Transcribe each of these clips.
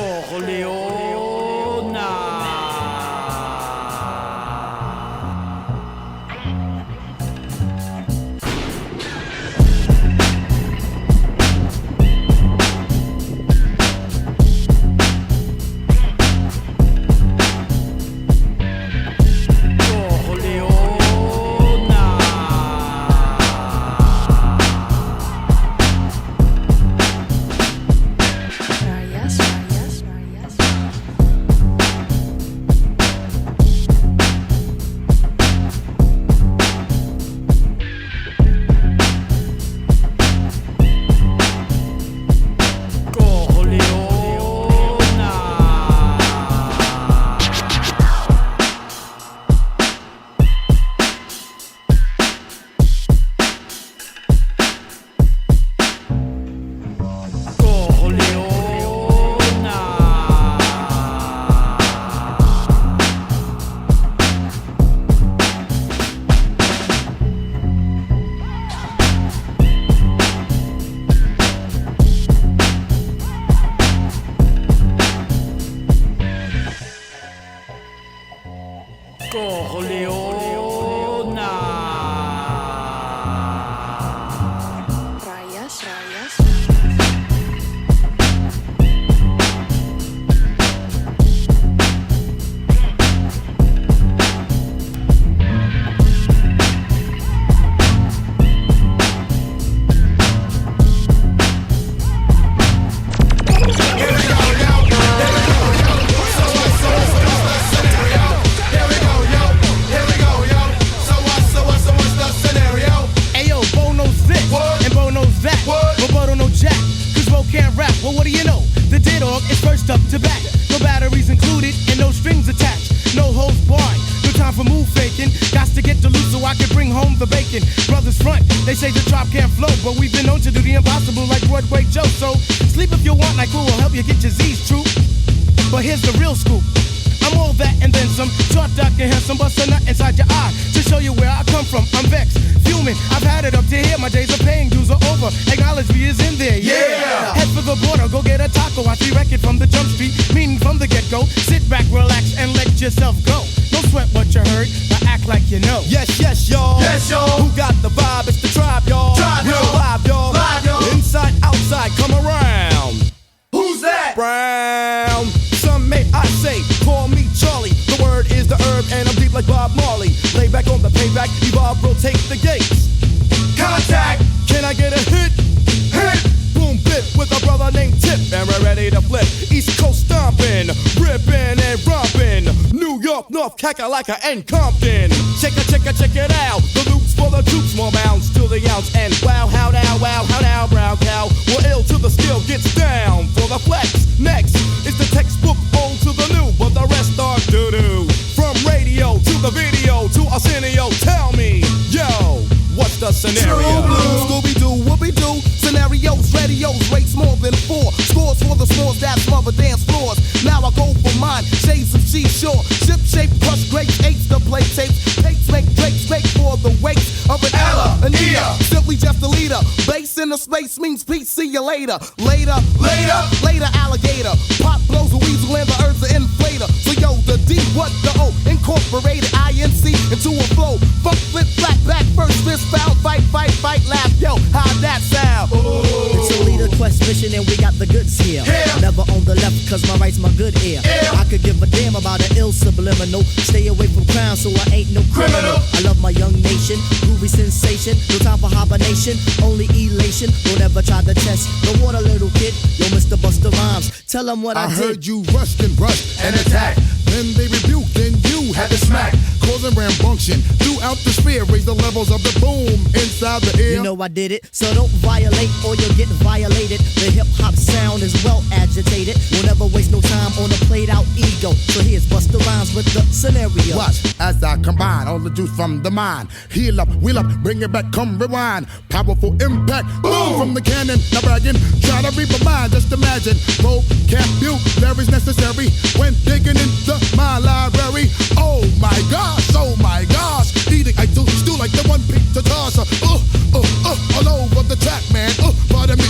Corleona. Like and Compton. Check it out. The loops for the troops, more bounds to the ounce. And wow, how now, brown cow. We're ill till the skill gets down for the flex. Next is the textbook old to the new, but the rest are doo-doo. From radio to the video to Arsenio, tell me, yo, what's the scenario? Scooby-Doo, whoopie-doo. Scenarios, radios, rates more than 4. Scores for the scores that smother dance floors. Now I go for mine, shades of seashore. Ship-shape, crush grapes, eights to play tapes. Tapes make drakes, make for the weight of an Ella, an Ea. Simply just a leader. Base in the space means peace, see you later. Later, alligator. Pop blows a weasel and the earth's an inflator. So yo, the D, what the O? Incorporated INC into a flow. Fuck, flip, flat, back, first fist, foul, fight, laugh. Yo, how'd that sound? Ooh. It's a leader quest mission and we got the goods here. Never on the left cause my right's my good ear. I could give a damn about an ill subliminal. Stay away from crime so I ain't no criminal. I love my young nation, groovy sensation. No time for hibernation, only elation. Don't ever try to test the water, little kid. Yo, Mr. Busta Rhymes, tell them what I did. I heard you rushed and brushed and attacked. Then they rebuked and you had to smack. Causing rambunction throughout the sphere. Raise the levels of the boom inside the ear. You know I did it, so don't violate or you'll get violated. The hip-hop sound is well agitated. We'll never waste no time on a played-out ego. So here's Busta Rhymes with the scenario. Watch as I combine all the juice from the mind. Heal up, wheel up, bring it back, come rewind. Powerful impact, boom from the cannon. Now bragging, try to read my mind. Just imagine, vocabulary's necessary when digging into my library. Oh my gosh, eating I do stew like the one pizza tosser. All over the track, man. Pardon me,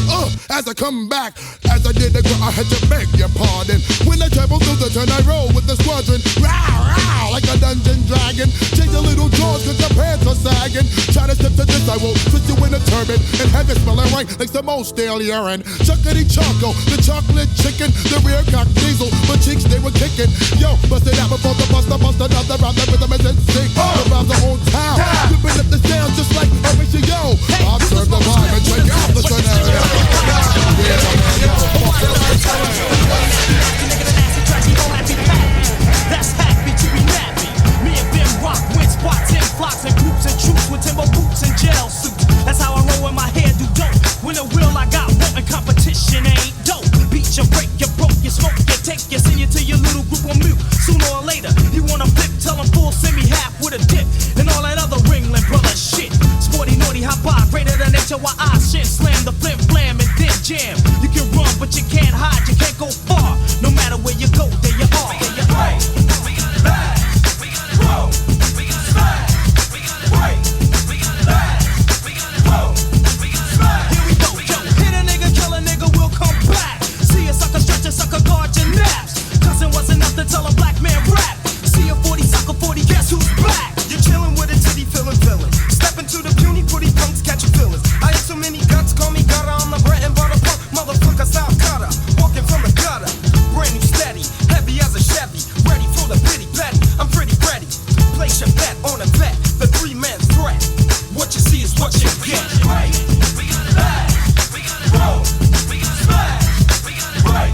as I come back, as I did nigga, I had to beg your pardon. When I travel through the turn, I roll with the squadron. Row, row, like a dungeon dragon. Change a little jaws cause your pants are sagging. Try to step to this, I will twist you in a turban and have it smelling right like the most stale urine. Chuckity choco, the chocolate chicken, the rear cock diesel, but cheeks they were kicking. Yo, bust it out before the buster, bust another round. The rhythm is in sync, around the whole town. Flipping up the sound just like a ratio. I'll serve the vibe and check out the scenario. That's happy to be nappy. Me and them rock with spots and flocks and groups and troops with timber boots and gel suits. That's how I roll when my hair do dope. When the will I got one and competition ain't dope. Beat you, break you, broke you, smoke you, take you, send you to your little group on mute. Sooner or later, you wanna flip, tell them full, send me half with a dip. And all that other Ringling brother shit. Sporty, naughty, hot bar, greater than HOI shit. Slam the flip, flam, and then jam. You can run, but you can't hide, you can't go far. No matter where you go, there you are. There you are. Sucker guard your naps. Cousin wasn't enough to tell a black man rap. See a 40 sucker 40, guess who's back? You're chillin' with a titty feelin' villain. Step into the puny pretty punks, catch your feelings. I have so many guts, call me gutter. I'm the bread and butter punk, motherfucker style cutter. Walking from the gutter, brand new steady, heavy as a Chevy, ready for the bitty petty. I'm pretty ready. Place your bet on a vet, the 3-man threat. What you see is what you get. Right, back, roll, smash, right.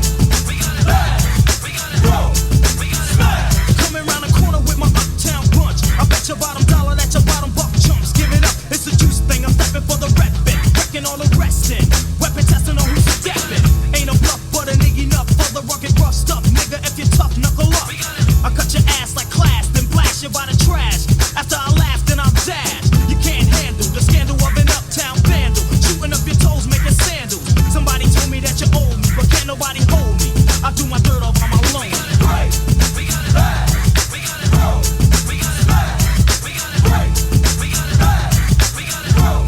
Coming round the corner with my uptown bunch. I bet your bottom dollar that your bottom buck chumps. Give it up, it's a juice thing. I'm stepping for the reppin', wrecking all the restin'. Weapon testing on who's steppin'. Ain't no bluff, but a nigga enough for the rugged rough stuff. Nigga, if you're tough, knuckle up. I cut your ass like class, then blast you by the trash. After I laugh, then I'll dash. You can't handle the scandal of an uptown vandal. Shooting up your toes, making sandals. Somebody told me that you owe me, but can't nobody hold me. I do my dirt off on my loan. Right, back, roll, smash, right, back, roll,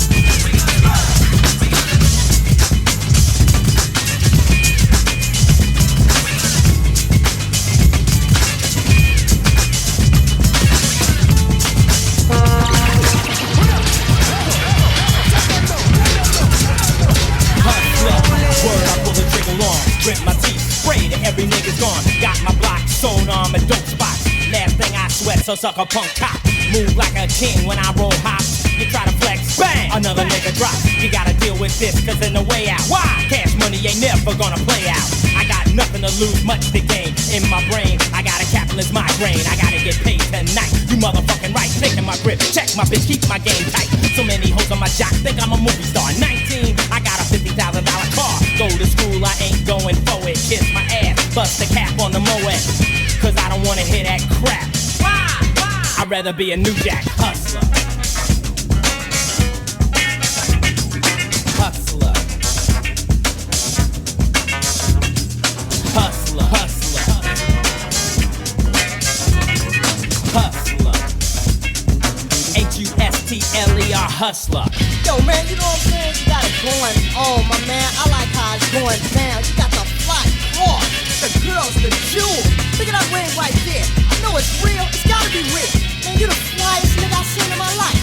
word, I pull the trigger long, rip my teeth, spray to every nigga's gone. Got my block sewn on my dope spots. Last thing I sweat, so suck a punk cop. Move like a king when I roll hops. You try to flex, bang, another nigga drop. You gotta deal with this, cause in the way out. Why? Cash money ain't never gonna play out. I got nothing to lose, much to gain. In my brain, I got a capitalist migraine. I gotta get paid tonight. You motherfucking right, taking my grip. Check my bitch, keep my game tight. So many hoes on my jock, think I'm a movie star. 19, I got a $50,000 car. Go to school, I ain't going for it. Kiss my ass, bust the cap on the Moet. Cause I don't wanna hear that crap. Why? I'd rather be a New Jack hustler. Hustler. Hustler. Hustler. Hustler. H-U-S-T-L-E-R hustler. Yo, man, you know what I'm saying? You got it going on, my man. I like how it's going down. You got the fly cross, the girls, the jewels. Look at that ring right there. I know it's real. It's gotta be real. Man, you the flyest nigga I've seen in my life.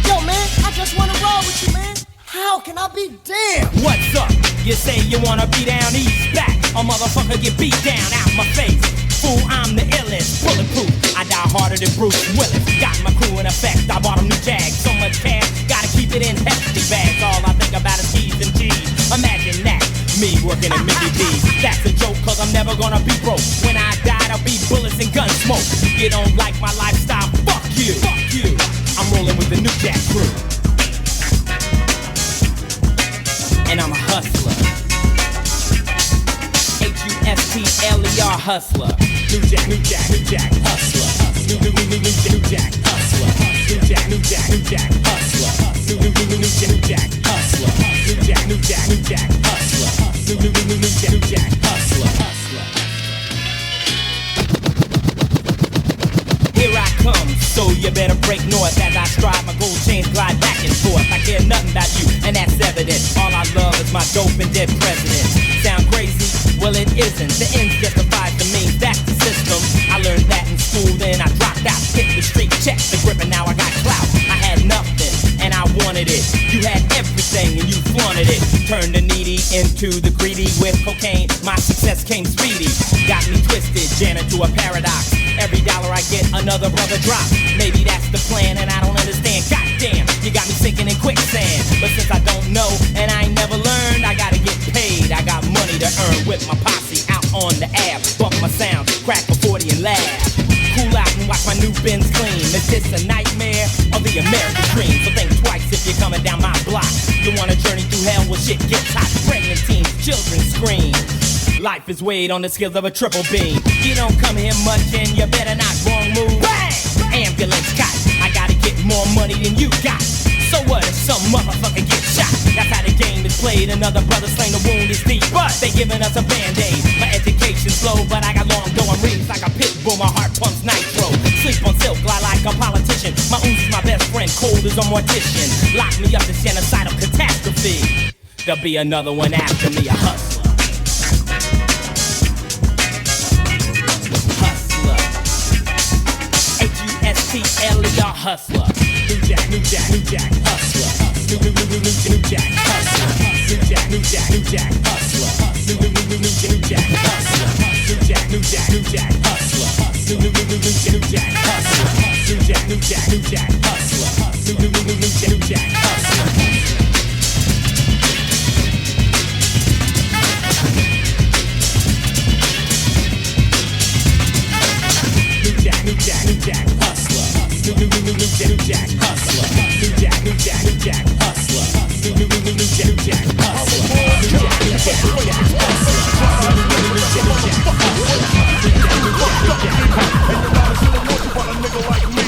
Yo, man, I just wanna roll with you, man. How can I be damned? What's up? You say you wanna be down east back. A motherfucker get beat down out my face. Fool, I'm the illest, bulletproof. I die harder than Bruce Willis. Got my crew in effect. I bought 'em new Jags. So much cash, gotta keep it in hefty bags. All I think about is T's and G's. Imagine that, me working at Mickey D's. That's a joke, cause I'm never gonna be broke. When I die, there'll be bullets and gun smoke. You don't like my lifestyle? Fuck you. Fuck you. I'm rolling with the new Jack crew. And I'm a hustler. H-U-S-T-L-E-R hustler. New Jack, New Jack, New Jack, hustler. New Jack, New Jack, hustler. New Jack, New Jack, New Jack, hustler. New Jack, hustler. New Jack, New Jack, New Jack, hustler. New Jack, hustler. Here I come, so you better break north as I stride my gold chains glide back and forth. I care nothing about you, and that's evident. All I love is my dope and dead president. Sound crazy? Well, it isn't. The ends justifies the means. That's the system. I learned that in school, then I dropped out. Hit the street, checked the grip, and now I got clout. I had nothing, and I wanted it. You had everything, and you flaunted it. Turned the needy into the greedy. With cocaine, my success came speedy. Got me twisted, jammed into a paradox. Every dollar I get, another brother drop. Maybe that's the plan, and I don't understand. Goddamn, you got me sinking in quicksand. But since I don't know, and I ain't never learned, I gotta get paid. I got money to earn with my posse out on the Ave. Bump my sound, crack a 40 and laugh. Cool out and watch my new bins clean. Is this a nightmare or the American dream? So think twice if you're coming down my block. You want a journey through hell where shit gets hot. Pregnant teens, children scream. Life is weighed on the scales of a triple beam. You don't come here much and you better not wrong move. Bang! Ambulance cot. I gotta get more money than you got. So what if some motherfucker gets shot? That's how the game is played. Another brother slain, the wound is deep, but they giving us a band-aid. My education's low, but I got long going rings like a pit bull. My heart pumps nitro. Sleep on silk, lie like a politician. My ooze is my best friend, cold as a mortician. Lock me up to genocidal catastrophe. There'll be another one after me, a hustler. Hustler. H-U-S-T-L-E-R, hustler. New Jack, New Jack, New Jack, hustler. New Jack, hustler. New Jack, New Jack, New Jack, hustler. New Jack, hustler. New Jack, New Jack, New Jack, hustler. New Jack, hustler. New Jack, New Jack, New Jack, hustler. New Jack, hustler. New Jack, New Jack, hustler. New Jack, hustler. New Jack, New Jack, New Jack, hustler. New Jack, New Jack, hustler. New Jack, New Jack, New Jack, hustler. A nigga like me,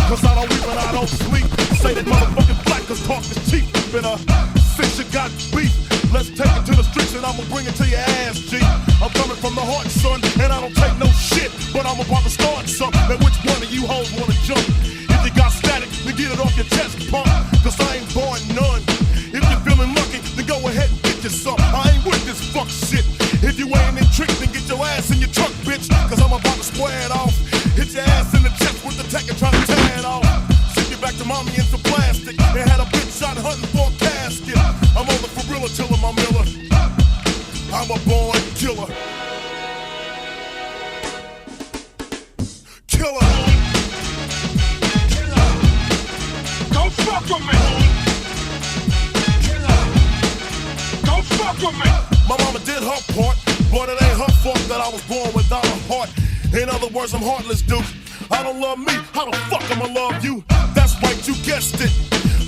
'cause I don't eat when I don't sleep. Say that motherfucking black 'cause talk is cheap. Been since you got beef, let's take it to the streets and I'ma bring it to your ass, G. I'm coming from the heart, son, and I don't take no shit, but I'm about to start something. And which one of you hoes wanna jump? If you got static, then get it off your chest, punk, 'cause I ain't born none. If you're feeling lucky, then go ahead and get you some. I ain't with this fuck shit. If you ain't intrigued, then get your ass in your truck, bitch, 'cause I'm about to square it off. Hit your ass in the chest with the tech and try to tear it off. Ship you back to mommy in some plastic and had a bitch shot hunting for a casket. I'm on the for real till I'm Miller. I'm a born killer. Killer. Don't fuck with me. Don't fuck with me. My mama did her part, but it ain't her fault that I was born without a heart. In other words, I'm heartless, dude. I don't love me, how the fuck I'ma love you? That's right, you guessed it.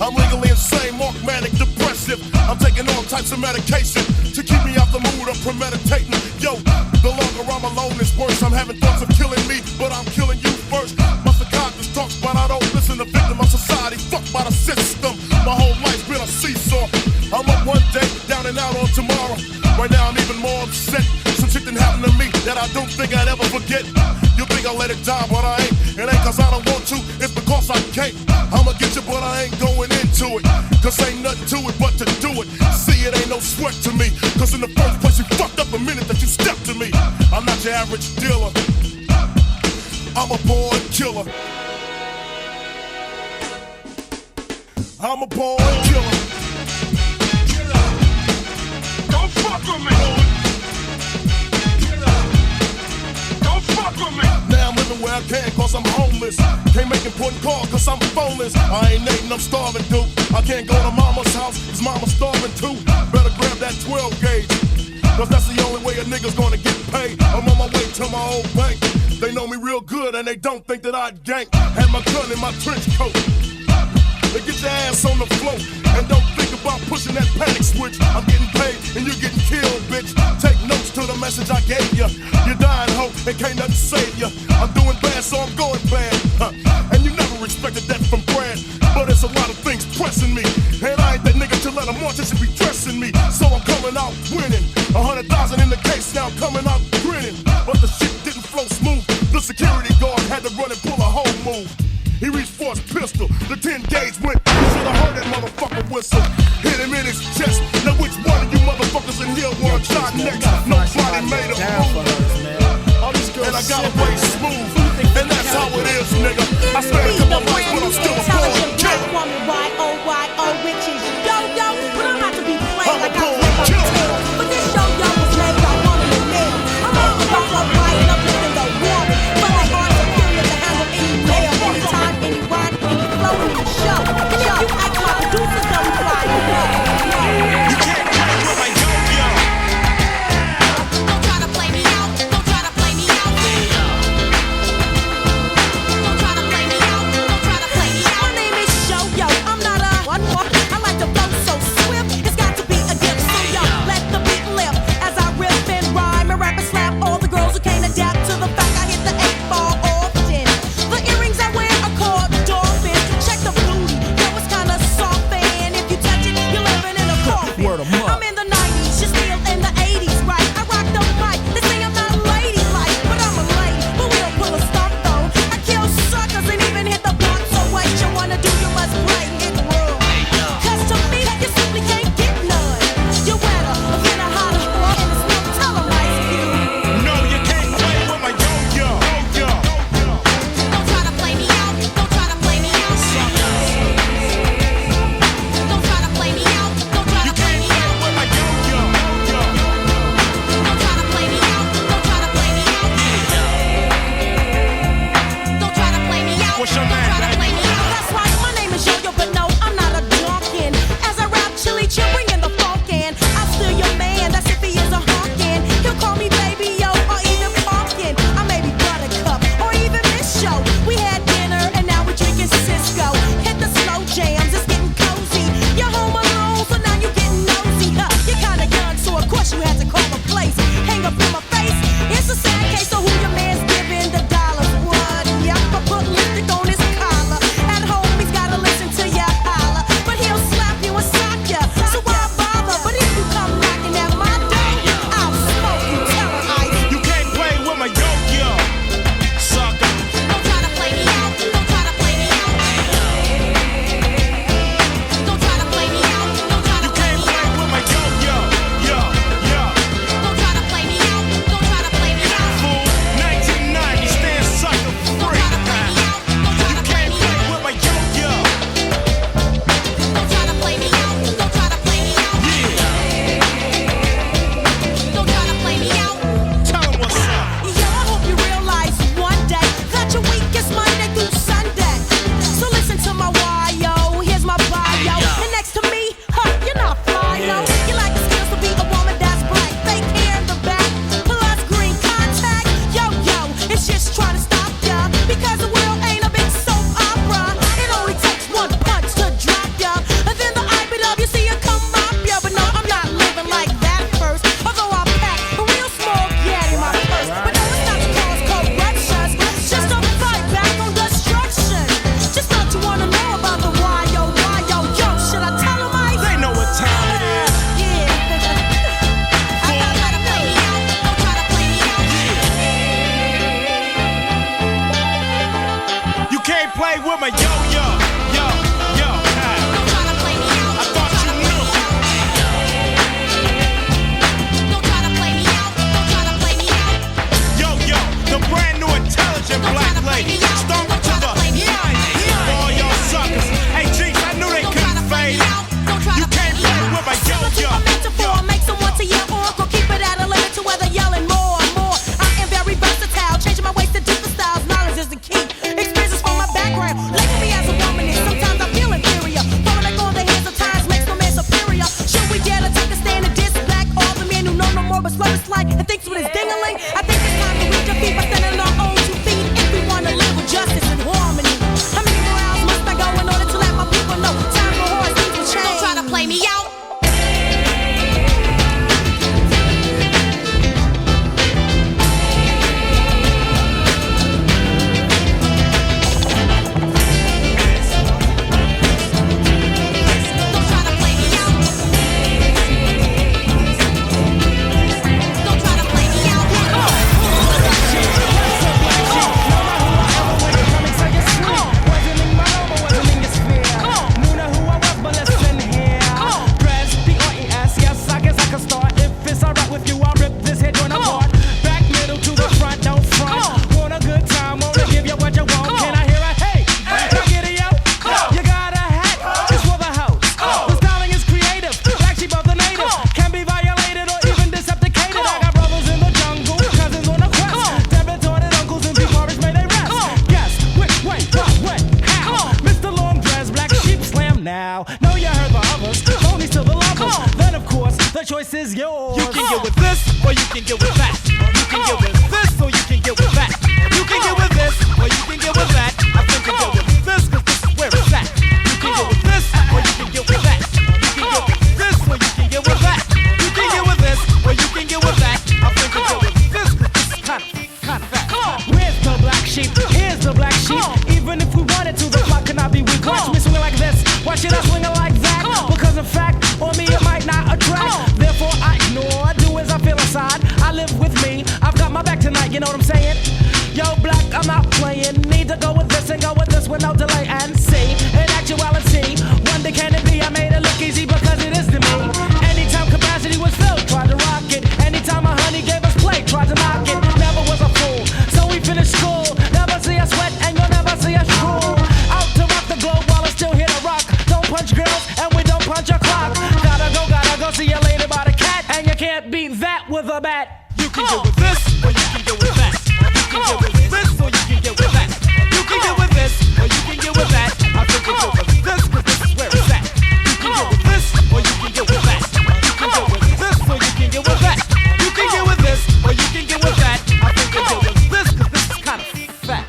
I'm legally insane, mark manic, depressive. I'm taking all types of medication to keep me out the mood of premeditating. Yo, the longer I'm alone, it's worse. I'm having thoughts of killing me, but I'm killing you first. My psychiatrist talks, but I don't listen to victim of society. Fucked by the system. My whole life's been a seesaw. I'm up one day, down and out on tomorrow. Right now I'm even more upset. Some shit didn't happen to me that I don't think I'd ever forget. You think I let it die, but I ain't. It ain't 'cause I don't want to, it's because I can't. I'ma get you, but I ain't going into it. 'Cause ain't nothing to it but to do it. See, it ain't no sweat to me. 'Cause in the first place you fucked up the minute that you stepped to me. I'm not your average dealer. I'm a born killer. I'm a born killer. Don't fuck with me. Don't fuck with me. Now I'm living where I can 'cause I'm homeless. Can't make important calls 'cause I'm phoneless. I ain't Nathan, I'm starving, dude. I can't go to mama's house 'cause mama's starving too. Better grab that 12 gauge. 'Cause that's the only way a nigga's gonna get paid. I'm on my way to my old bank. They know me real good and they don't think that I'd gank. Had my gun in my trench coat. Now get your ass on the floor and don't think about pushing that panic switch. I'm getting paid and you're getting killed, bitch. Take notes to the message I gave you. You're dying, ho, and can't nothing save you. I'm doing bad, so I'm going bad. And you never expected that from Brad. But it's a lot of things pressing me. And I ain't that nigga to let them watch, they should be dressing me. So I'm coming out winning. 100,000 in the case, now I'm coming out grinning. But the shit didn't flow smooth. The security guard had to run and pull a whole move. He reached for his pistol, the 10 gauge went. Should've heard that motherfucker whistle. Hit him in his chest. Now which one of you motherfuckers in here want shot next? No fly already made a move. And I gotta play smooth. And that's how it is, nigga. I spent a couple months, but I'm still a born kid. Y-O-Y-O, which is yo-yo. But I'm not to be played like I play by the tail. But this yo-yo was made by woman and man. I'm all about love, riding up in the water. But my heart's superior to handle any male, anytime, any rhyme, any flow, any show. And if you act my producer, don't fly. You can't play with my yo-yo. Don't try to play me out. Don't try to play me out. Don't try to play me out. Don't try to play me out. My name is Yo-Yo. I'm not a one more. I like to flow so swift. It's got to be a gift. So yo, let the beat lift as I rip and rhyme and rap and slap all the girls who can't adapt to the fact I hit the 8-ball often. The earrings I wear are called dolphins. Check the booty. Yo, it's kinda soft, and if you touch it, you're living in a coffin. Word 'em up. I'm in the 90s, you're still in the 80s, right? I rock the mic. They say I'm not ladylike, but I'm a lady. But we don't pull a stunt though. I kill suckers and even hit the block. So what you wanna do? You must play it raw. 'Cause to me, you simply can't get none. You're wetter than a hotter, and it's no televised view. No, you can't play with my yo-yo. Yo-yo. Don't try to play me out. Don't try to play me out. Don't try to play me out. Don't try You to play can't me play out. with my yo-yo. Yo-yo. Don't try to play me out. Don't try to play me out. Don't try to play me out. What's your Don't name, try to baby? play me out. That's right, my name is Yo-Yo, but no, I'm not a drunken. As I rap chili chill, bringing the funk in. I'll steal your man, that's if he is a honkin'. He'll call me baby yo, or even pumpkin. I may be Buttercup, or even Miss Show. We had dinner, and now we're drinking Cisco. Hit the slow jams, it's getting cozy. You're home alone, so now you're getting nosy. You're kinda young, so of course you had to call a place. Hang up in my face, it's a sad case of who your man's giving the dollars. What? Yep, I put lipstick on his collar. At home, he's gotta listen to ya holler. But he'll slap you and sock ya, so why bother? But if you come knocking at my door, I'll smoke you, tell her ice. You can't play with my yo-yo. Sucker. Don't try to play me out. Don't try to play me out. Don't try to play me out. Don't try to You play can't me play out. with my yo-yo. Yo-yo. Don't try to play me out. Don't try to play me out. Fool. 1990, stand sucker Don't free. try to play me out. Don't try You to play can't me play out. with my yo-yo. Don't try to play me out. Don't try to play me out. Don't try to play me out. Tell 'em what's up. Yo, I hope you realize one day that your week is Monday through Sunday. So listen to my yo, here's my bio. And next to me, you're not fly, no. You like the skills to be a woman that's black. Fake hair in the back, plus green contact. Yo, it's just trying to stop ya. Because the world ain't a big soap opera. It only takes one punch to drop ya. And then the IBW see you come up ya. But no, I'm not living like that first. Although I pack a real small gat in my purse. But no, it's not to cause corruptions. Just to fight back on destruction. Just thought you wanna know about the yo. Should I tell 'em I? They know what time it is. Yeah. Don't try to play me out. Don't try to play me out. You can't play with my yo-yo. Yo-yo. Don't try to play me out. I thought you knew. Don't try to play me out. Don't try to play me out. Yo-yo, the brand new intelligent black lady. Stomping to the nine. For all y'all suckers. Hey, Jeez, I knew they Don't try couldn't to play fade me it. out. Don't try You to play can't me play out. with my Similar to yo-yo. a metaphor, make someone to your oracle. Keep it at a limit to whether yelling more and more. I am very versatile, changing my ways to different styles. Knowledge is the key. Experiences from my background, label me as The choice is yours. You can get with this, or you can get with that. You can get with this, or you can get with that. You can get with this, or you can get with that. I think you get with this, cause this is where it's at. You can get with this, or you can get with that. You can get with this, or you can get with that. You can get with this, or you can get with that. I think you get with this, cause this is kind of fat. Where's the black sheep? Here's the black sheep. Even if we wanted to, the flock cannot be weak. Watch me swing like this. Why should I swing it like that? Because in fact, on me it might not attract. Therefore I ignore, do as I feel inside. I live with me, I've got my back tonight, you know what I'm saying? Yo, black, I'm not playing. Need to go with this and go with this with no delay and see. In actuality, wonder can it be? I made it look easy because it is to me. Anytime capacity was filled, tried to rock it. Anytime my honey gave us play, tried to knock it. Never was a fool, so we finished school. Never see us sweat and you'll never see us drool. Out to rock the globe while it's still here to rock. Don't punch girls and we don't punch a clock. Gotta go see you later by the cat. And you can't beat that with a bat. You can get with this, or you can get with that. You can get with this, or you can get with that. You can get with this, or you can get with that. I think you get with this, cause this is where it's at. You can get with this, or you can get with that. You can get with this, or you can get with that. You can get with this, or you can get with that. I think you get with this, cause this is kind of fat.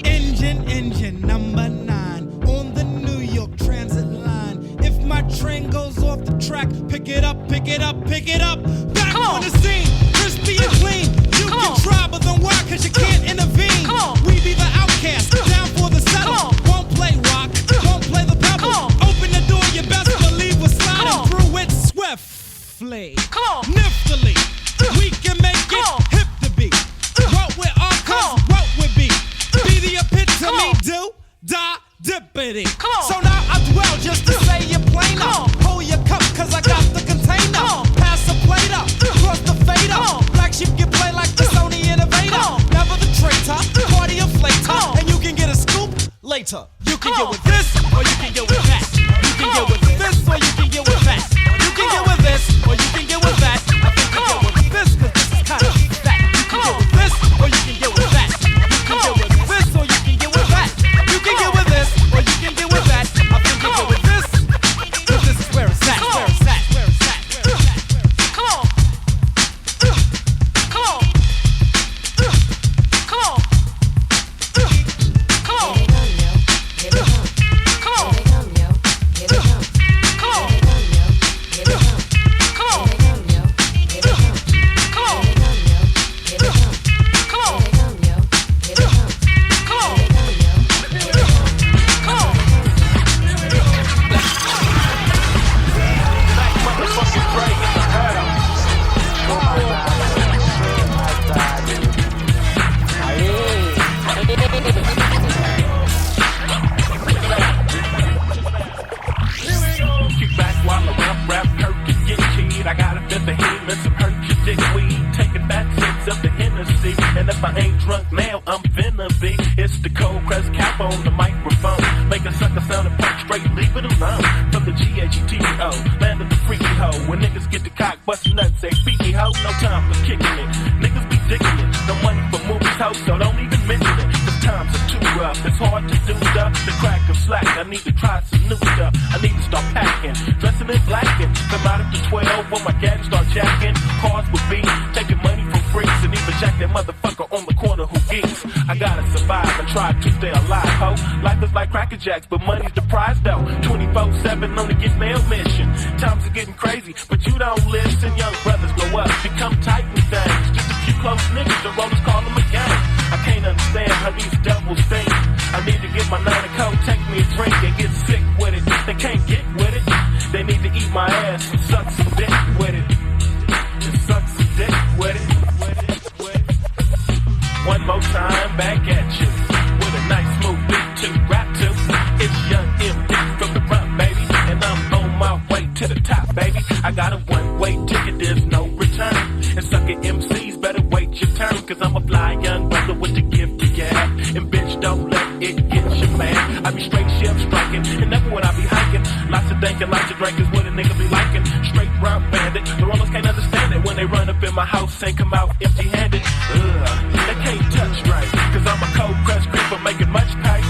Engine number 9 on the New York Transit line. If my train goes off the track, pick it up, pick it up, pick it up. Back on the scene, crispy and clean. You can try, but then why? Cause you can't intervene. We be the outcast, down for the settle. Won't play rock, won't play the pebble. Open the door, you best believe we're sliding through it swiftly. Niftily, we can make it hip to be. What we're all cause, what we be. Be the epitome, do, die, dippity. So now I dwell just to say you plain up. Hold your cup, cause I got the container. Pass the plate up, cross the fader. Black sheep get played like the Sony Innovator. Never the traitor, party inflator. And you can get a scoop later. You can get with this, or you can get with that. You can get with this, or you can get with that. You can get with this, or you can get with that. I think you get with this, cause this is kind of fat. You can get with this, or you can get with that. You can get with this, or you can get with that. You can get with this, or you can get with that. I think you get with this, cause this is where it's at. Where it's at, where it's at, where it's at. Come on. Come on. Come on. Come on. Here they come, yo. Come on. Here they come, yo. Here they come. Come on. Here they come, yo. Here they come. Come on. Here they come, yo. Come on. Here they come, yo. Here they come. Come on. Here they come, yo. Here they come. Come on. Black motherfucking Dre in the house. Kick back while I rap, Kirk and get keyed. I got a fifth of him and some hurt your dick weed. Taking back sips of the Hennessy. And if I ain't drunk now, I'm finna be. It's the cold crest cap on the microphone. Make a sucker sound and punch straight, leave it alone. From the GHTO, land of the freaky hoe. When niggas get the cock, bust nuts, say beat me hoe. No time for kicking it. Niggas be digging it. No money for movies, ho, so don't even mention it. The times are too rough. It's hard to do stuff. The crack and slack. I need to try some new stuff. I need to start packing. Dressing in black and come out after 12 when my gadgets start jacking. Cars with beats, taking money from freaks and even jack that motherfucker on the corner who geeks. I gotta survive and try to stay alive, ho. Life is like Cracker Jacks, but money's the prize though. 24/7 on the get mail mission. Times are getting crazy, but you don't listen. Young brothers grow up, become titan things. Just a few close niggas, the rollers call them a gang. I can't understand how these devils think. I need to get my 9 coat, take me a drink and get sick with it. They can't get with it. They need to eat my ass and suck some dick with it. Just suck some dick with it. One more time, back at you with a nice smooth beat to rap to. It's Young MD from the front, baby, and I'm on my way to the top, baby. I got a one-way ticket, there's no return. And sucker MCs better wait your turn, cause I'm a fly young brother with the gift to gab. And bitch, don't let it get you mad. I be straight ship striking, and never would I be hiking. Lots of thinking, lots of drinking, what a nigga be liking. Straight round bandit, the rollers can't understand it when they run up in my house and come out empty-handed. They can't touch right, cause I'm a cold crust creeper making much pay.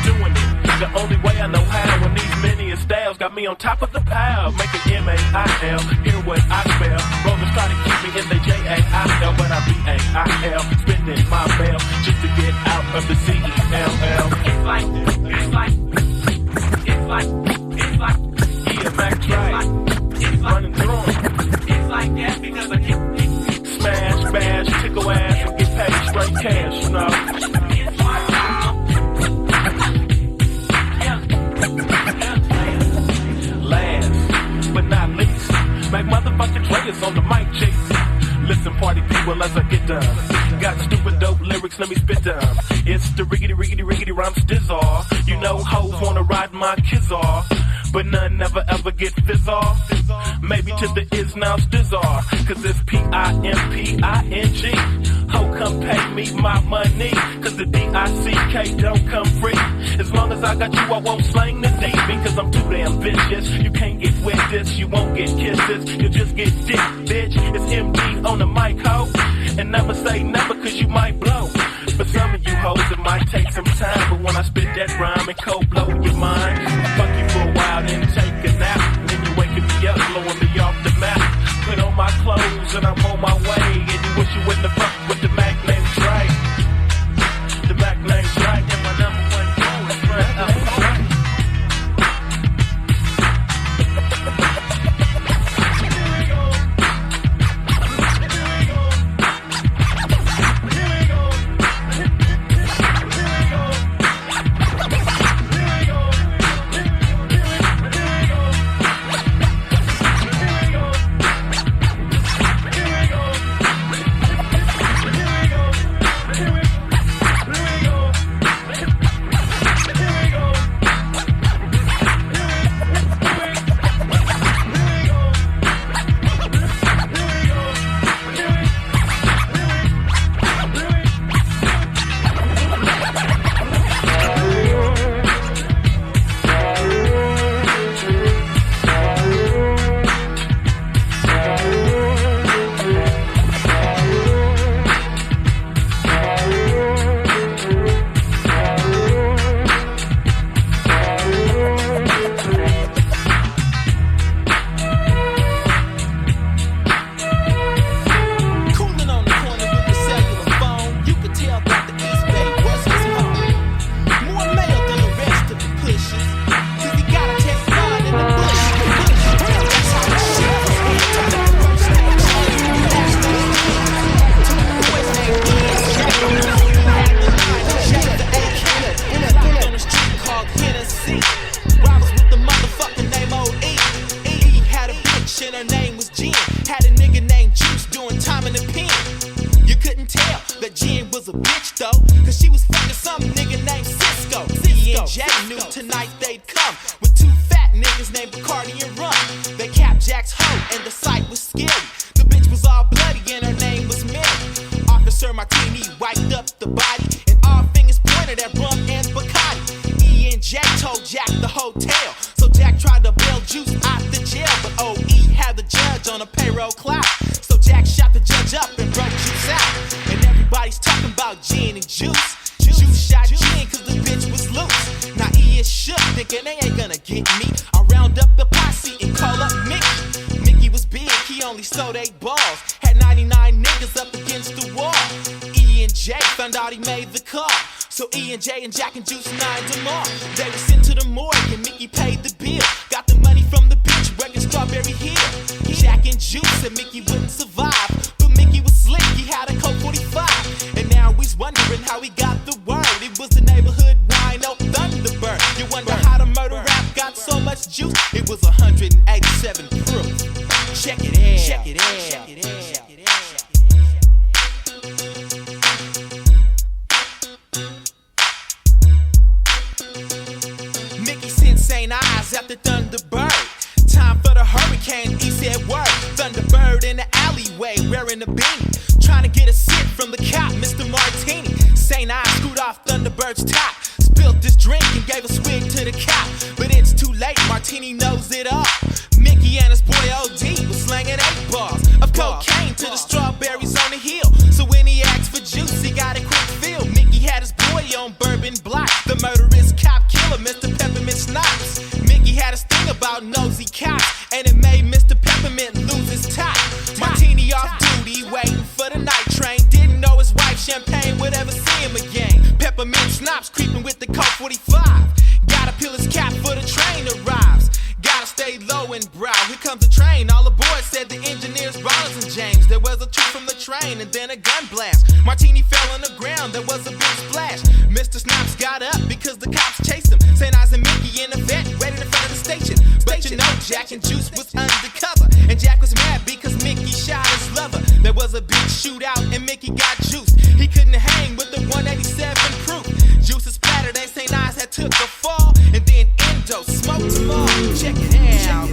Doing it the only way I know how, when these many styles got me on top of the pile, making M-A-I-L. Hear what I spell. Rollers try to keep me in the J-A-I-L, but I B-A-I-L. Spending my mail just to get out of the C-E-L-L. It's like this. It's like. Yeah, Max right. It's running through 'em. It's like that because I keep smash, bash, tickle ass, and get paid straight cash, you know. It's like last but not least, make motherfucking players on the mic chase. Listen, party people, as I get done. Got stupid dope lyrics, let me spit them. It's the riggedy rhyme stizzle. You know hoes wanna ride my kids off, but none never ever get fizz off. Maybe to the is now stizzle, cause it's P-I-M-P-I-N-G. Ho, come pay me my money, cause the D-I-C-K don't come free. As long as I got you, I won't slang the D, because I'm too damn vicious. You can't get with this, you won't get kisses, you'll just get dick, bitch. It's MD on the mic, ho, and never say never, cause you might blow. For some of you hoes, it might take some time, but when I spit that rhyme, it cold blow your mind. Fuck you for a while, then take a nap, then you waking me up, blowing me off the map. Put on my clothes and I'm on my way, and you wish you wouldn't have fucked with the Mac name's right. The Mac name's right, and my number one goal is right up right. J and Jack and Juice 9 tomorrow. They were sent to the morgue and Mickey paid the bill. Got the money from the bitch working Strawberry Hill. Jack and Juice said Mickey wouldn't survive, but Mickey was slick, he had a Colt 45. And now he's wondering how he got the word. It was the neighborhood wino Thunderbird. You wonder how the murder rap got so much juice. It was 187 proof. Check it out. Check it out. Check it out. Eyes after Thunderbird. Time for the hurricane, he said word. Thunderbird in the alleyway, wearing a beanie. Trying to get a sip from the cop, Mr. Martini. St. I screwed off Thunderbird's top. Spilled this drink and gave a swig to the cop. But it's too late, Martini knows it all. Mickey and his boy OD was slanging 8 bars of cocaine to the strawberries on the hill. So when he asked for juice, he got a quick fill. Mickey had his boy on Bourbon Block. The murderous cop killer, Mr. Peppermint Schnapps. Mickey had a sting about nosy cops, and it made Mr. see him again. Peppermint snaps creeping with the Colt 45. Gotta peel his cap for the train arrives. Gotta stay low and brow. Here comes the train. All aboard said the engineers, Rollins and James. There was a tweet from the train and then a gun blast. Martini fell on the ground. There was a big splash. Mr. Snaps got up because the cops chased him. St. Eyes and Mickey in the vet, ready to front of the station. But you know Jack and Juice was undercover, and Jack was mad because Mickey shot his lover. There was a big shootout and Mickey got juiced. He couldn't hang with the 187 proof. Juice is splattered and St. Eyes had took a fall, and then Endo smoked them all. Check it out.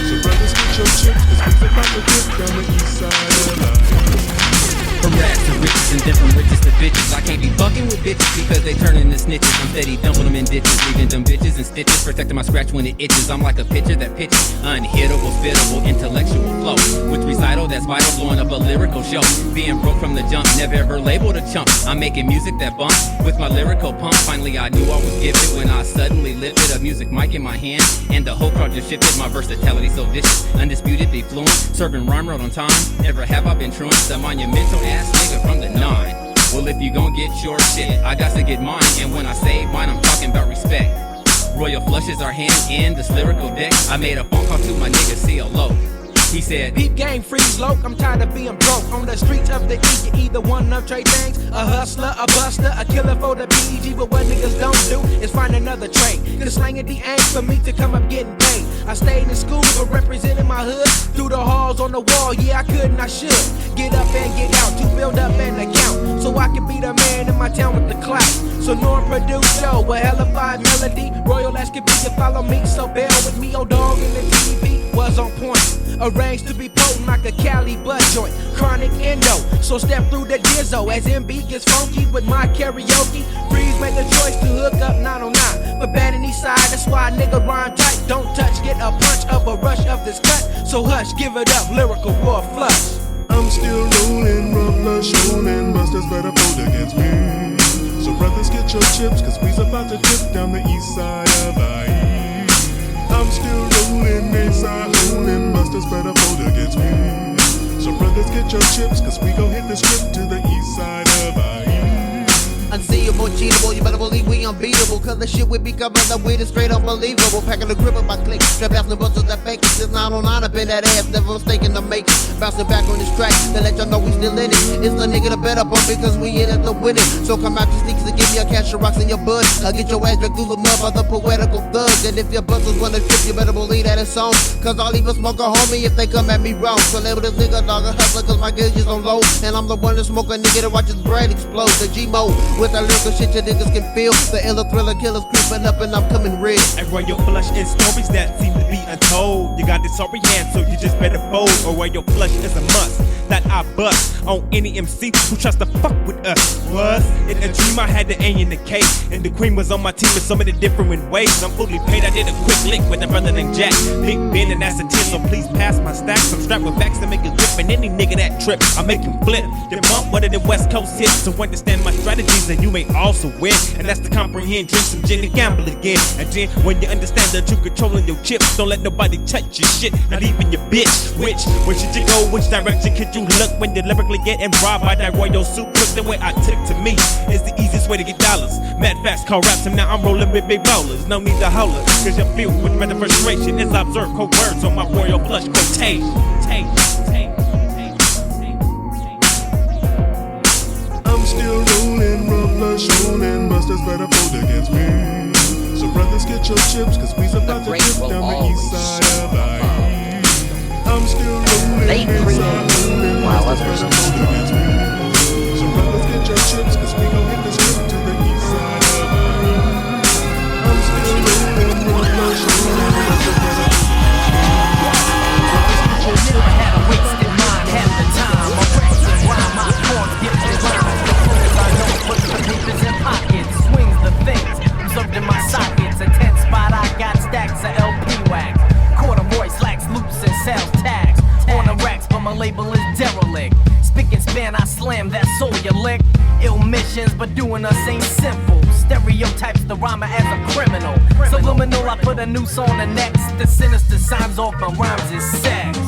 So brothers, get your chips, 'cause we's about to dip down the east side of life. From rags to riches and different riches to bitches. I can't be fucking with bitches because they turn into snitches. I'm steady dumping them in ditches, leaving them bitches in stitches, protecting my scratch when it itches. I'm like a pitcher that pitches unhittable, spittable, intellectual flow with recital that's vital, blowing up a lyrical show. Being broke from the jump, never ever labeled a chump. I'm making music that bumps with my lyrical pump. Finally, I knew I was gifted when I suddenly lifted a music mic in my hand, and the whole crowd just shifted. My versatility so vicious, undisputed, be fluent, serving rhyme right on time. Never have I been truant, the monumental ass nigga from the 9. Well, if you gon' get your shit, I got to get mine, and when I say mine, I'm talking about respect. Royal flushes our hand in this lyrical deck. I made a phone call to my nigga CLO. He said, Peep game, freeze loc, I'm tired of being broke. On the streets of the E, you either one of trade things, a hustler, a buster, a killer for the BEG. But what niggas don't do is find another trade. Cause slanging the aim for me to come up getting paid. I stayed in school but representing my hood. Through the halls on the wall, yeah I could and I should. Get up and get out to build up an account, so I can be the man in my town with the clout. So Norm produced show, a hellified melody. Royal as could be, you follow me, so bear with me. Old dog in the TV was on point. Arranged to be potent like a Cali butt joint. Chronic endo, so step through the dizzo as MB gets funky with my karaoke. Freeze made the choice to hook up 909 for banning east side. That's why a nigga rhyme tight, don't touch, get a punch of a rush of this cut. So hush, give it up, lyrical raw flush. I'm still rolling, rough, lush, rolling, busters better vote against me. So brothers, get your chips, 'cause we's about to dip down the east side of IE. I'm still rolling, inside holding, busters better vote against me. So brothers, get your chips, 'cause we gon' hit the strip to the east side of IE. Unseeable, cheatable, you better believe we unbeatable. Cause the shit we be coming up with is straight unbelievable. Packing the grip of my click, strap out the busters that fake it. Since 909 up in that ass, never mistaken to make it. Bouncing back on this track, to let y'all know we still in it. It's the nigga to bet up on because we in it to win it. So come out your sneakers and give me a cash of rocks in your bud. I'll get your ass back through the mud by the poetical thugs. And if your busters wanna trip, you better believe that it's on. Cause I'll even smoke a homie if they come at me wrong. So label this nigga dog a hustler, cause my gauge is on low. And I'm the one that smoke a nigga that watch his brain explode. The G-mode with that lyrical shit your niggas can feel. The iller thriller killers creeping up and I'm coming real. I run your flush in stories that seem to be untold. You got this sorry hand, so you just better fold. Or where your flush is a must that I bust on any MC who tries to fuck with us. Was it a dream? I had the A in the K, and the queen was on my team in so many different ways. I'm fully paid. I did a quick link with a brother named Jack, Big Ben, and that's a 10. So please pass my stacks. I'm strapped with backs to make it grip, and any nigga that trip, I make him flip. Then bump one of the West Coast hits to understand my strategies, and you may also win. And that's to comprehend. Drink some gin and gamble again. And then when you understand that you controlling your chips, don't let nobody touch your shit, not even your bitch. Where should you go? Which direction could you look when you're lyrically getting robbed by that royal soup? Look, the way I took to me is the easiest way to get dollars. Mad fast call raps, and now I'm rolling with big rollers. No need to holler, cause you're filled with better frustration as I observe cold words on my royal flush quotation. I'm still rolling, rough, lush, rolling, busters better vote against me. So brothers, get your chips, 'cause we's about to dip down the east side of IE. I'm still rolling, inside holding, busters better vote against me. So brothers, get your chips, 'cause we gon' hit the strip to the east side of IE. I'm still rolling, rough, lush, rolling, busters better vote against me. Never had a wasted mind half the time. I'm practicing rhyme, my forms get the rhyme. The fools I know put the papers in pockets. Swings the things, observed in my sockets. A 10 spot, I got stacks of LP wax. Corduroy slacks, loops and sales tags. On the racks, but my label is derelict. Spick and span, I slam that soul you lick. Ill missions, but doing us ain't simple. Stereo stereotypes the rhymer as a criminal. Subliminal, I put a noose on the next. The sinister signs off my rhymes is sex.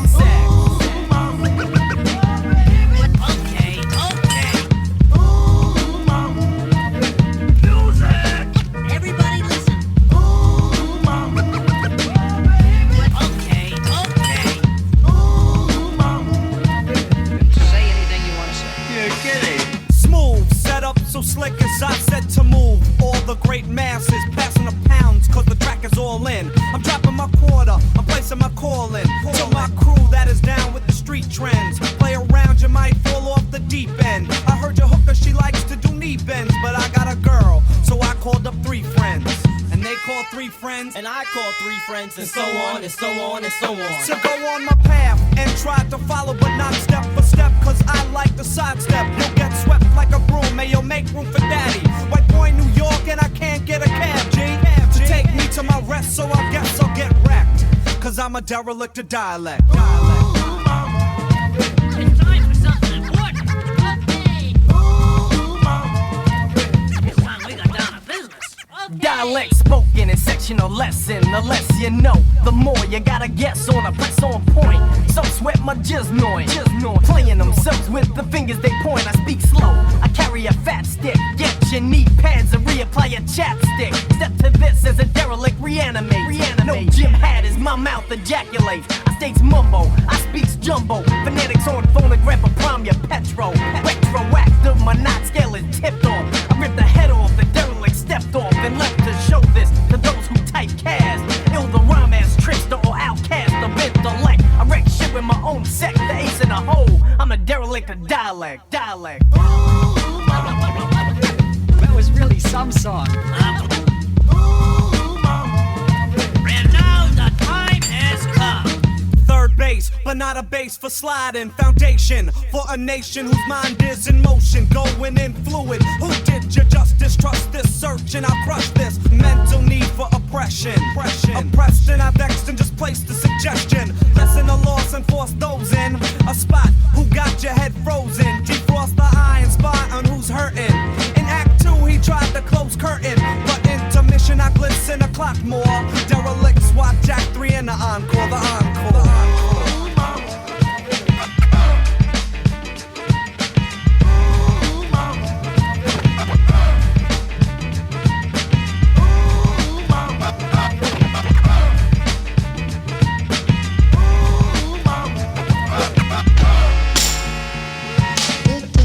So slick as I said to move all the great masses, passing the pounds cause the track is all in. I'm dropping my quarter, I'm placing my call in to my crew that is down with the street trends. Play around, you might fall off the deep end. I heard your hooker, she likes to do knee bends, but I got a girl, so I called up 3 friends. And they called 3 friends, and I called 3 friends, and so on, and so on, and so on. So go on my path, and try to follow, but not step for step, cause I like to sidestep. You'll get swept like a broom, may you'll make room for daddy. White boy New York, and I can't get a cab, G. To take me to my rest, so I guess I'll get wrecked, cause I'm a derelict of dialect. It's time for something important. It's time we got down to business. Dialect spoken in sectional lesson. The less you know, the more you gotta guess on a press on point. Some sweat my jizz noise, playing themselves with the fingers they point. I speak slow, I carry a fat stick. Get your knee pads and reapply your chapstick. Step to this as a derelict reanimate. No gym hat as my mouth ejaculates. I states mumbo, I speaks jumbo. Phonetics on phonograph of prime your petro. Retroactive, my knot scale is tipped off. I ripped the head off, the derelict stepped off and left to show this to those who typecast. Ill the rhyme as trickster or outcast of intellect. I wreck shit with my own sect, the ace in the hole. I'm a derelict of dialect. That was really some song. And now the time has come. Third base, but not a base for sliding. Foundation for a nation whose mind is in motion, going in fluid. Who did you justice? Trust this search and I'll crush this mental need for oppression. Oppressed and I vexed and just placed a suggestion. Lessen the loss and force those in a spot who got your head frozen. Defrost the eye and spy on who's hurting. In Act 2 he tried to close curtain, but intermission I glisten a clock more. Derelicts watch Act 3 and the encore, the encore.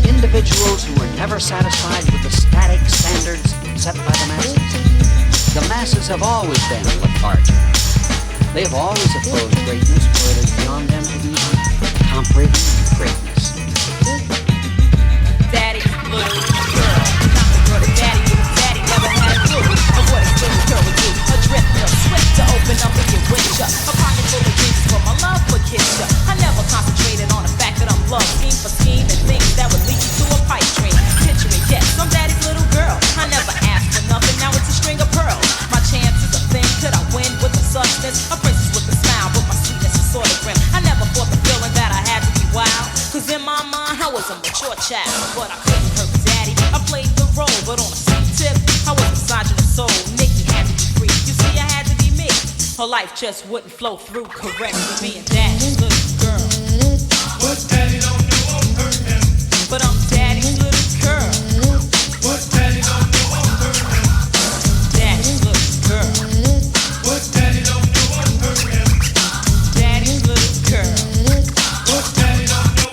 Individuals who were never satisfied with the static standards set by the masses. The masses have always been lethargic. They have always opposed greatness, for it is beyond them to even comprehend greatness. Daddy, little girl, not the girl that daddy is. Daddy never had a clue of what a little girl would do. A drifter, swift to open up and get with ya. A pocket full of dreams for my love would kiss ya. I never concentrated on the fact that I'm loved. Scheme for scheme and things that would lead you to a pipe dream. Picture it, yes, I'm daddy's little girl. I never asked for nothing, now it's a string of pearls. My chance is a thing, could I win with the substance? A princess with a smile, but my sweetness is sort of grim. I never fought the feeling that I had to be wild, cause in my mind I was a mature child. But I couldn't hurt daddy, I played the role, but on a sweet tip, I was misogynist soul. Nikki had to be free, you see I had to be me. Her life just wouldn't flow through correctly. Me and daddy's little girl. What daddy don't do won't hurt him. But I'm daddy's little girl. What daddy don't do won't hurt him. Daddy's little girl. What daddy don't do won't hurt him. Daddy's little girl. What daddy don't do.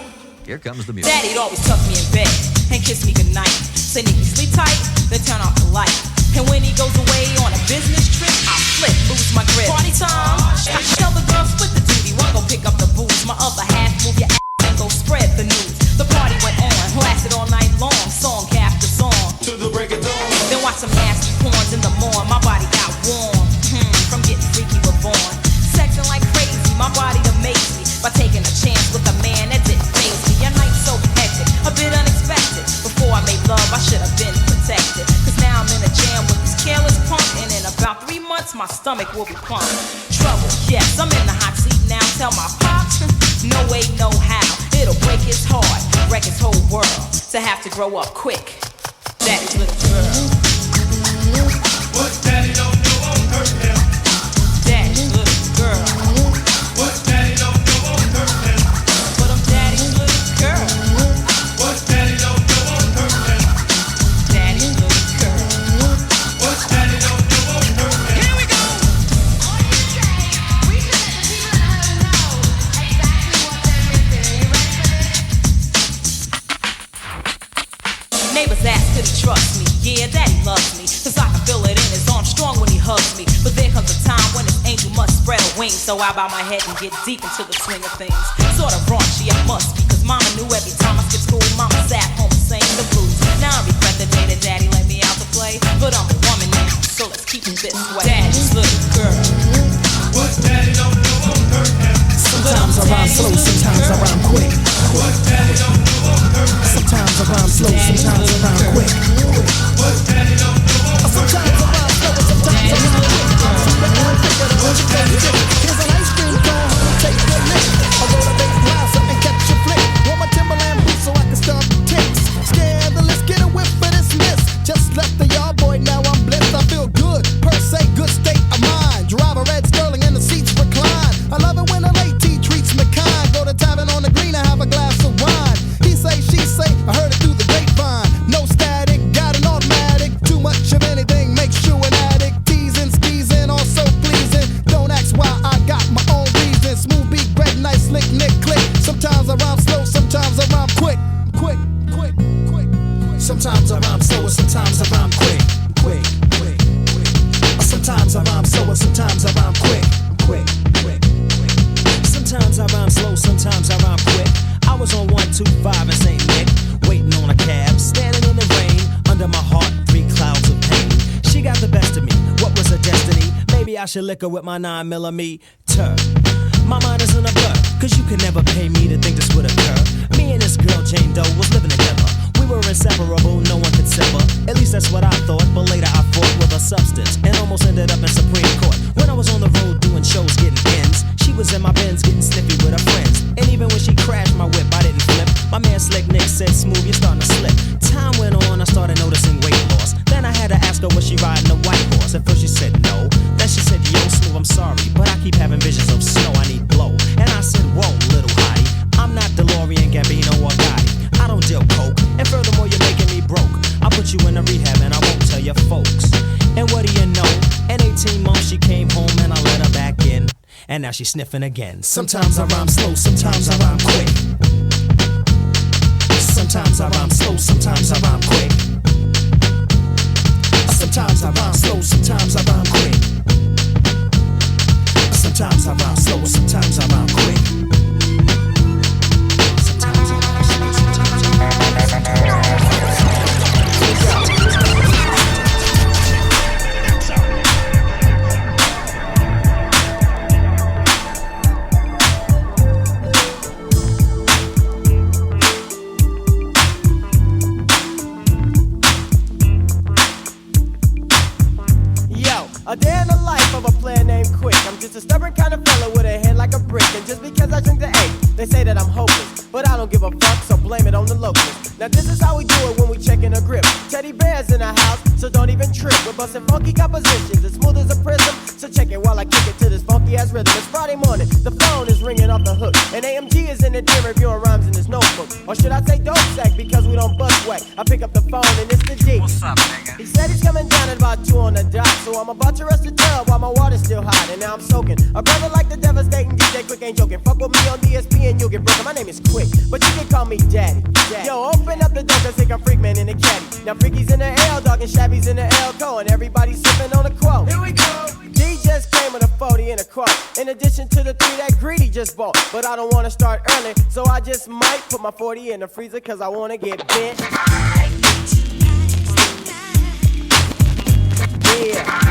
Here comes the music. Daddy'd always tuck me in bed and kiss me goodnight. Say, Nikki, sleep tight, then turn off the light. And when he goes away on a business trip, I flip, lose my grip. Party time, I tell the girls split the duty. One go pick up the booze, my other half move your ass and go spread the news. The party went on, lasted all night long, song after song. To the break of dawn. Then watch some nasty porns in the morn. My body got warm, from getting freaky with born. Sexing like crazy, my body amazed me by taking a chance with a man that didn't faze me. A night so hectic, a bit unexpected. Before I made love, I should have been protected. Cause now I'm in a jam with this careless punk, and in about 3 months my stomach will be plump. Trouble, yes, I'm in the hot seat now. Tell my pops, no way, no how. It'll break his heart, wreck his whole world, to have to grow up quick. Daddy's little girl. What daddy don't know won't hurt him. Daddy's little girl. What daddy don't know won't hurt him. But I'm daddy's little girl. What daddy don't know won't hurt him. Daddy's little girl. What daddy don't know won't hurt him. Here we go. Neighbors ask, could he trust me? Yeah, daddy loves me, cause I can feel it in his arms strong when he hugs me. But there comes a time when his angel must spread her wings, so I bow my head and get deep into the swing of things. Sort of raunchy, I must be, cause mama knew every time I skipped school, mama sat home singing the blues. Now I regret the day that daddy let me out to play, but I'm a woman now, so let's keep it this way. Daddy's little girl. What daddy don't know won't hurt him. Sometimes I rhyme slow, sometimes I rhyme quick. What daddy don't know won't hurt him. Sometimes I rhyme slow, sometimes I rhyme quick. What daddy don't know won't hurt him. Sometimes I rhyme slow, sometimes I rhyme quick. Here's an ice cream cone, take your lick. I roll a bass line, so and catch a flick. Want my Timberland boots so I can start the ticks. Scandalous, get a whiff for this miss. Just left the yard boy, now I'm blessed. I feel good, per se, good state of mind. Drive a red Sterling and the seats recline. I love it when a late tea treats me kind. Go to tavern on the green and have a glass of wine. He say, she say, I heard it through the grapevine. No static, got an automatic. Too much of anything makes you an addict. Teasing, squeezing, also pleasing. Don't ask why, I got my own reasons. Smooth beat, bread, nice, slick, nick, click. Sometimes I rhyme slow, sometimes I rhyme quick. Quick, quick, quick. Sometimes I rhyme slow, sometimes I rhyme quick. Quick, quick, quick. Sometimes I rhyme slow, sometimes I rhyme quick. Quick, quick, quick. Sometimes I rhyme slow, sometimes I rhyme quick. I was on 125 in St. Nick, waiting on a cab, standing in the rain. Under my heart, 3 clouds of pain. She got the best of me, what was her destiny? Maybe I should lick her with my 9mm. My mind is in a blur, cause you can never pay me to think this would occur. Me and this girl Jane Doe was living together. We were inseparable, no one could sever. At least that's what I thought, but later I fought with a substance and almost ended up in Supreme Court. When I was on the road doing shows, getting ends, she was in my Benz getting sniffy with her friends. And even when she crashed my whip, I didn't flip. My man Slick Nick said, smooth, you're starting to slip. Time went on, I started noticing weight loss. Then I had to ask her, was she riding a white horse? At first she said no, then she said, yo, Smooth, I'm sorry, but I keep having visions of snow, I need blow. And I said, whoa, little hottie, I'm not DeLorean, Gambino, or Gotti. I don't deal coke, and furthermore, you're making me broke. I'll put you in a rehab and I won't tell your folks. And what do you know? In 18 months she came home and I let her back in. And now she's sniffing again. Sometimes I rhyme slow, sometimes I rhyme quick. Sometimes I rhyme slow, sometimes I rhyme quick. Sometimes I rhyme slow, sometimes I rhyme quick. Sometimes I rhyme slow, sometimes I rhyme quick. Sometimes I rhyme slow, sometimes I rhyme quick. A day in the life of a player named Quick. I'm just a stubborn kind of fella with a head like a brick. And just because I drink the A, they say that I'm hopeless. But I don't give a fuck, so blame it on the locals. Now this is how we do it when we checkin' a grip. Teddy bears in the house, so don't even trip. We're bustin' funky compositions, as smooth as a prism. So check it while I kick it to this funky ass rhythm. It's Friday morning, the phone is ringing off the hook. And AMG is in the den reviewing rhymes in his notebook. Or should I say dope sack, because we don't bust whack. I pick up the phone and it's the G. What's up, nigga? He said he's coming down at about 2 on the dot. So I'm about to rush the tub while my water's still hot. And now I'm soaking. A brother like the devastating DJ Quick ain't joking. Fuck with me on DSP and you'll get broken. My name is Quick, but you can call me Daddy. Yo, open up the door cause think I'm freak man in the caddy. Now Freaky's in the L, dog, and Shabby's in the L co. And everybody's sipping on a quote. Here we go. D just came with a 40 and a quote. In addition to the 3 that Greedy just bought. But I don't wanna start early, so I just might put my 40 in the freezer cause I wanna get bent. Yeah.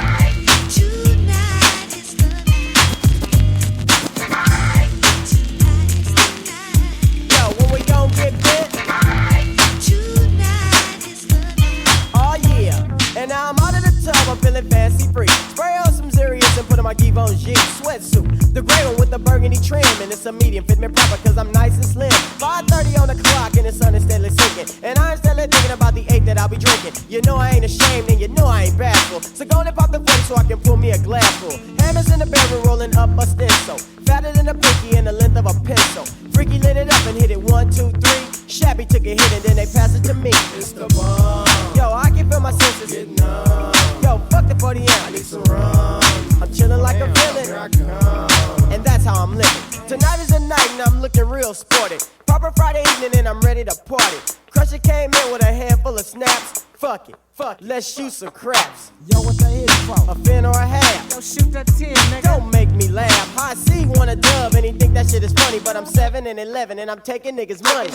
And now I'm out of the tub, I'm feeling fancy free. Spray on some Zerius and put in my Givenchy sweatsuit. The gray one with the burgundy trim, and it's a medium, fit me proper cause I'm nice and slim. 5:30 on the clock and the sun is steadily sinking, and I ain't steadily thinking about the 8 that I'll be drinking. You know I ain't ashamed and you know I ain't bashful, so go and pop the 40 so I can pull me a glass full. Hammers in the barrel rolling up a stencil, fatter than a pinky and the length of a pencil. Freaky lit it up and hit it 1, 2, 3. Shabby took a hit and then they passed it to me. It's the bomb. Yo, I can feel my senses. Getting numb. Yo, fuck the 40 ounce. I need some rum. I'm chilling like a villain, Here I come. and that's how I'm living. Tonight is the night and I'm looking real sporty. Proper Friday evening and I'm ready to party. Crusher came in with a handful of snaps. Fuck it, let's shoot some craps. Yo, what the hit for? A fin or a half. Yo, shoot that 10, nigga. Don't make me laugh. High C want a dub and he think that shit is funny, but I'm 7 and 11 and I'm taking niggas' money.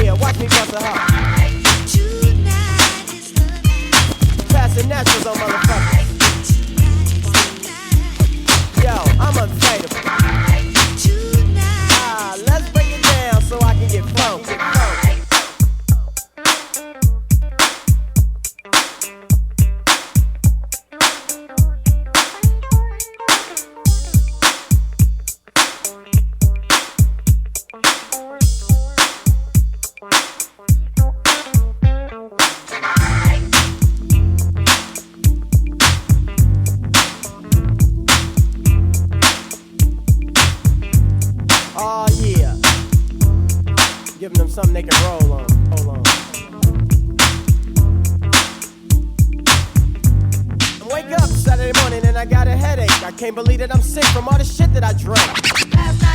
Yeah, watch me bust a hop. Passing naturals on motherfuckers. Yo, I'm unfadable. Let's break it down so I can get funky. Oh yeah, giving them something they can roll on. Hold on. I wake up Saturday morning and I got a headache. I can't believe that I'm sick from all the shit that I drank.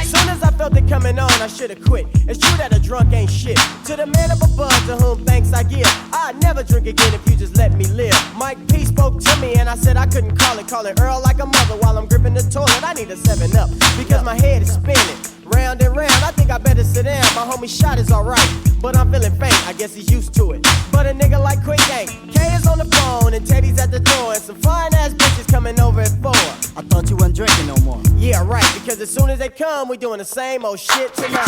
Soon as I felt it coming on, I should've quit. It's true that a drunk ain't shit. To the man up above, to whom thanks I give, I'd never drink again if you just let me live. Mike P spoke to me and I said I couldn't call it Earl like a mother while I'm gripping the toilet. I need a 7-Up because my head is spinning round and round. I think I better sit down. My homie Shot is alright, but I'm feeling faint. I guess he's used to it. But a nigga like Quick ain't. K is on the phone and Teddy's at the door, and some fine ass bitches coming over at 4. I thought you wasn't drinking no more. Yeah, right, because as soon as they come, we doing the same old shit tonight.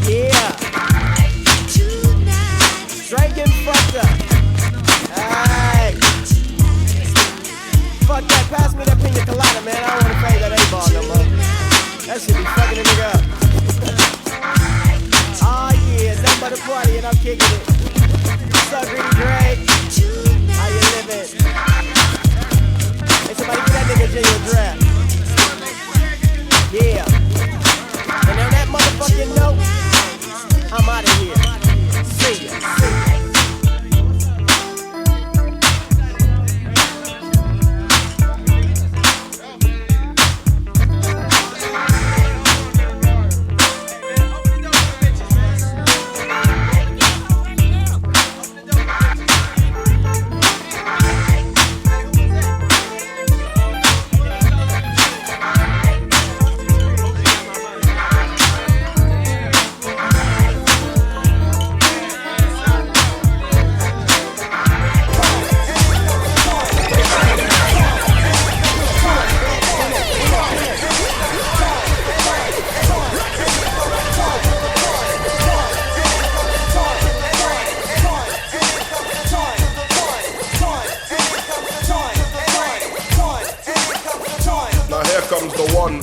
Yeah. Straight getting fucked up. Aight. Fuck that, pass me that pina colada, man. I don't wanna pay that A-ball no more. That shit be fucking a nigga up. Oh yeah, it's nothing but a party and I'm kicking it. What's up, Greedy Drake? How you living? Hey, somebody get that nigga a genuine draft. Yeah. And on that motherfucking note, I'm out of here. See ya.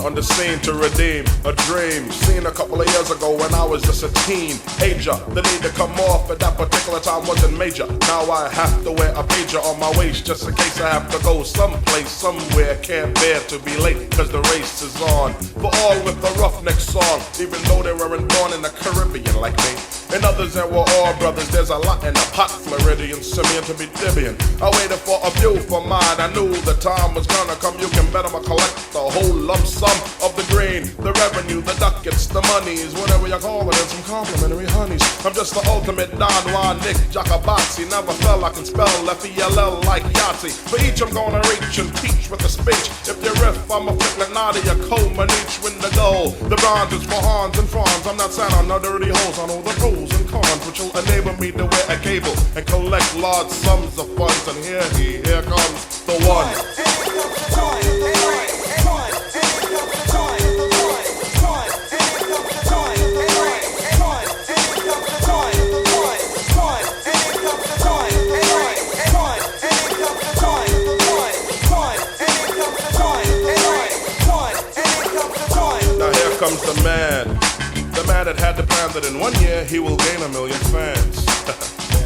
On the scene to redeem a dream seen a couple of years ago when I was just a teenager. The need to come off at that particular time wasn't major. Now I have to wear a pager on my waist just in case I have to go someplace, somewhere. Can't bear to be late cause the race is on. For all with the roughneck song, even though they weren't born in the Caribbean like me. And others that were all brothers, there's a lot in the pot, Floridian, Simeon to be Dibian. I waited for a few for mine, I knew the time was gonna come. You can bet I'ma collect the whole lump sum of the grain, the revenue, the ducats, the monies, whatever you call it, and some complimentary honeys. I'm just the ultimate Don Juan Nick Jacobazzi. Never fell, I can spell F-E-L-L like Yahtzee. For each I'm gonna reach and teach with a speech. If you riff, I'm a flick Nadia, Coleman, each win the goal. The bronze is for Hans and Franz. I'm not Santa, no dirty holes. I know the pros and cons, which will enable me to wear a cable and collect large sums of funds. And here comes the one. that in 1 year he will gain 1 million fans.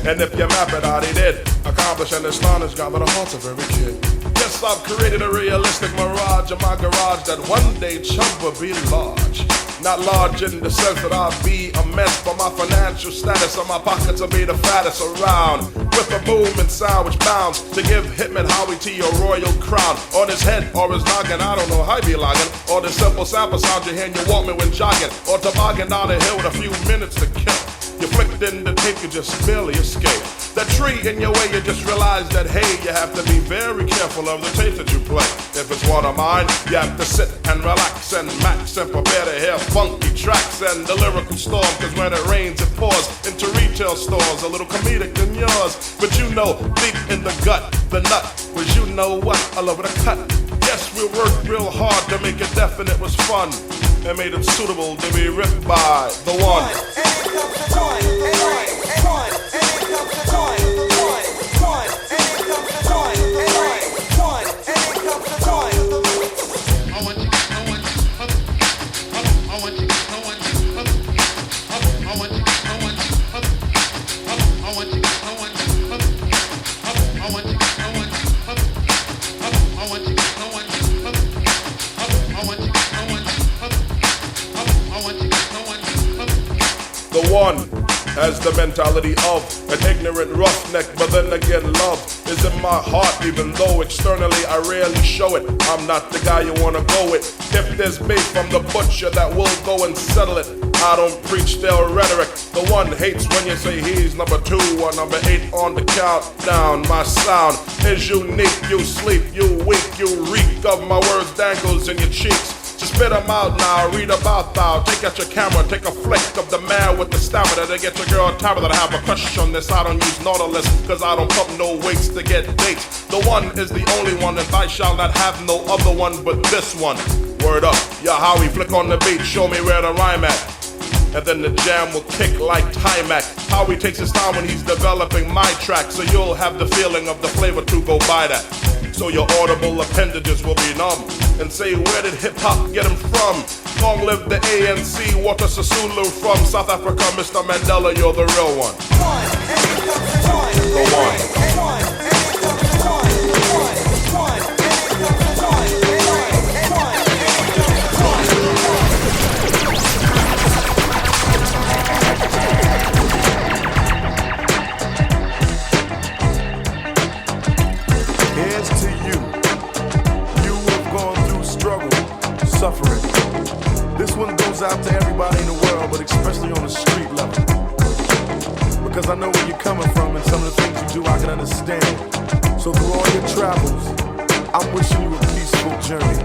And if you map it out, he did accomplish and astonish God with the hearts of every kid. Yes, I've created a realistic mirage in my garage that one day Chump will be large. Not large in the sense that I'll be a mess, but my financial status on my pockets will be the fattest around. With a boom and sound which bounds to give Hitman Howie T a royal crown. On his head or his noggin, I don't know how he be logging. Or the simple sample sound you hear in your Walkman when jogging. Or toboggan down the hill with a few minutes to kill. You flicked in the tape, you just barely escape. That tree in your way, you just realize that, hey, you have to be very careful of the tape that you play. If it's one of mine, you have to sit and relax and max and prepare to hear funky tracks and the lyrical storm. Cause when it rains, it pours into retail stores, a little comedic than yours. But you know, deep in the gut, the nut was you know what, all over the cut. Yes, we worked real hard to make it definite was fun and made it suitable to be ripped by the one. The one has the mentality of an ignorant roughneck, but then again love is in my heart, even though externally I rarely show it. I'm not the guy you wanna go with. If there's bait from the butcher that will go and settle it, I don't preach their rhetoric. The one hates when you say he's number 2 or number 8 on the countdown. My sound is unique, you sleep, you weak, you reek of my words dangles in your cheeks. Just spit them out now, read about thou. Take out your camera, take a flick of the man with the stamina to get your girl tablet. I have a crush on this, I don't use Nautilus, cause I don't pump no weights to get dates. The one is the only one, and I shall not have no other one but this one. Word up, yeah, Howie, flick on the beat, show me where to rhyme at. And then the jam will kick like Timac. Howie takes his time when he's developing my track, so you'll have the feeling of the flavor to go by that. So your audible appendages will be numb and say, where did hip-hop get him from? Long live the ANC, Walter Sisulu from South Africa, Mr. Mandela, you're the real one. The one. Suffering. This one goes out to everybody in the world, but especially on the street level. Because I know where you're coming from and some of the things you do I can understand. So through all your travels, I'm wishing you a peaceful journey.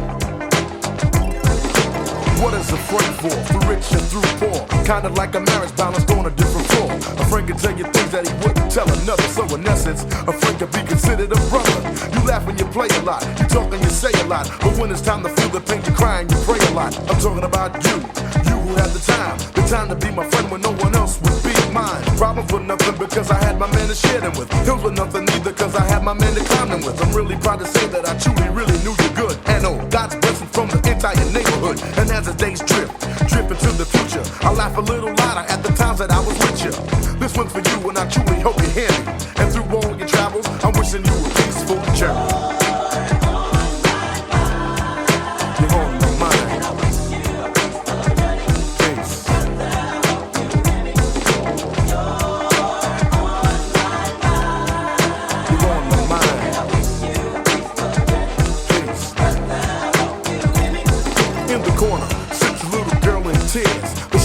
What is a friend for? Through rich and through poor. Kinda like a marriage balanced on a different floor. A friend can tell you things that he wouldn't tell another. So in essence, a friend can be considered a brother. You laugh when you play a lot. You talk and you say a lot. But when it's time to feel the pain, you cry and you pray a lot. I'm talking about you. You who had the time to be my friend when no one else would be mine. Problems were nothing because I had my man to share them with. Hills were nothing either because I had my man to climb them with. I'm really proud to say that I truly, really knew you good. And oh, God's blessing from the entire neighborhood. And as the days drip into the future, I laugh a little louder at the times that I was with you. This one's for you and I truly hope you hear me. And through all your travels, I'm wishing you a peaceful journey.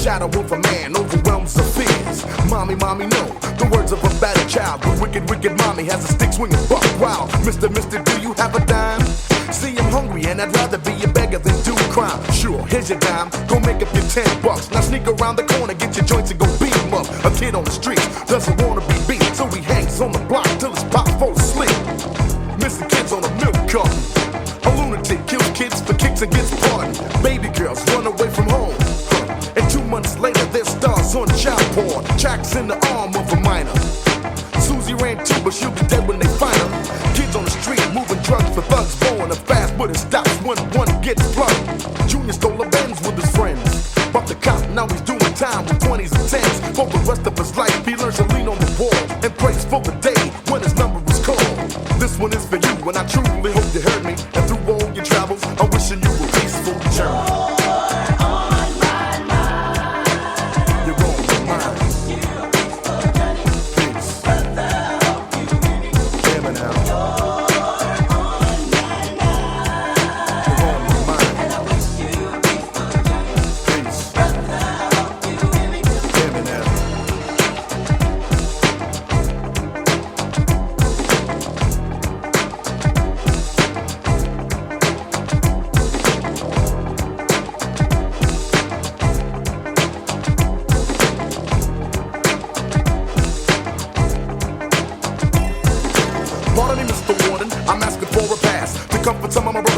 Shadow of a man overwhelms the fears. Mommy, no. The words of a battered child. The wicked mommy has a stick swinging buck wild. Mister, do you have a dime? See, I'm hungry and I'd rather be a beggar than do crime. Sure, here's your dime. Go make up your $10. Now sneak around the corner, get your joints and go beat 'em up. A kid on the street doesn't wanna be beat, so he hangs on the block till his pop falls asleep. Missing kids on a milk carton. A lunatic kills kids for kicks and gets pardoned. Baby girls run away from home. And 2 months later, their stars on child porn. Tracks in the arm of a minor. Susie ran too, but she'll be dead when they find her. Kids on the street moving drugs for thugs, blowing up fast, but it stops when one gets plugged. Junior stole a Benz with his friends. But the cop, now he's doing time with 20s and 10s. but his number was called. This one is for you, and I truly hope you heard me. And through all your travels, I'm wishing you a peaceful journey.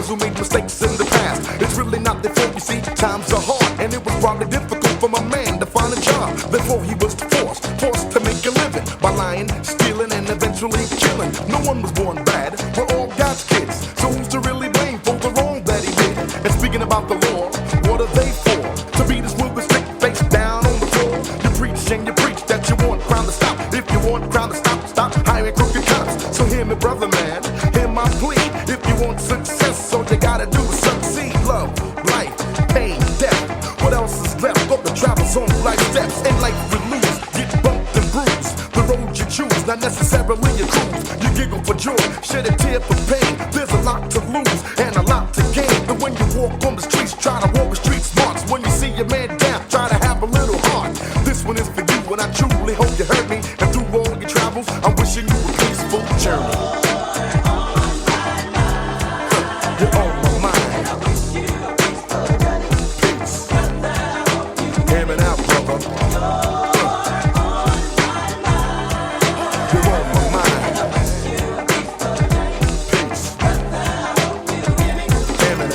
Who made mistakes in the past. It's really not their fault, you see. Times are hard, and it was probably difficult for my man to find a job. Therefore, he was forced to make a living by lying, stealing, and eventually killing. No one was born bad. We're all God's kids. So who's to really blame for the wrong that he did? And speaking about the law, what are they for? To beat us with a stick face down on the floor. You preach and you preach that you want crime to stop. If you want crime to stop, stop hiring crooked cops. So hear me, brother man, hear my plea. If you want success, all you gotta do is succeed. Love, life, pain, death. What else is left of the travels on life's steps? In life we lose, get bumped and bruised. The road you choose, not necessarily a cruise. You giggle for joy, shed a tear for pain. There's a lot to lose and a lot to gain. And when you walk on the streets, try to walk the street smarts. When you see your man down, try to have a little heart. This one is for you, and I truly hope you heard me. And through all your travels, I'm wishing you a peaceful journey. You're on my mind. Peace. Hear me now, brother. You're on my mind. Peace. Hear me now.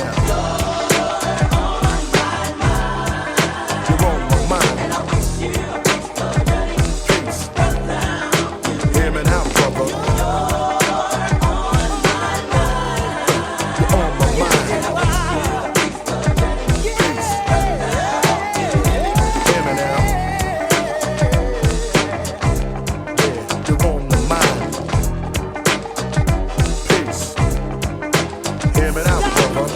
You're on my mind. Peace. Hear me now, brother.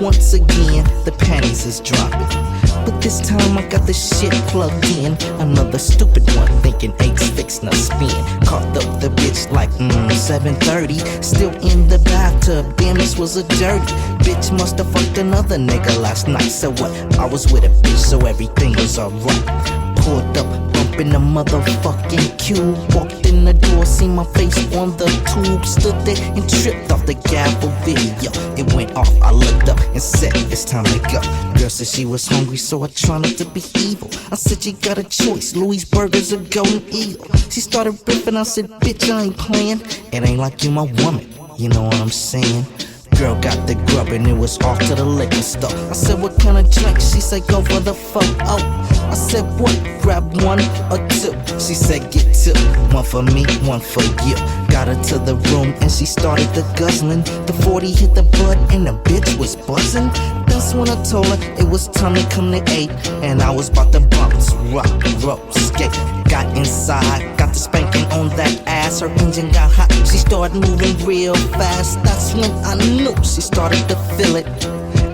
Once again, the panties is dropping. But this time I got the shit plugged in. Another stupid one thinking 8's fixing a spin. Caught up the bitch like 7:30. Still in the bathtub, damn this was a dirty. Bitch must have fucked another nigga last night. So what? I was with a bitch so everything was alright. Pulled up, bumping the motherfucking cube. Walked in the door, seen my face on the tube. Stood there and tripped off the gavel video. It went off, I looked up and said, it's time to go. Girl said she was hungry, so I tried not to be evil. I said, you got a choice, Louis Burgers or Golden Eagle. She started ripping, I said, bitch, I ain't playing. It ain't like you my woman, you know what I'm saying? Girl got the grub and it was off to the liquor store. I said, what kind of drink? She said, go for the photo. I said, what? Grab one or two. She said, get two. One for me, one for you. Got her to the room and she started the guzzling. The 40 hit the bud and the bitch was buzzing. That's when I told her it was time to come to 8. And I was about to bounce, rock, roll, skate. Got inside, got the spanking on that ass. Her engine got hot, she started moving real fast. That's when I knew she started to feel it.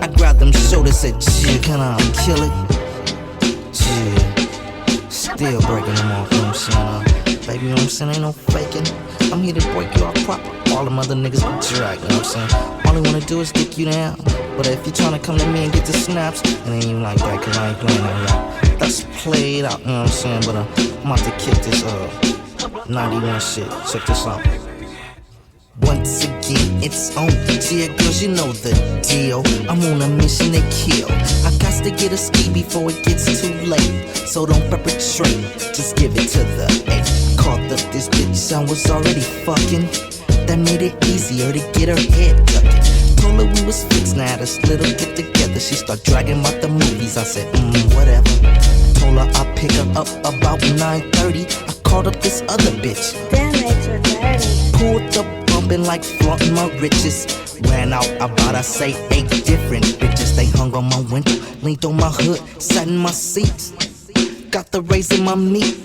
I grabbed them shoulders, said, gee, can I kill it? Gee, still breaking them off, you know what I'm saying? Baby, you know what I'm saying? Ain't no faking. I'm here to break you off proper. All them other niggas be drag, you know what I'm saying? All they wanna do is dick you down. But if you tryna come to me and get the snaps, it ain't even like that, cause I ain't playing that rap. played out, you know what I'm saying? But I'm about to kick this 91 shit. Check this out. Once again, it's on. Yeah, girls, you know the deal. I'm on a mission to kill. I got to get a ski before it gets too late. So don't perpetrate, just give it to the A. Caught up this bitch, I was already fucking. That made it easier to get her head ducking. Told her we was fixed, now this little get together. She start dragging about the movies, I said, whatever. Told her I'll pick her up about 9:30. I called up this other bitch. Damn it, you're dirty. Pulled up bumping like flaunting my riches. Ran out about, I say, 8 different bitches. They hung on my window, leaned on my hood, sat in my seats. Got the rays in my meat.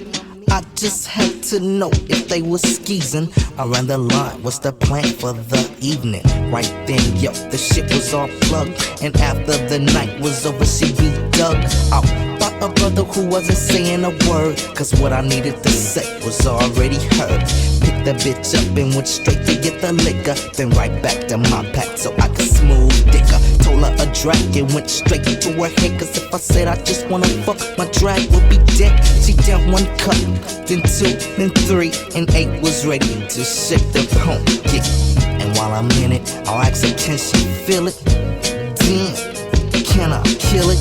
I just had to know if they was skeezing. I ran the line, what's the plan for the evening? Right then, yo, the shit was all plugged. And after the night was over, she be dug out by a brother who wasn't saying a word. Cause what I needed to say was already heard. Picked the bitch up and went straight to get the liquor. Then right back to my pack so I could smooth dicker. Told her a drag and went straight to her head. Cause if I said I just wanna fuck, my drag would be dead. She down 1 cup, then 2, then 3, and 8 was ready to shake the pump kick. And while I'm in it, I'll ask her, can she feel it? Damn, can I kill it?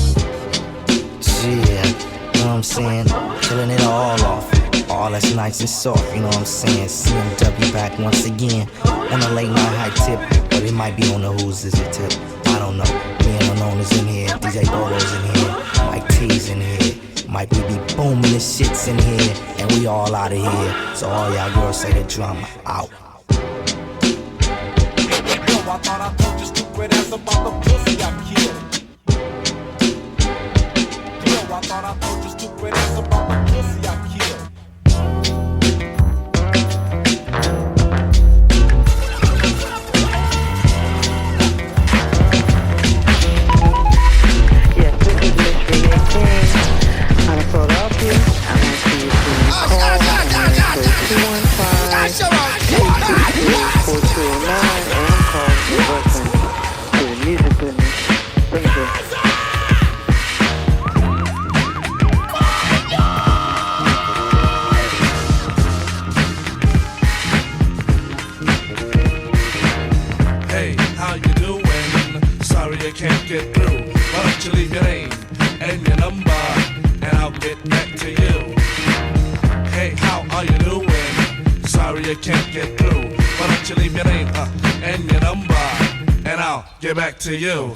Yeah, you know what I'm saying? Killing it all off. All that's nice and soft, you know what I'm saying? CMW back once again on a late night high tip, but it might be on the Who's Is It tip. I don't know. Me and Unknown is in here, DJ Bolo's in here, Mike T's in here. Might we be booming the shits in here, and we all out of here. So all y'all girls say the drama out. Yo, I thought I told you stupid ass about the pussy I killed. Yo, I thought I told you stupid ass about the pussy I killed. Can't get through. Why don't you leave your name and your number, and I'll get back to you. Hey, how are you doing? Sorry I can't get through. Why don't you leave your name and your number, and I'll get back to you.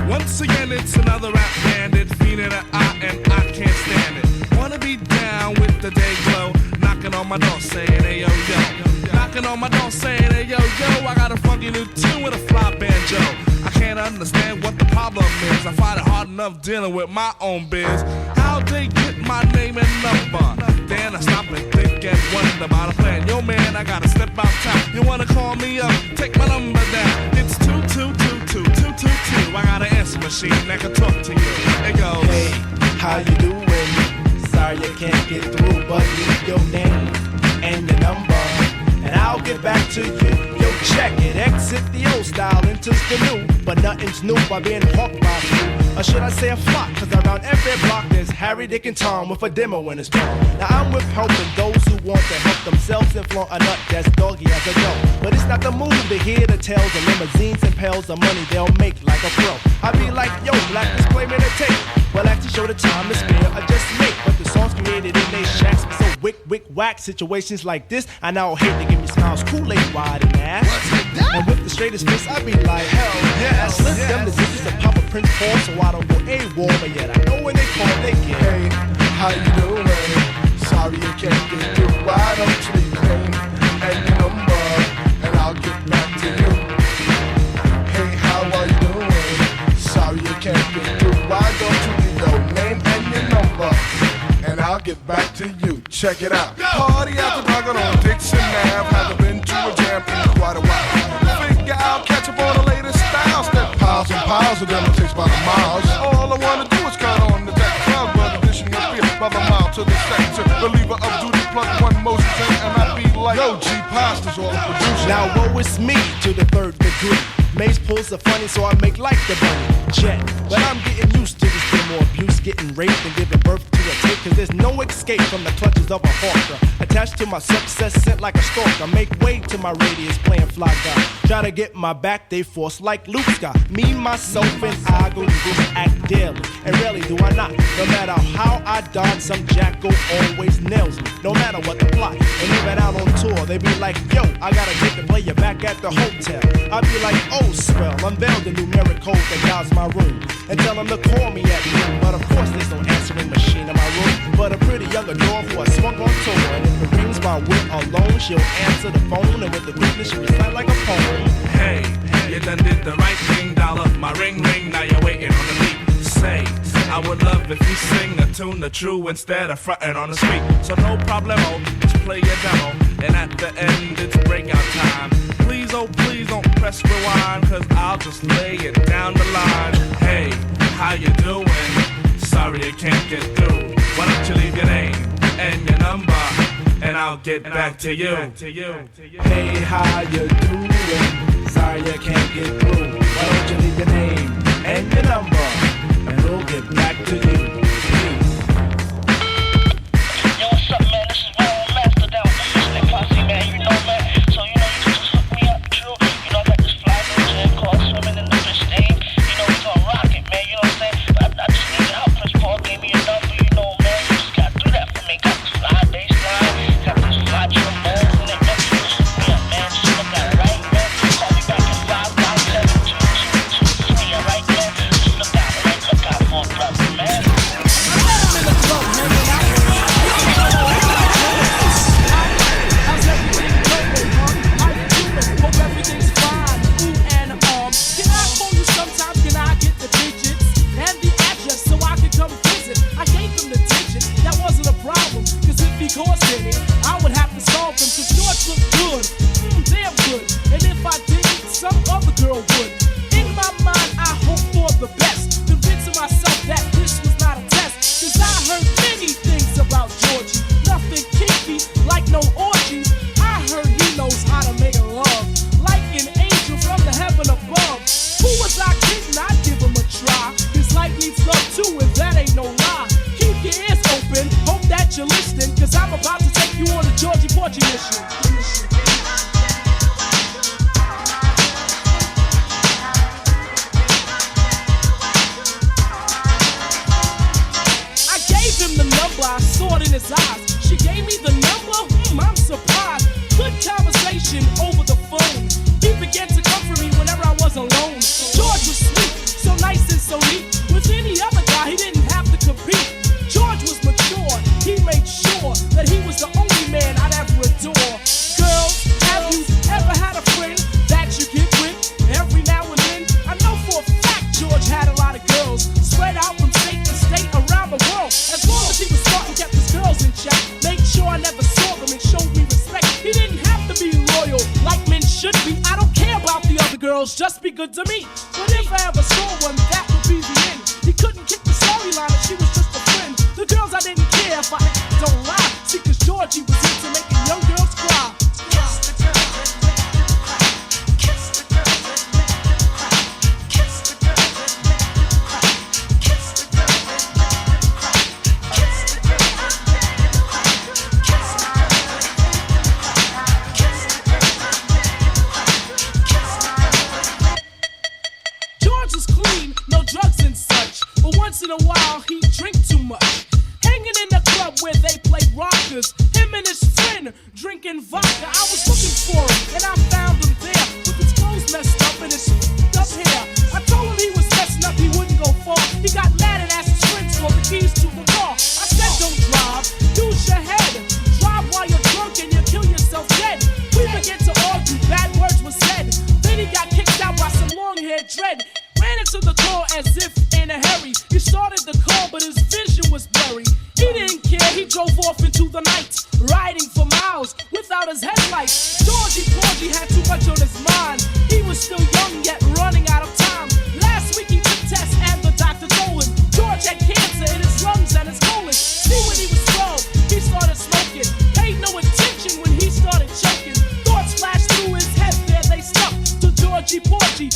Once again, it's another rap bandit, feeling an eye and I can't stand it. Wanna be down with the day glow, knocking on my door saying, hey yo yo. Knocking on my door saying, hey yo yo, I got a funky new tune with a fly banjo. I can't understand what the problem is. I find it hard enough dealing with my own biz. How they get my name and number? Then I stop and think and wonder about a plan. Yo man, I gotta step out time. You wanna call me up? Take my number down. It's 2222222. I got an answer machine that can talk to you. It goes, hey, how you doing? Sorry I can't get through, but leave your name and your number, and I'll get back to you. Yo, check it, exit the old style, enters the new, but nothing's new by being hawked by few. Or should I say a flock, cause around every block there's Harry, Dick, and Tom with a demo in his palm. Now I'm with helping those who want to help themselves and flaunt a nut that's doggy as a dough. But it's not the move to hear the tales of limousines and pails of money they'll make like a pro. I be like, yo, black disclaimer to tape. Well, I actually show the time to spare or just make, but the songs created in they shacks be so wick, whack. Situations like this, I now hate to give me smiles, Kool-Aid wide and ass. And with the straightest face, I be like, hell yeah. I slip them the digits of Papa Prince Paul, so I don't go AWOL, but yet I know when they call, they get. Hey, how you doing? Sorry you can't get through. Why don't you leave your name and your number, and I'll get back to you. Hey, how are you doing? Sorry you can't get through. Why don't you leave your name and your number, and I'll get back to you. Check it out. Party after dark on Dixon Ave. Haven't been to a jam in quite a while. Figure out, catch up on the latest styles. Step piles and piles of them, it takes by the miles. All I wanna do is cut on the deck club, but addition of beer by the mile to the sector. Reliever of duty, plug one motion, and I be like, yo, G Pasta's all the producer. Now woe is me to the third degree. Maze pulls the funny, so I make like the bunny jet. But I'm getting used to this demo abuse, getting raped and giving birth to a tape. Cause there's no escape from the clutches of a hawker. Attached to my success, sent like a stalker. Make way to my radius, playing fly guy. Try to get my back, they force like Luke's got. Me, myself, and I go through this act daily. And rarely do I not. No matter how I dodge, some jackal always nails me. No matter what the plot. And even out on tour, they be like, yo, I gotta get the player back at the hotel. I be like, oh, swell, unveil the numeric code that guides my room. And tell them to call me at noon. But of course, there's no answering machine in my room. But a pretty young adore who I swung on tour. And if it rings my wit alone, she'll answer the phone. And with the quickness, she recite like a poem. Hey, you done did the right thing, dollar. My ring ring, now you're waiting on the beat. Say, I would love if you sing a tune the true instead of frontin' on the street. So no problemo, just play your demo. And at the end, it's breakout time. Please, oh please don't press rewind, cause I'll just lay it down the line. Hey, how you doing? Sorry you can't get through. Why don't you leave your name and your number, and I'll get back to you. Hey, how you doing? Sorry you can't get through. Why don't you leave your name and your number, and we'll get back to you. Peace. Yo, what's up, man? This is Ron Master down with the Mystic Posse, man. You know, man. So, you know, you can just hook me up, true. You know, I got this fly new gym called Swimming in the Fish Steam. You know, we gonna rock it, man. You know what I'm saying? But I just need help. Chris Paul gave me a number, you know, man. You just gotta do that for me. Got this fly baseline, got this fly trombones in it, man. Just hook me up, man. Just look at it, right, man. Call me back at 557-2223, alright, man? Just look out for a brother, man. I would have to solve them, cause George looked good, damn good. And if I didn't, some other girl would. In my mind, I hope for the best, convincing myself that this was not a test. Cause I heard many things about Georgie, nothing kinky, like no orgy. I heard he knows how to make love, like an angel from the heaven above. Who was I kidding? I'd give him a try, cause light needs love too, and that ain't no lie. Keep your ears open, hope that you're listening, cause I'm about to take you on a Georgie Porgy mission. I gave him the number, I saw it in his eyes. She gave me the number, I'm surprised. Good conversation over the phone. He began to comfort me whenever I was alone. George was sweet, so nice and so neat. With any other guy, he didn't have to compete. George was mature, he made sure that he was the only man I'd ever adore. Girls, have you ever had a friend that you get with every now and then? I know for a fact George had a lot of girls spread out from state to state around the world. As long as he was smart and kept his girls in check, made sure I never saw them and showed me respect. He didn't have to be loyal like men should be. I don't care about the other girls, just be good to me. But if I ever saw one, that would be the end. He couldn't kick the storyline and she was just a friend. The girls I didn't care if I don't lie. See, cause Georgie was into making young girls cry. Kiss the girls that make them cry. Kiss the girls that make them cry. Kiss the girls that make them cry. Kiss the girls that make them cry. Kiss the girls that make them cry. Kiss the girls that make them cry. Kiss the girls that make them cry. Kiss the girls that. George was clean, no drugs and such. But once in a while, he'd drink too much. Hanging in the club where they play rockers, him and his friend drinking vodka. I was looking for him and I found him there with his clothes messed up and his up hair. I told him he was messing up, he wouldn't go far. He got mad and asked his friends for the keys to the car. I said don't drive, use your head. Drive while you're drunk and you'll kill yourself dead. We began to argue, bad words were said. Then he got kicked out by some long-haired dread. Ran into the door as if in a hurry. He started the car, but his vision was blurry. He didn't care, he drove off into the night, riding for miles without his headlights. Georgie Porgy had too much on his mind. He was still young, yet running out of time. Last week he took tests and the doctor told him George had cancer in his lungs and his colon. See, when he was 12, he started smoking. Paid no attention when he started choking. Thoughts flashed through his head, there they stuck to Georgie Porgy.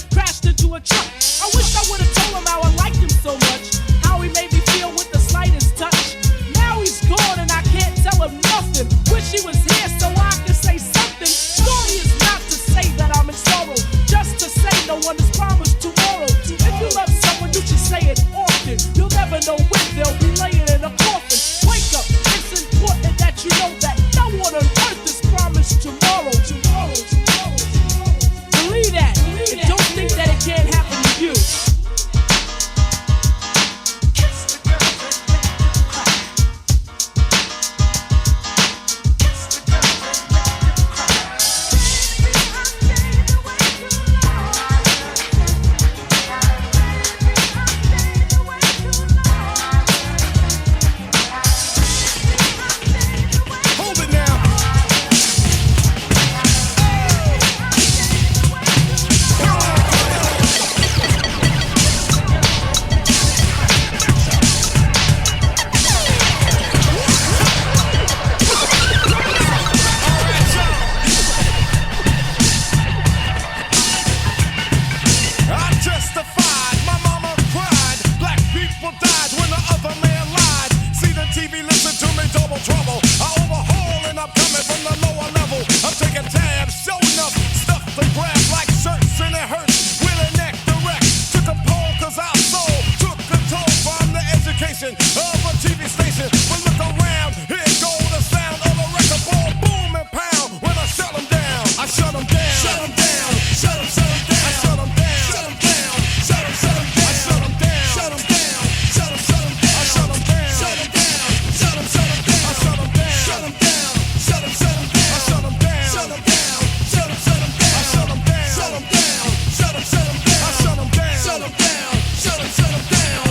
a TV station. But look around, here go the sound of a record ball, boom and pound. When I shut them down, I shut them down. Shut them down, shut them down. I shut them down, shut them down. Shut them down, I shut them down. Shut them down, shut them down. I shut them down, shut them down. Shut them down, I shut them down. Shut them down, shut them down. I shut them down, shut them down. Shut them down, I shut them down. Shut them down, shut them down. I shut them down, shut them down. Shut them down.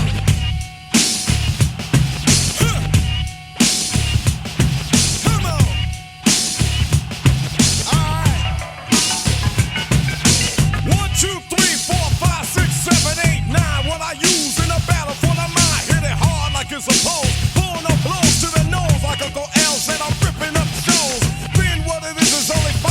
Come on. All right. 1, 2, 3, 4, 5, 6, 7, 8, 9. What I use in a battle for the mind. Hit it hard like it's supposed. Pulling up blows to the nose like Uncle L's, and I'm ripping up stones. Then what it is only 5%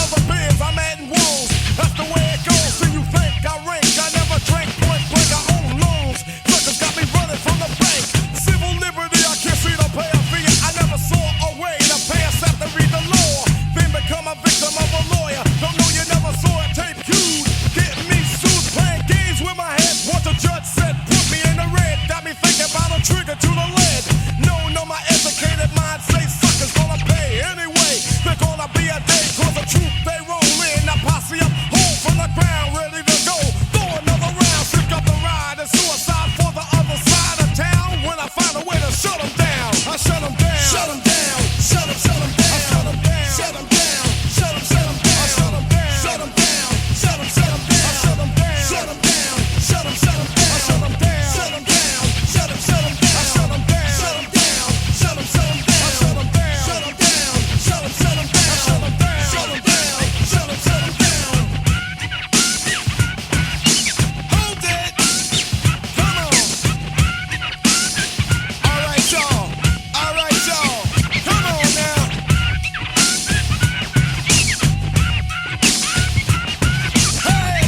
of the beers I'm adding woes. That's the way it goes. Do you think I rank? I never drank point blank. I own loans. Suckers got me running from the bank. Civil liberty, I can't see the pay a fee. I never saw a way to pay except to read the law. Then become a victim of a lawyer. Don't know you never saw a tape cued. Getting me sued, playing games with my head. What the judge said, put me in the red. Got me thinking about a trigger to the lead. No, my educated mind say suckers gonna pay anyway. They're gonna be a day, cause the truth they roll in. I posse up, home from the ground, ready to go. Throw another round, pick up the ride. And suicide for the other side of town. When I find a way to shut them down, I shut them down. Shut them down, shut them down. I shut them down, shut them down. Shut them down, I shut them down. Shut them down, shut them down. I shut them down, shut them down. Shut them down, I shut them down. Shut them down, shut them down. I shut them down, shut them down. Shut them down, I shut them down. Shut them down, shut them down. I shut them down, shut them down. Shut them down. Hold it, come on. All right, y'all. All right, y'all. Come on now. Hey.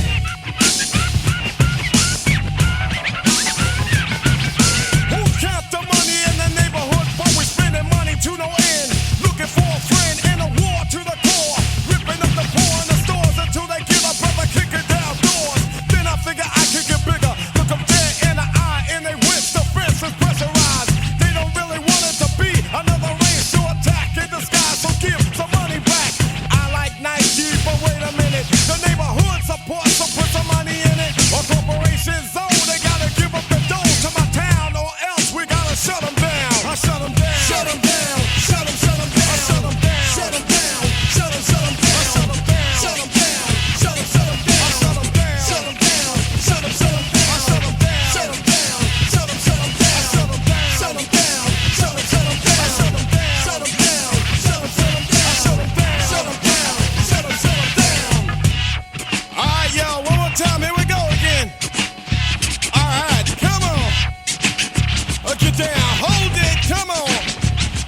Who count the money in the neighborhood? But we spending money to no end. Looking for a friend in a war to the core. Ripping up the poor in the stores until they give a brother kicking down doors. Then I figure I could get bigger. Look them dead in the eye and they wish the fence is pressurized. They don't really want it to be another racial attack in disguise. So give some money back. I like Nike, but wait a minute. The neighborhood support, so put some money in it. Or corporations zone, they gotta give up the dough to my town, or else we gotta shut them down. I shut them down. Shut them down. Shut them down. I shut them down. Shut them down. Shut them down. I shut them down. Shut them down. Shut them down. I shut them down. Shut them down. Shut them down. I shut them down. Shut them down. Shut them down. I shut them down. Shut them down. Shut them down. I shut them down. Shut them down. Shut them down. I shut them down. Shut them down. Shut them down. All right, yo, one more time. Here we go again. All right, come on. Get down. Hold it. Come on.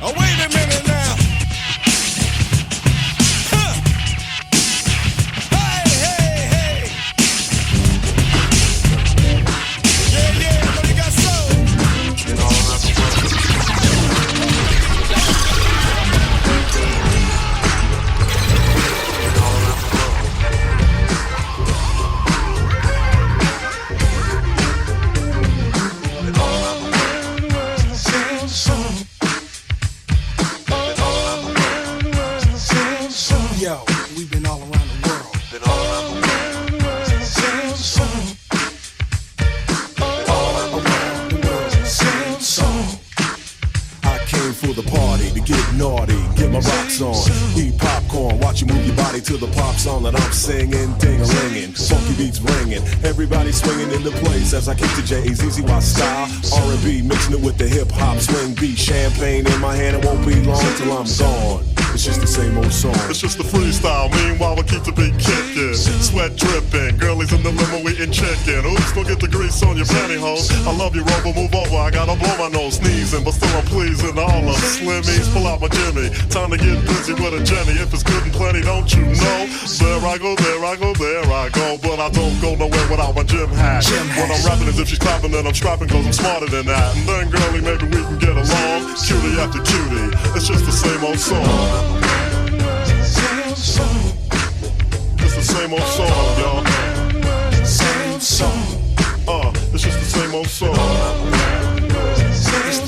Oh, wait a minute now. Huh. Hey, hey, hey. Yeah, I know you got soul. Yo, we've been all around the world. I came for the party to get naughty, get my rocks on, eat popcorn, watch you move your body to the pop song that I'm singing, ding-a-linging, funky beats ringing, everybody swinging in the place as I kick the J-A-Z-Z-Y style, R&B mixing it with the hip-hop swing beat, champagne in my hand, it won't be long till I'm gone. It's just the same old song. It's just a freestyle, meanwhile we keep the beat kicking. Sweat dripping, girlies in the limo eating chicken. Oops, don't get the grease on your pantyhose. I love you, Rover, move over, I gotta blow my nose. Sneezing, but still I'm pleasing all of the slimmies. Pull out my Jimmy, time to get busy with a Jenny. If it's good and plenty, don't you know? There I go, there I go, there I go. But I don't go nowhere without my gym hat. What I'm rapping is if she's clapping, then I'm strapping, cause I'm smarter than that. And then girlie, maybe we can get along. Cutie after cutie, it's just the same old song. It's the same old song, y'all. Same song. It's just the same old song. It's the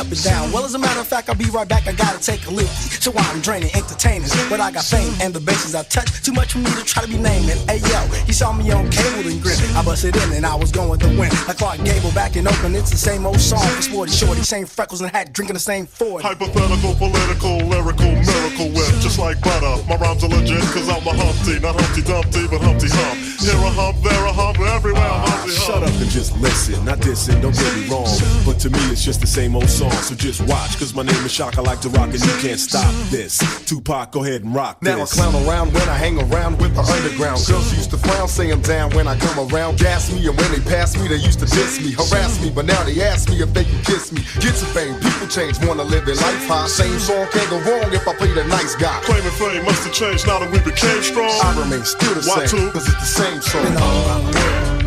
up and down. Well, as a matter of fact, I'll be right back. I gotta take a leak. So I'm draining entertainers, but I got fame and the bases I touch. Too much for me to try to be naming. Hey yo, you saw me on cable and grit. I busted in and I was going to win. Like Clark Gable back in Oakland, it's the same old song for Sporty Shorty, same freckles and hat, drinking the same Ford. Hypothetical, political, lyrical, miracle whip, just like butter. My rhymes are legit, cause I'm a Humpty, not Humpty Dumpty, but Humpty Hump. Here a hump, there a hump, everywhere I'm Humpty Hump. Shut up and just listen, not dissing, don't get me wrong. But to me it's just the same old song, so just watch. Cause my name is Shock, I like to rock and you can't stop this. Tupac, go ahead and rock this. Now I clown around when I hang around with the underground. Girls used to frown, say I'm down when I come around. Gas me, and when they pass me, they used to diss me, harass me. But now they ask me if they can kiss me. Get some fame, people change, wanna live their life high. Same song can't go wrong if I play the nice guy. Claiming fame must have changed now that we became strong. I remain still the same, cause it's the same song. Been all around the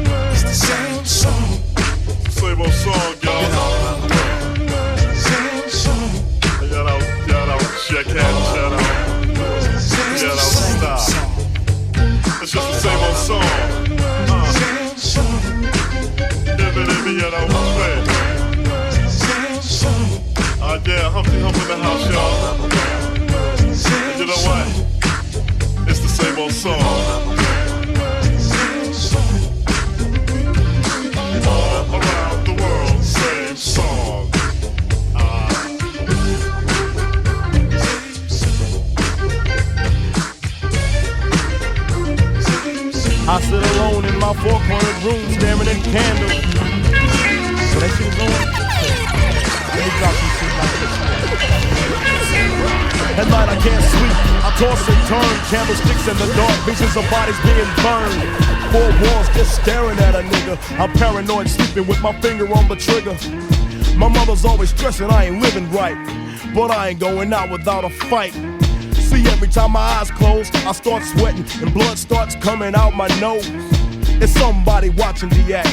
world, it's the same song. Same old song, y'all. Been all around the world, same song. Shout out, Shackhand, shout out. Shout out, stop. It's just the same old song. You know, play. Yeah, Humpty Hump in the house, y'all. And you know what? It's the same old song. All around the world, same song. I sit alone in my four-cornered room staring at candles. So that shit is on. Let me drop some shit like this. At night I can't sleep. I toss and turn, candlesticks in the dark, visions of bodies being burned. Four walls just staring at a nigga. I'm paranoid, sleeping with my finger on the trigger. My mother's always stressing I ain't living right, but I ain't going out without a fight. See, every time my eyes close, I start sweating and blood starts coming out my nose. It's somebody watching the act,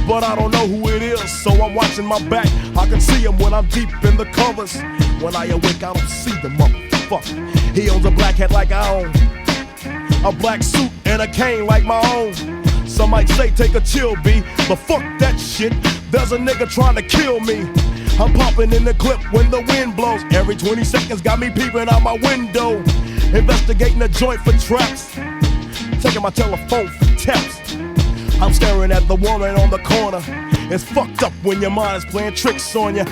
but I don't know who it is, so I'm watching my back. I can see him when I'm deep in the covers. When I awake, I don't see the motherfucker. He owns a black hat like I own, a black suit and a cane like my own. Some might say take a chill, B, but fuck that shit. There's a nigga trying to kill me. I'm popping in the clip when the wind blows. Every 20 seconds got me peeping out my window, investigating the joint for traps, checking my telephone for taps. I'm staring at the woman on the corner. It's fucked up when your mind is playing tricks on you.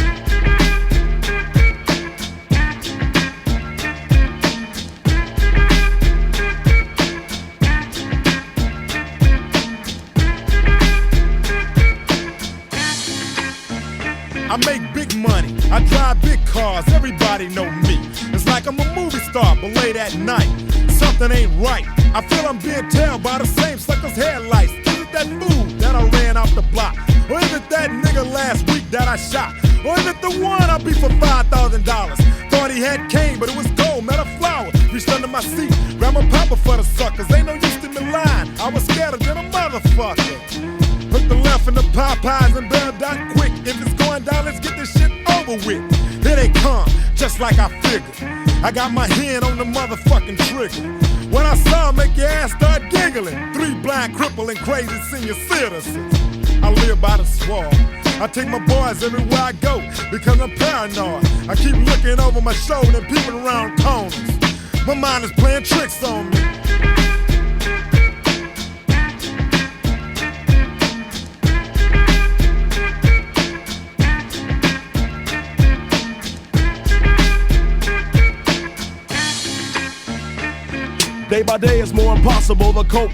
I make big money, I drive big cars, everybody know me. It's like I'm a movie star, but late at night, something ain't right. I feel I'm being tailed by the same sucker's headlights. Is it that fool that I ran off the block? Or is it that nigga last week that I shot? Or is it the one I beat for $5,000? Thought he had cane, but it was gold, met a flower. Reached under my seat, grabbed my papa for the suckers. Ain't no use to me lying, I was scared than a motherfucker. Hook the left in the Popeyes and bail out quick. If it's going down, let's get this shit over with. Here they come, just like I figured. I got my hand on the motherfucking trigger. When I saw 'em, make your ass start giggling. 3 blind, crippled, and crazy senior citizens. I live by the swamp. I take my boys everywhere I go because I'm paranoid. I keep looking over my shoulder and peeping around corners. My mind is playing tricks on me. Day by day it's more impossible to cope.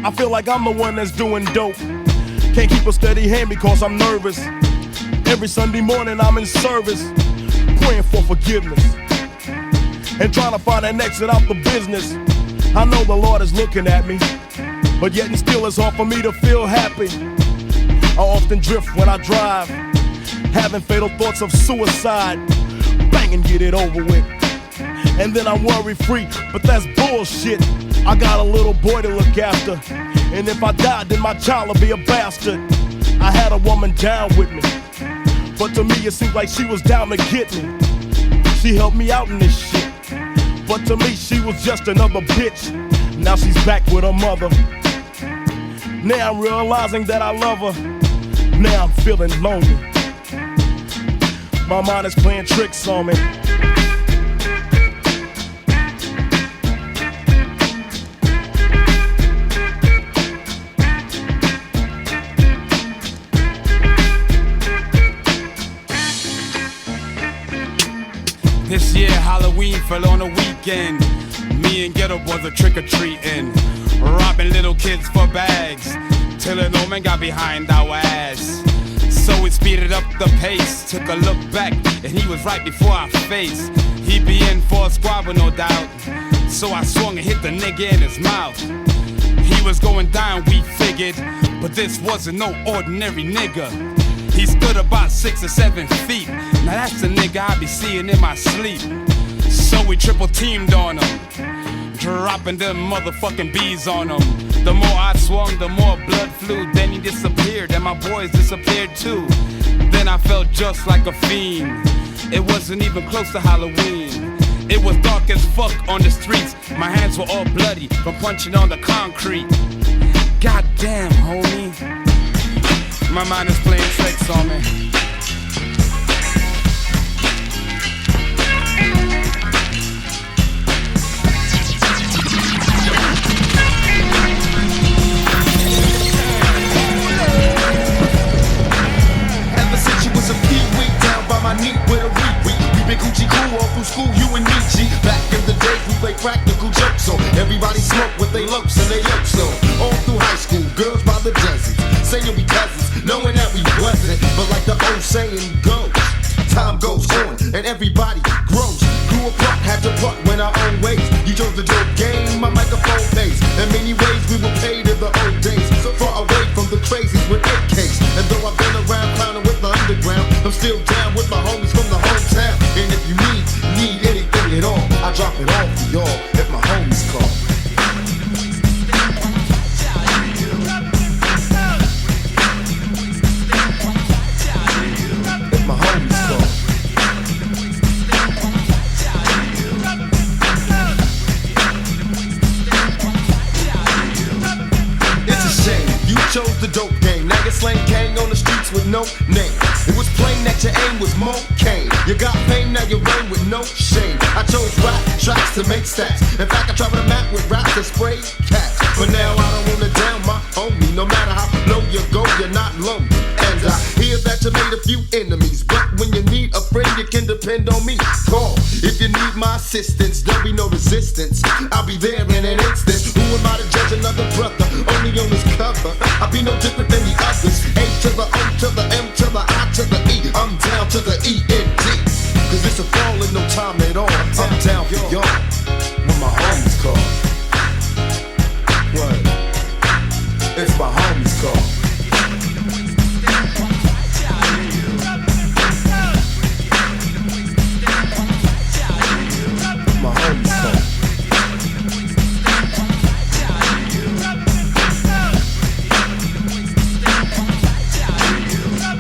I feel like I'm the one that's doing dope. Can't keep a steady hand because I'm nervous. Every Sunday morning I'm in service, praying for forgiveness and trying to find an exit out the business. I know the Lord is looking at me, but yet and still it's hard for me to feel happy. I often drift when I drive, having fatal thoughts of suicide. Bang and get it over with, and then I'm worry free, but that's bullshit. I got a little boy to look after, and if I die, then my child will be a bastard. I had a woman down with me, but to me it seemed like she was down to get me. She helped me out in this shit, but to me she was just another bitch. Now she's back with her mother. Now I'm realizing that I love her. Now I'm feeling lonely. My mind is playing tricks on me. This year Halloween fell on a weekend. Me and Ghetto Boys are trick-or-treating, robbing little kids for bags, till an old man got behind our ass. So we speeded up the pace, took a look back, and he was right before our face. He be in for a squabble, no doubt, so I swung and hit the nigga in his mouth. He was going down, we figured, but this wasn't no ordinary nigga. He stood about 6 or 7 feet. Now that's the nigga I be seeing in my sleep. So we triple teamed on him, dropping them motherfucking bees on him. The more I swung, the more blood flew. Then he disappeared, and my boys disappeared too. Then I felt just like a fiend. It wasn't even close to Halloween. It was dark as fuck on the streets. My hands were all bloody from punching on the concrete. Goddamn, homie. My mind is playing tricks on me. Ever since you was a pee-wee, down by my knee with a wee-wee. We been Gucci cool all through school, you and me, G. Back in the days we played practical jokes, so everybody smoked with they lumps and they yokes, so all through high school, girls by the dozens, saying we cousins, knowing that we wasn't. But like the old saying goes, time goes on and everybody grows. Grew apart, had to part, went our own ways. You chose the dope game, my microphone pays. In many ways we were paid in the old days, so far away from the crazies with AKs. And though I've been around clowning with the underground, I'm still down with my homies from the hometown. And if you need anything at all, I drop it off for y'all if my homies call. Chose the dope game, now you're slang gang on the streets with no name. It was plain that your aim was more cane. You got fame, now you reign with no shame. I chose rap tracks to make stats. In fact, I travel the map with raps to spray cats. But now I don't wanna down my homie. No matter how low you go, you're not lonely. And I hear that you made a few enemies, but when you need a friend, you can depend on me. Call if you need my assistance, there'll be no resistance. I'll be there in an instant. Who am I to judge another brother? Only on his cover. I'll be no different than the others. A to the O to the M to the I to the E. I'm down to the E-N-D. Cause it's a fall in no time at all. I'm down for y'all when my homies call. What? It's my homies call. My homies call.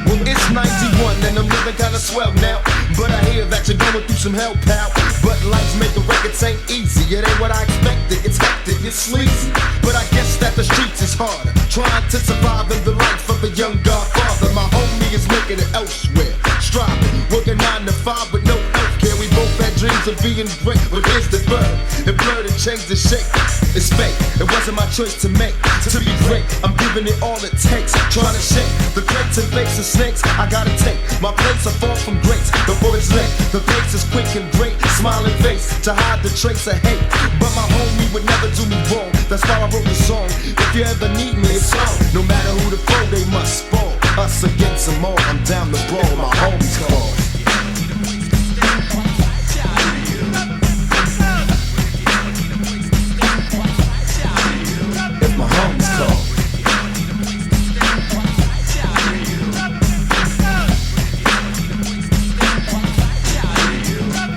Well, it's 91 and I'm living kinda swell now. But I hear that you're going through some hell, pal. But life's making records ain't easy. It ain't what I expected, it's hectic, it's sleazy. But I guess that the streets is harder, trying to survive in the life of a young godfather. My homie is making it elsewhere, striving, working 9 to 5 with no healthcare. We both had dreams of being great, but here's the bird. It blurred and changed the shape. It's fake, it wasn't my choice to make. To be great, I'm giving it all it takes. Trying to shake the crates and fakes of snakes. I gotta take my place, I fall from grace. Before it's late, the pace is quick and great. Smiling face to hide the trace of hate. But my homie would never do me wrong. That's why I wrote this song. If you ever need me, it's on. No matter who the foe, they must fall. Us against them all, I'm down the brawl. My homies call. If my homies call.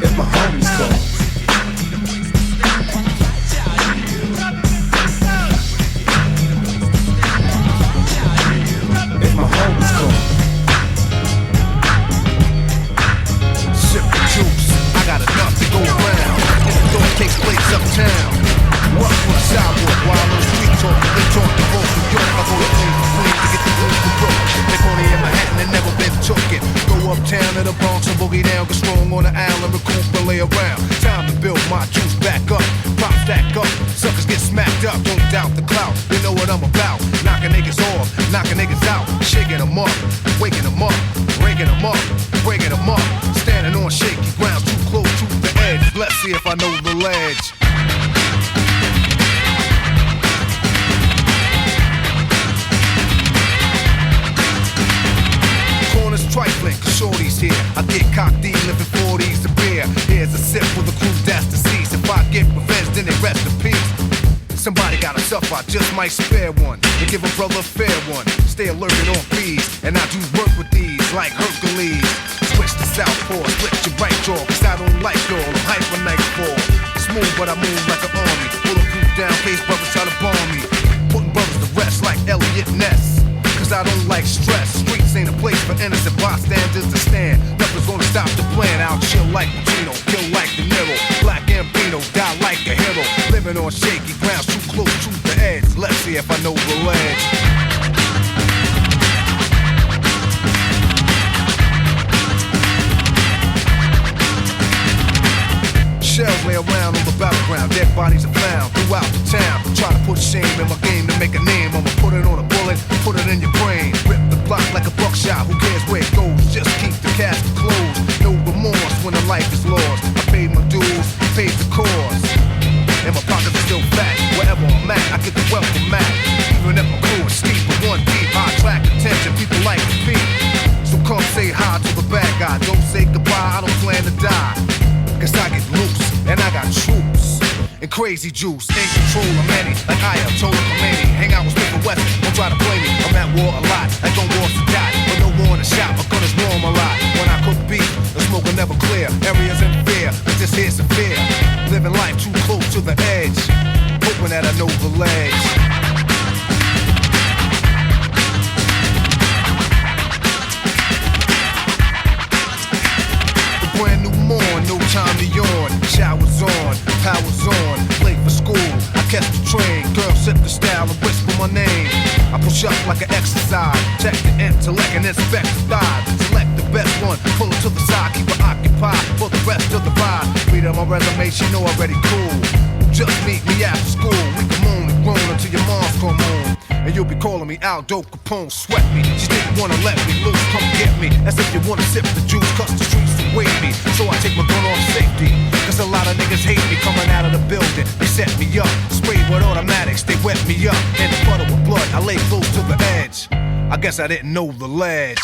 If my homies call. If my homies call. I'm on the island, recoup and lay around. Time to build my juice back up. Pop stack up, suckers get smacked up. Don't doubt the clout, you know what I'm about. Knocking niggas off, knocking niggas out. Shaking them up, waking them up, breaking them up, breaking them up. Standing on shaky ground, too close to the edge. Let's see if I know the ledge. Corners trifling, cause shorty's here. I get cocked in, living 40s to beer. Here's a sip for the crew that's deceased. If I get revenge, then they rest in peace. Somebody gotta suffer, I just might spare one and give a brother a fair one. Stay alerted on fees, and I do work with these like Hercules. Switch to southpaw, split your right jaw, cause I don't like y'all, I'm hyper nightfall. Smooth, but I move like an army. Bulletproof down, case brothers try to bomb me. Putting brothers to rest like Elliot Ness. Cause I don't like stress. Streets ain't a place for innocent bystanders to stand. Nothing's gonna stop the plan. I'll chill like Pacino, kill like De Niro. Black Ambino, die like a hero. Living on shaky ground, too close to the edge. Let's see if I know the ledge. Shells lay around on the battleground, dead bodies are found throughout the town. Try to put shame in my game to make a name. I'ma put it on a bullet, put it in your brain. Rip the block like a buckshot, who cares where it goes? Just keep the casket closed. No remorse when the life is lost. I paid my dues, paid the cause. And my pockets are still fat. Wherever I'm at, I get the welcome mat. Even if my crew is steep with one deep, I attract attention, people like to be. So come say hi to the bad guy. Don't say goodbye, I don't plan to die. Cause I get loose, and I got troops and crazy juice, in control of many, like I am told Khomeini. Hang out with Smith and Wesson, don't try to play me. I'm at war a lot, like on wars to die, but no war in the shop. My gun is warm a lot. When I cook beef, the smoke will never clear. Areas in fear, but just here's some fear. Living life too close to the edge, hoping that I know the ledge. Brand new morn, no time to yawn. Showers on, powers on. Late for school, I catch the train. Girl, sip the style and whisper my name. I push up like an exercise. Check the intellect and inspect the thighs. Select the best one, pull it to the side. Keep her occupied for the rest of the ride. Read on my resume, she know already cool. Just meet me after school. We can moan and groan until your mom's come home. And you'll be calling me Aldo Capone, sweat me. She didn't wanna let me loose, come get me. As if you wanna sip the juice, cause the streets await me. So I take my gun off safety, cause a lot of niggas hate me coming out of the building. They set me up, sprayed with automatics, they wet me up. In the puddle with blood, I lay close to the edge. I guess I didn't know the ledge.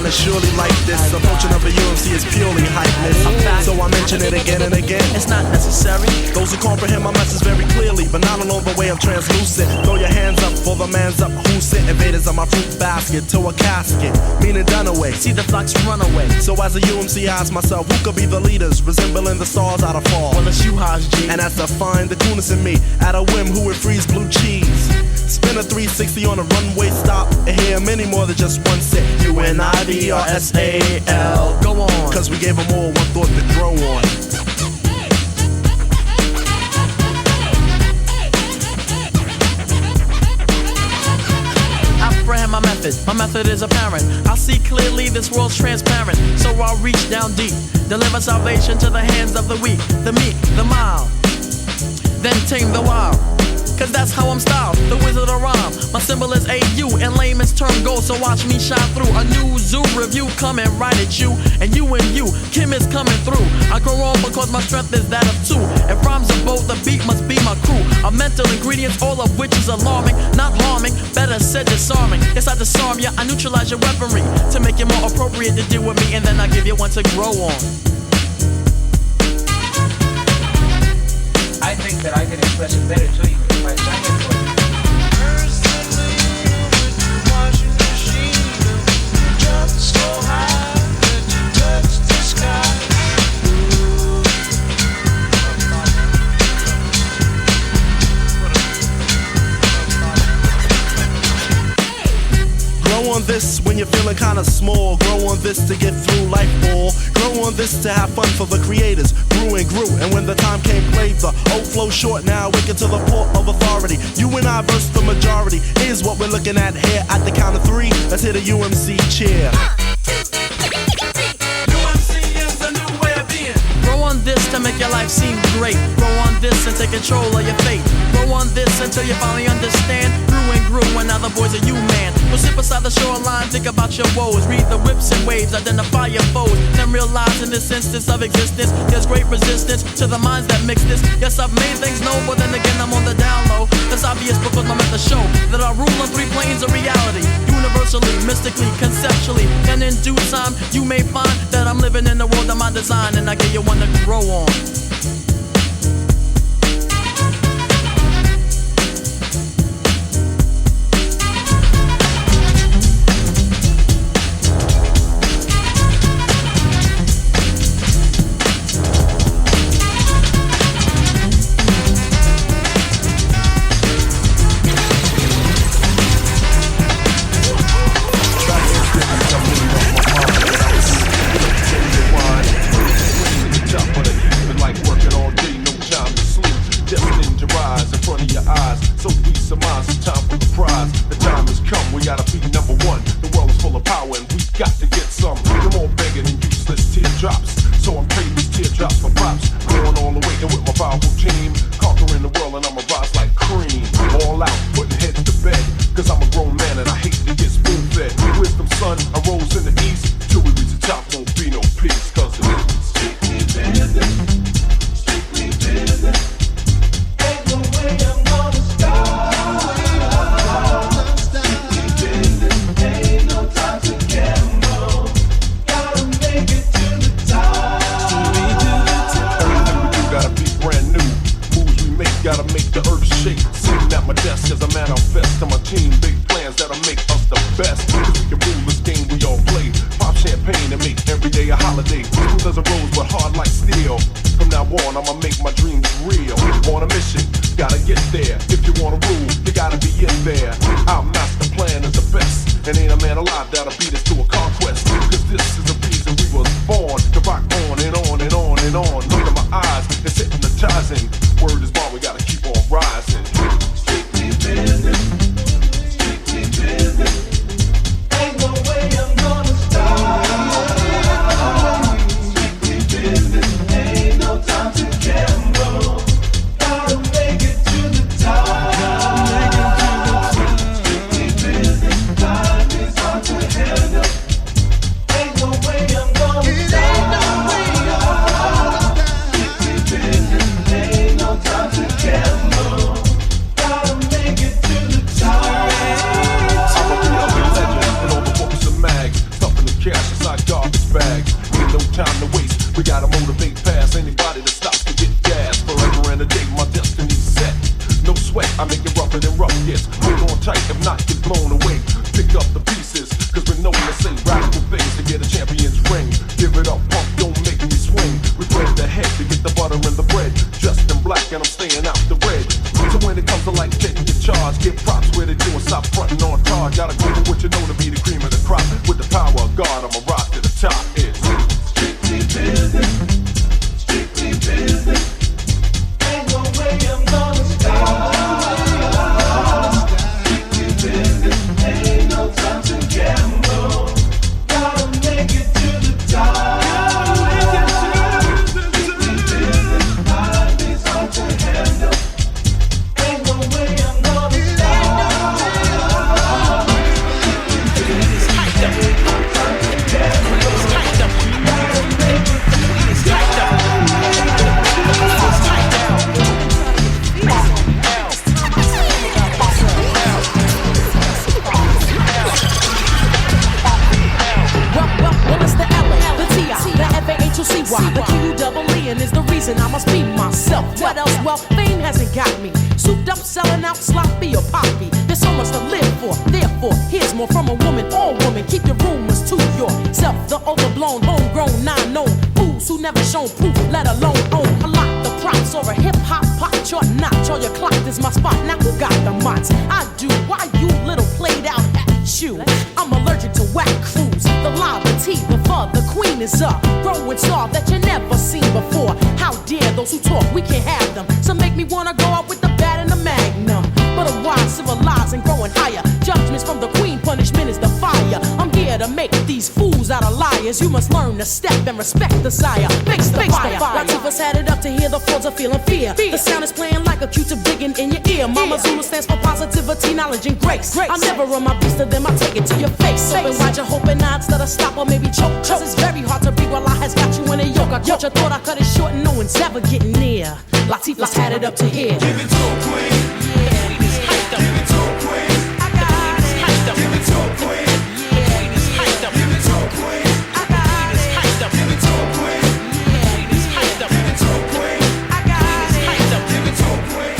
Surely like this, approaching of a UMC is purely hypeness. So I mention it again and again. It's not necessary. Those who comprehend my message very clearly, but not along the way of translucent. Throw your hands up for the man's up. Who sent invaders on my fruit basket to a casket, meaning done away. See the flocks run away. So as a UMC, I ask myself, who could be the leaders, resembling the stars out of fall? Well, it's you, Haj G. And as to find the coolness in me, at a whim, who would freeze blue cheese? Spin a 360 on a runway stop and hear many more than just one set. UNID or SAL. Go on. Cause we gave them all one thought to grow on. Apprehend my method. My method is apparent. I see clearly this world's transparent. So I'll reach down deep. Deliver salvation to the hands of the weak, the meek, the mild. Then tame the wild. Cause that's how I'm styled, the wizard of rhyme. My symbol is AU, in layman's term gold. So watch me shine through a new zoo review coming right at you. And you, Kim is coming through. I grow on because my strength is that of two. If rhymes are both, the beat must be my crew. A mental ingredients, all of which is alarming. Not harming, better said disarming. Yes, I disarm you, I neutralize your weaponry to make it more appropriate to deal with me. And then I give you one to grow on. I think that I can express it better to you if I sang it for you. this when you're feeling kinda small. Grow on this to get through life all. Grow on this to have fun for the creators. Grew and grew, and when the time came, played the old flow short. Now wicked to the port of authority. You and I versus the majority. Here's what we're looking at here at the count of 3. Let's hit a UMC cheer. Grow on this to make your life seem great. Grow on this and take control of your fate. Grow on this until you finally understand. Grew and grew, and now the boys are you, man. Go sit beside the shoreline, think about your woes. Read the whips and waves, identify your foes. Then realize in this instance of existence, there's great resistance to the minds that mix this. Yes, I've made things known, but then again I'm on the down low. That's obvious because I'm at the show that I rule on 3 planes of reality. Universally, mystically, conceptually. And in due time, you may find that I'm living in the world of my design, and I give you one to grow on. I'm allergic night cruise. The liberty before the queen is up. Growing star that you never seen before. How dare those who talk, we can't have them. So make me wanna go out with the bat and the magnum. But a wise, civilized, and growing higher. Judgments from the queen, punishment is the fire. I'm here to make these fools out of liars. You must learn to step and respect the sire. Face the fire. Latifah's had it up to hear the frauds are feeling fear. The sound is playing like a Q-tip digging in your ear. Mama Zulu stands for positivity, knowledge, and grace. I'm never on my beast to them, I take it to your face. Open wide your hoping odds that I stop or maybe choke. Cause it's very hard to breathe while I has got you in a yoke. I caught you, thought I cut it short and no one's ever getting near. Latifah's had it up to here. Give it to a queen. Give it to a queen. I got it. Give it to a queen. Yeah. Give it to a queen. I got it. Give it to a queen. Yeah. Give it to a queen. I got it. Give it to a queen.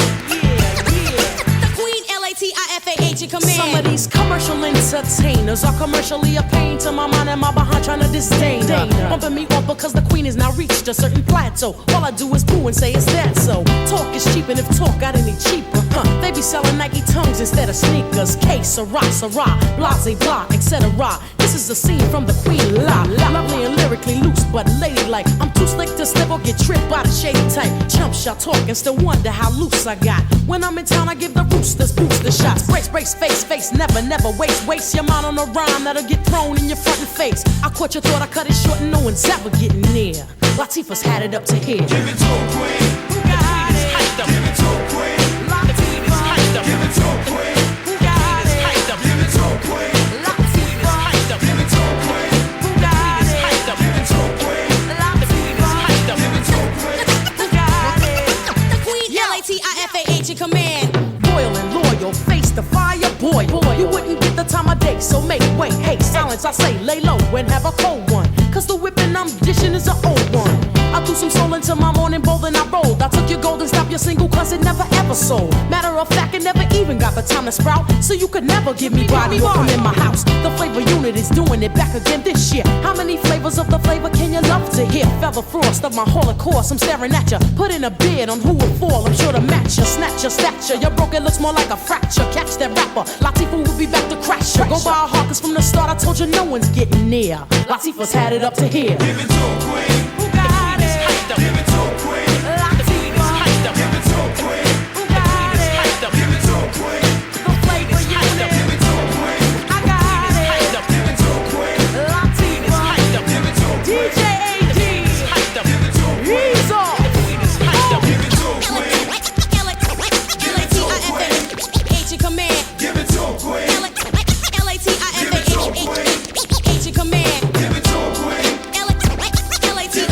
The queen, LATIFAH in command. Some of these commercial entertainers are commercially a pain to my mind and my behind trying to disdain her. Bumping me off because the queen has now reached a certain plateau. All I do is boo and say, is that so? Talk is cheap, and if talk got any cheaper, they be selling Nike tongues instead of sneakers. K, Sarah, blase, blah, etc. This is a scene from the queen, la. Lovely and lyrically loose, but ladylike. I'm too slick to slip or get tripped by the shady type. Chump shot talk and still wonder how loose I got. When I'm in town, I give the roosters booster shots. Brace, face, never waste your mind on a rhyme that'll get thrown in your front and face. I caught you, thought I cut it short and no one's ever getting near. Latifah's had it up to here. Give it to a queen. Who got it? Give it to a queen. Latifah. Give it to a queen. Who got it? Give it to a queen. Latifah. Give it to a queen. Who got it? Give it to a queen. Latifah. Give it to a queen. Who got it? The queen, LATIFAH in command. Loyal and loyal, face the fire, boy. You wouldn't get the time of day, so make way. Hey, silence, I say, lay low and have a cold one. Cause the whipping I'm dishing is an old one. I threw some soul into my morning bowl, then I rolled. I took your gold and stopped your single cause it never ever sold. Matter of fact, it never even got the time to sprout. So you could never give me body or come in my house. The flavor unit is doing it back again this year. How many flavors of the flavor can you love to hear? Feather frost of my holocaust, I'm staring at ya. Put in a bid on who will fall, I'm sure to match ya. Snatch your stature, your broken looks more like a fracture. Catch that rapper, Latifah will be back to crash ya. Go by a heart cause from the start I told you no one's getting near. Latifah's had it up to here. Give it to a queen. Who got it? Give it to a queen. Latifah. Give it to a queen. Who got it? Give it to a queen. The flavor unit. Give it to a queen. I got it. Give it to a queen. Latifah. Give it to a queen. DJ AD. Give it to a queen. He's off. Give it to a queen. LATIFAH in command. Give it to a queen. LATIFAH in command. Give it to a queen. LATIFAH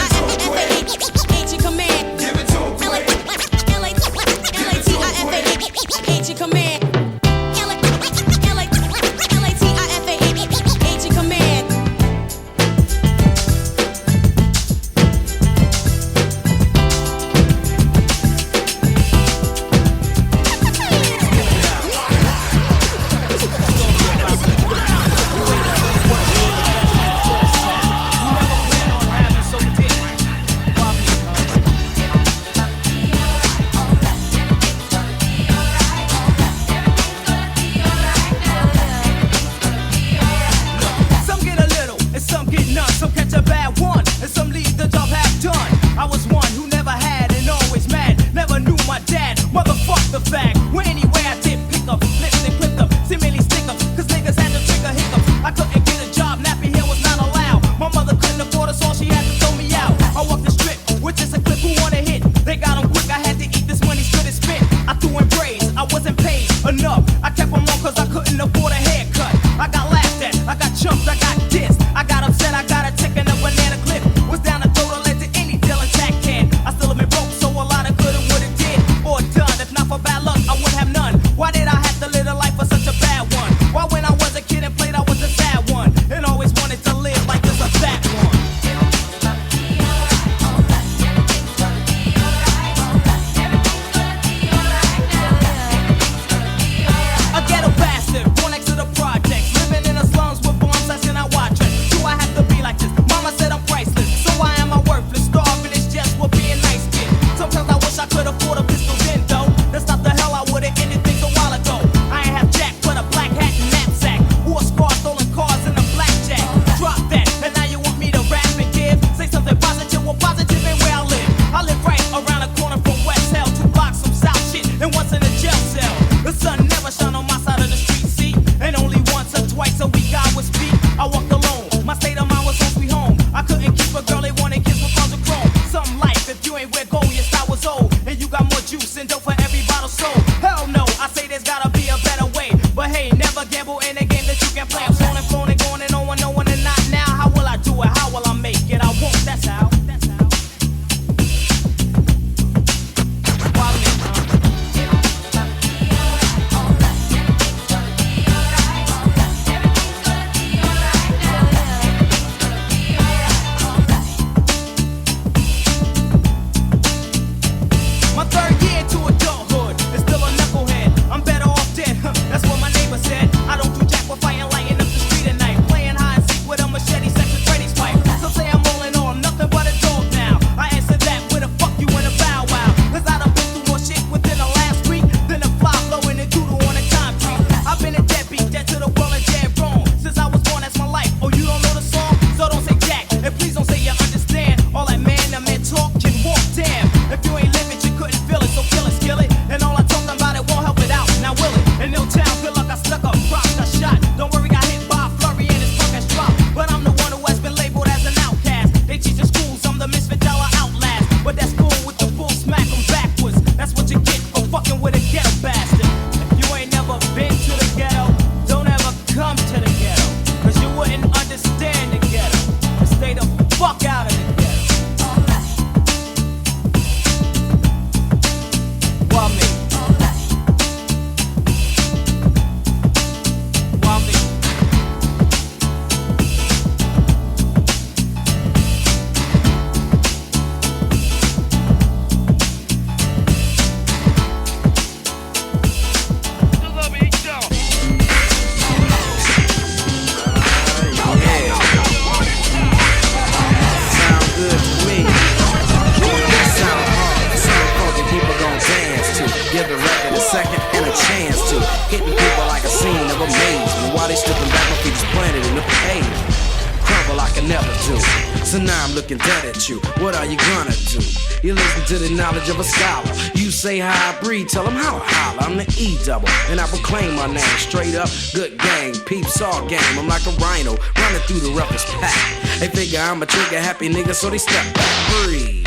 never do. So now I'm looking dead at you. What are you gonna do? You listen to the knowledge of a scholar. You say how I breathe, tell them how I holler. I'm the E-double, and I proclaim my name. Straight up, good gang, peeps all game. I'm like a rhino, running through the roughest pack. They figure I'm a trigger happy nigga, so they step back. Breathe.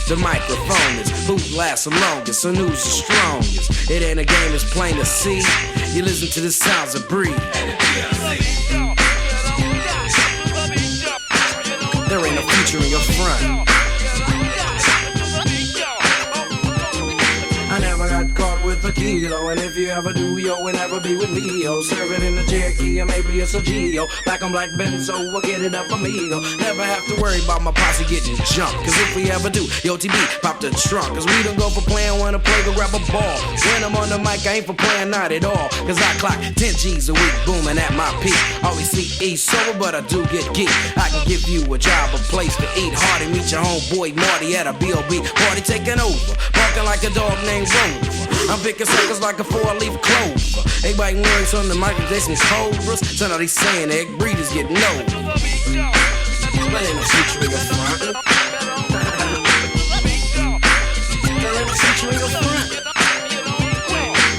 The microphone is who lasts the longest, so who's the strongest. It ain't a game, it's plain to see. You listen to the sounds of breathe. There ain't no future in your front. I never got caught with a kilo, and if you ever do, yo, and ever be with me, yo, serve it in a Cherokee, or maybe it's a Geo. Black on black Benzo, we'll get it up amigo. Never have to worry about my posse getting jumped, cause if we ever do, yo, TB, pop the trunk, cause we don't go for playing, wanna play, go grab a ball. When I'm on the mic, I ain't for playing, not at all, cause I clock 10 G's a week, booming at my peak. Always CE sober, but I do get geek. I can give you a job, a place to eat. Hardy, meet your homeboy Marty at a B.O.B. party taking over, barking like a dog named Rover. I'm picking suckers like a 4-leaf clover. They biting lyrics on the mic, they some cobras. So now they saying egg breeders getting over. But ain't no future in your front. There ain't no future in your front.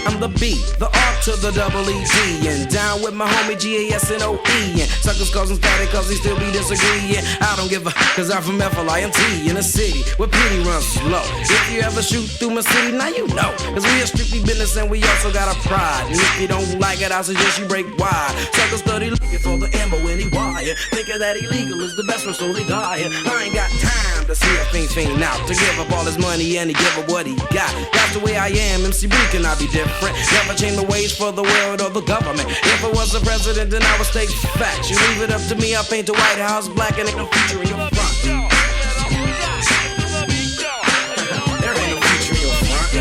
I'm the B, the R to the double E-D, and down with my homie G-A-S-N-O-E, and suckers causing static cause they still be disagreeing. I don't give a, cause I'm from F-L-I-N-T in a city where pity runs slow. If you ever shoot through my city, now you know, cause we are strictly business and we also got a pride. And if you don't like it, I suggest you break wide. Suckers study looking for the M-O-N-E-Y, thinking that illegal is the best one, so they die. I ain't got time to see a fiend out, to give up all his money and to give up what he got. That's the way I am, MC Bree cannot be different. Never change the ways for the world or the government. If I was the president, then I would state facts. You leave it up to me, I paint the White House black and ain't no future in your front. There ain't no future in your front.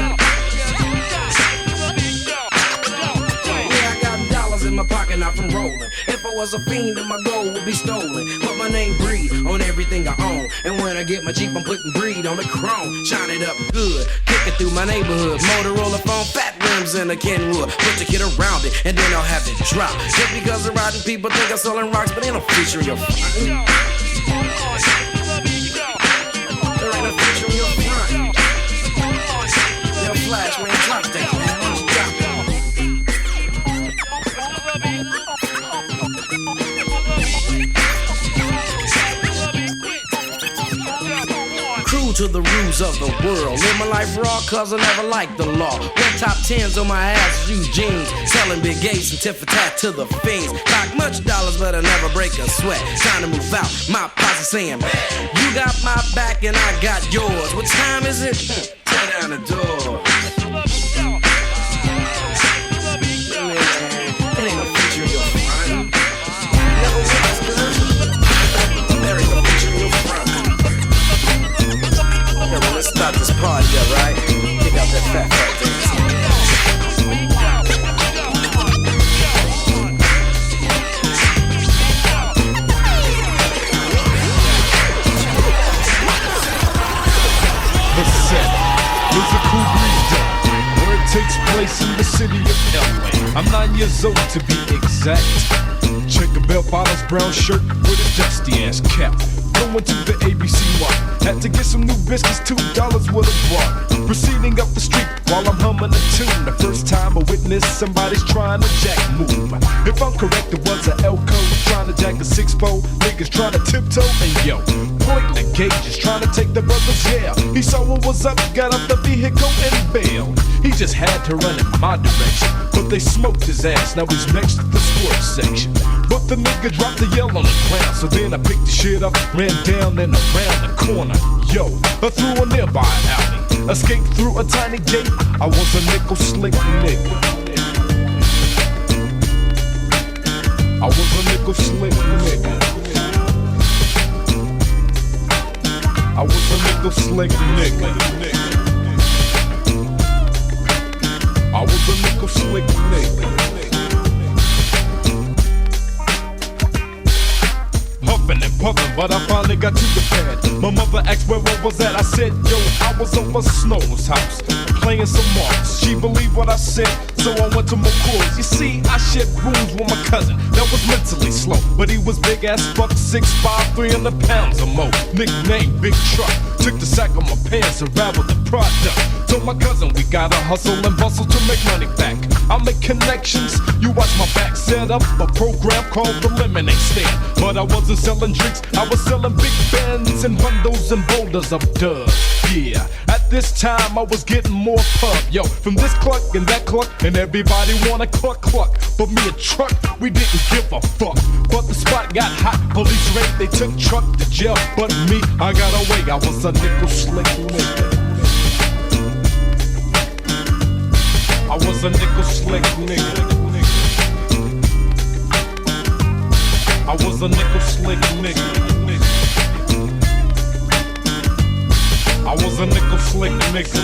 Yeah, I got dollars in my pocket, not from rolling. If I was a fiend, then my gold would be stolen. Put my name Breed on everything I own. And when I get my Jeep, I'm putting Breed on the chrome. Shine it up good, kick it through my neighborhood. Motorola phone, fat rims and a Kenwood. Put the kid around it, and then I'll have it drop. Just because the riding people think I'm selling rocks, but ain't no future in your front. There ain't no future in your front. Yo, Flash, man, drop that, man. Why don't you drop that? To the rules of the world. Live my life raw cause I never liked the law. Wear top 10s on my ass, use jeans. Selling big gates and tit for tat to the fiends. Cock much dollars but I never break a sweat. Time to move out, my posse saying, you got my back and I got yours. What time is it? Tear down the door. It ain't no future in your front. Never was good. There ain't no future in your front. Let's start this party up, right? Kick out that fat dance. The set is a cool breeze day, where it takes place in the city of LA. I'm 9 years old to be exact. Check the bell bottoms, brown shirt with a dusty ass cap. Going to the ABC Mart, had to get some new biscuits, $2 worth of brought. Proceeding up the street while I'm humming a tune. The first time I witnessed somebody's trying to jack move. If I'm correct, it was a Elko trying to jack a 6-4. Niggas trying to tiptoe and yo, pointing the gauges, trying to take the brothers, yeah. He saw what was up, got up the vehicle and bailed. He just had to run in my direction, but they smoked his ass, now he's next to the sports section. But the nigga dropped the yell on the ground, so then I picked the shit up, ran down and around the corner. Yo, through a nearby alley, escaped through a tiny gate. I was a nickel slick nigga. I was a nickel slick nigga. I was a nickel slick nigga. I was a nickel slick nigga. Huffing and puffing, but I finally got to the pad. My mother asked where I was at. I said, yo, I was over Snow's house. playing some marks. She believed what I said, so I went to McCoy's. You see, I shared rooms with my cousin that was mentally slow, but he was big ass fuck, 6'5", 300 pounds or more. Nickname Big Truck. Took the sack of my pants and raveled the product. Told my cousin we gotta hustle and bustle to make money back. I make connections, you watch my back. Set up a program called the Lemonade Stand. But I wasn't selling drinks, I was selling big bands and bundles and boulders of dubs. Yeah, at this time I was getting more pub. Yo, from this cluck and that cluck, and everybody wanna cluck cluck. But me and Truck, we didn't give a fuck. But the spot got hot, police raid, they took Truck to jail. But me, I got away, I was a nickel slick nigga. I was a nickel slick nigga. I was a nickel slick nigga. I was a nickel slick nigga.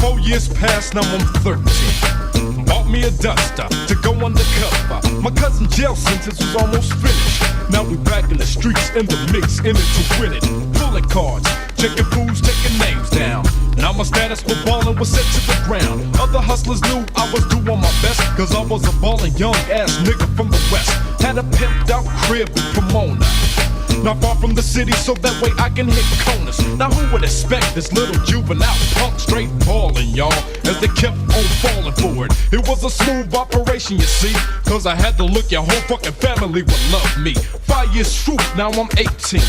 4 years past, now I'm 13. Bought me a duster to go undercover. My cousin's jail sentence was almost finished. Now we back in the streets, in the mix, in it to win it. Bullet cards, checking fools, taking names down. Now my status for ballin' was set to the ground. Other hustlers knew I was doing my best, cause I was a ballin' young ass nigga from the west. Had a pimped out crib with Pomona, not far from the city, so that way I can hit corners. Now who would expect this little juvenile punk straight ballin', y'all, as they kept on falling for it. It was a smooth operation, you see, cause I had to look your whole fucking family would love me. 5 years through, now I'm 18.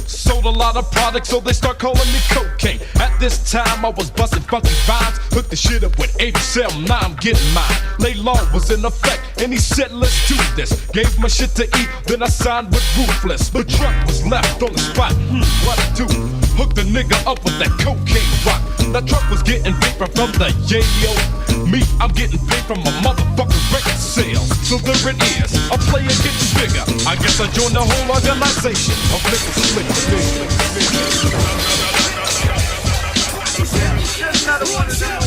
Sold a lot of products, so they start calling me cocaine. At this time, I was busting funky vibes. Hooked the shit up with 87, now I'm getting mine. Lay law was in effect, and he said, let's do this. Gave my shit to eat, then I signed with Ruthless. But Truck was left on the spot, what I do? Hooked the nigga up with that cocaine rock. That Truck was getting paper from the yayo. Me, I'm getting paid from my motherfucking record sales. So there it is, a player getting bigger. I guess I joined the whole organization of niggas slick. Just another one of them.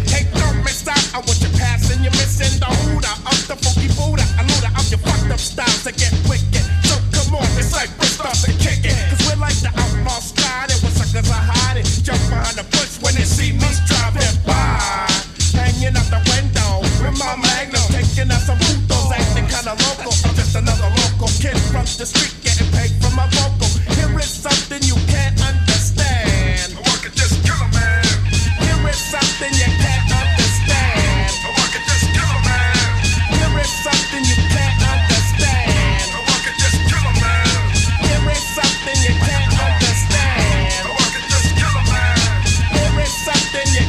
Hey, don't miss out. I want you passing, you're missing the hooter of the funky Buddha. I load up your fucked up styles to get wicked. So come on, it's like we're starting to kick it. Cause we're like the outlaw style, and when suckers are hiding, jump behind the bush when they see me driving by. Hanging out the window with my magnum, taking out some putos, acting kinda local. I'm just another local kid from the street, getting paid for my vocal. Here is something you can't understand. I could just kill a man. Here is something you can't understand. I could just kill a man. Here is something you can't understand. I could just kill a man. Here is something you can't understand. I could just kill a man. Here is something you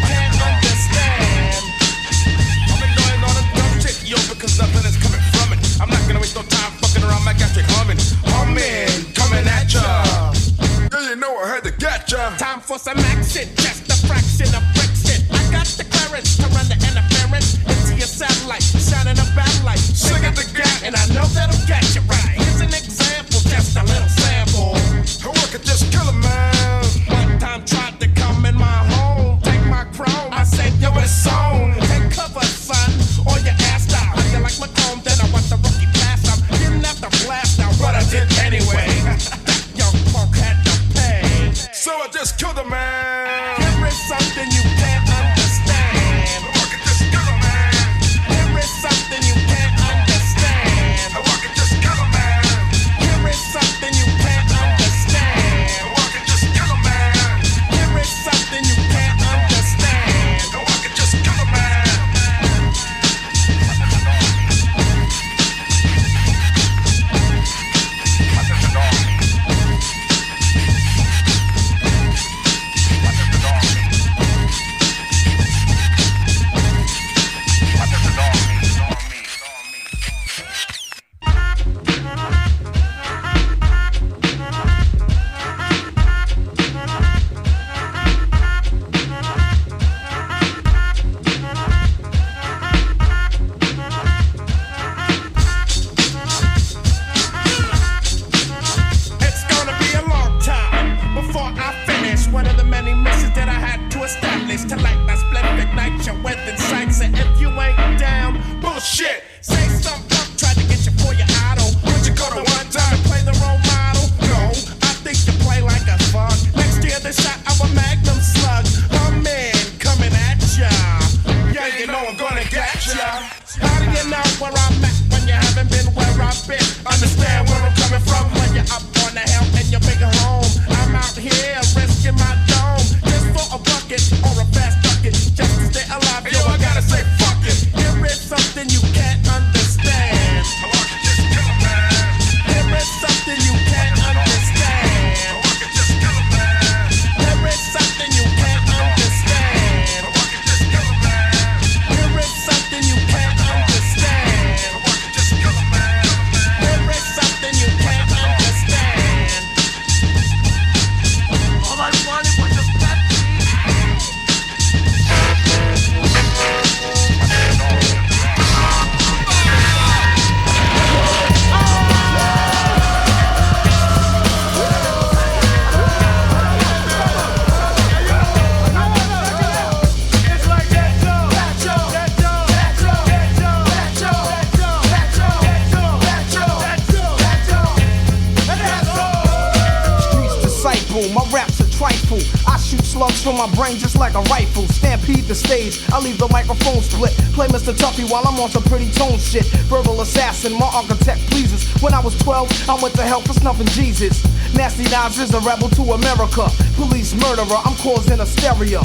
my raps are trifle. I shoot slugs from my brain just like a rifle. Stampede the stage, I leave the microphone split. Play Mr. Tuffy while I'm on some pretty tone shit. Verbal assassin, my architect pleases. When I was 12, I went to hell for snuffing Jesus. Nasty Nas is a rebel to America. Police murderer, I'm causing hysteria.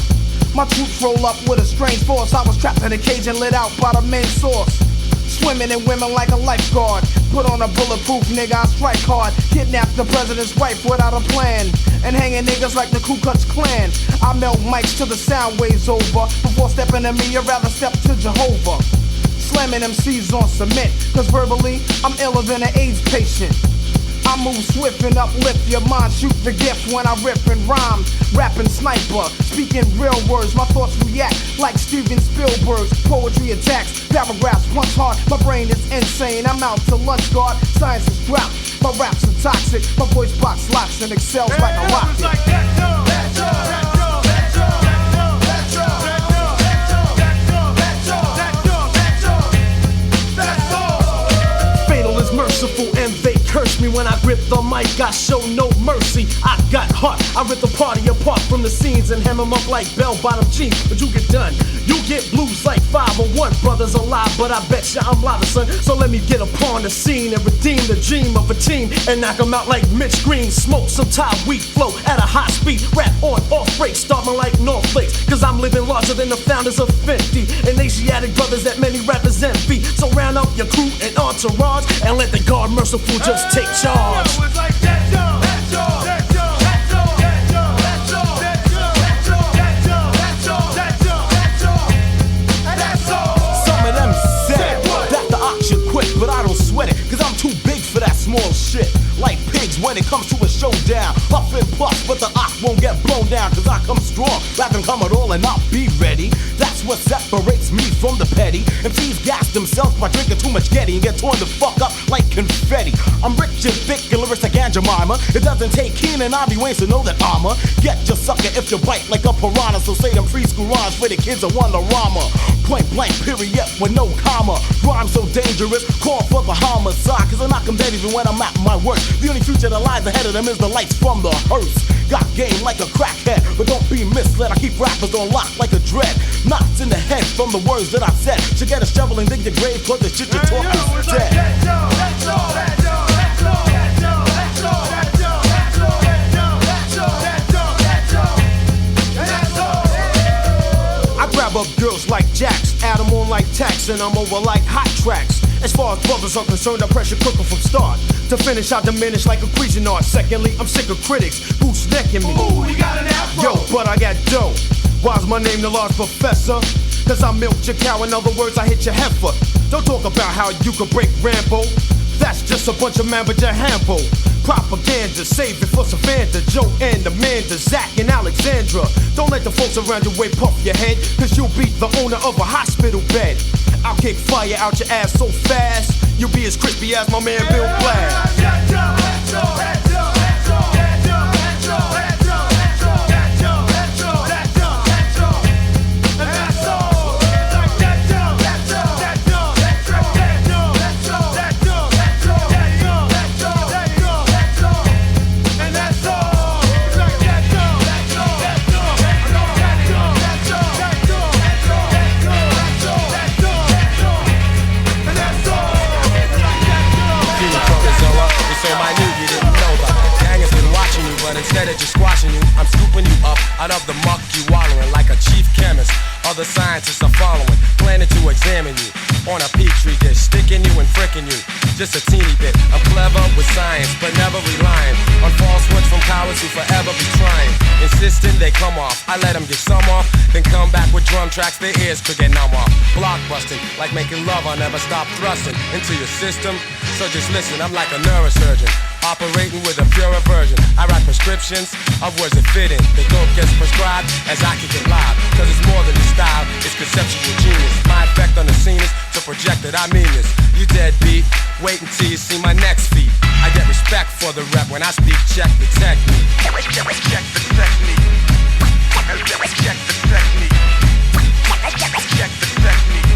My troops roll up with a strange force. I was trapped in a cage and lit out by the main source. Swimming in women like a lifeguard. Put on a bulletproof nigga, I strike hard. Kidnap the president's wife without a plan. And hanging niggas like the Ku Klux Klan. I melt mics till the sound waves over. Before stepping to me, I'd rather step to Jehovah. Slamming MCs on cement. Cause verbally, I'm iller than an AIDS patient. I move swift and uplift your mind. Shoot the gift when I rip and rhyme. Rapping sniper, speaking real words. My thoughts react like Steven Spielberg's. Poetry attacks, paragraphs punch hard. My brain is insane, I'm out to lunch guard. Science is dropped, my raps are toxic. My voice box locks and excels like a rocket. Fatal is merciful and they curse me when I grip the mic, I show no mercy. I got heart, I rip the party apart from the scenes and hem them up like bell-bottom jeans. But you get done, you get blues like 501. Brothers alive, but I bet ya I'm live, son. So let me get upon the scene and redeem the dream of a team and knock them out like Mitch Green. Smoke some Thai weed flow at a high speed. Rap on, off break, starting like North Flakes. Cause I'm living larger than the founders of 50 and Asiatic brothers that many rappers envy. So round up your crew and entourage and let the guard merciful just take charge. Some of them said that the auction quick, but I don't sweat it, cause I'm too big for that small shit. Like pigs when it comes to a showdown. Puff and puff, but the ox won't get blown down, cause I come strong, rather than come at all and not be ready. That's what separates me from the petty. MCs gas themselves by drinking too much Getty and get torn the fuck up like confetti. I'm rich and thick and lyrics like Aunt Jemima. It doesn't take Keenan Ivy Wayne to know that I'ma get your sucker if you bite like a piranha. So say them preschool rhymes for the kids that want the rama. Point blank period with no comma. Rhyme so dangerous, call for the homicide, cause I knock them dead even when I'm at my worst. The only future that lies ahead of them is the lights from the hearse. Got game like a crackhead, but don't be misled. I keep rappers on lock like a dread. Knots in the head from the words that I said. Should get a shovel and dig your grave, cause the shit you talk is dead. I grab up girls like Jacks, add them on like tax, and I'm over like hot tracks. As far as brothers are concerned, I pressure cook them from start to finish. I diminish like a Cuisinart. Secondly, I'm sick of critics boots necking me. Ooh, you got an afro. Yo, but I got dough. Why's my name the large professor? Cause I milked your cow, in other words, I hit your heifer. Don't talk about how you can break Rambo. That's just a bunch of Mamba Hambo. Propaganda, save it for Savannah, Joe and Amanda, Zach and Alexandra. Don't let the folks around your way puff your head, cause you'll be the owner of a hospital bed. I'll kick fire out your ass so fast, you'll be as crispy as my man Bill Black. Instead of just squashing you, I'm scooping you up out of the muck you wallowing like a chief chemist. Other scientists are following, planning to examine you on a petri dish, sticking you and fricking you just a teeny bit. I'm clever with science, but never relying on falsehoods from cowards who forever be trying. Insisting they come off, I let them get some off, then come back with drum tracks their ears could get numb off. Blockbusting, like making love, I'll never stop thrusting into your system. So just listen, I'm like a neurosurgeon, operating with a purer version. I write prescriptions of words that fit in. The dope gets prescribed as I kick it live. Cause it's more than a style, it's conceptual genius. My effect on the scene is to project that I mean this. You deadbeat, wait until you see my next feat. I get respect for the rep when I speak, check the technique. Check the technique. Check the technique. Check the technique.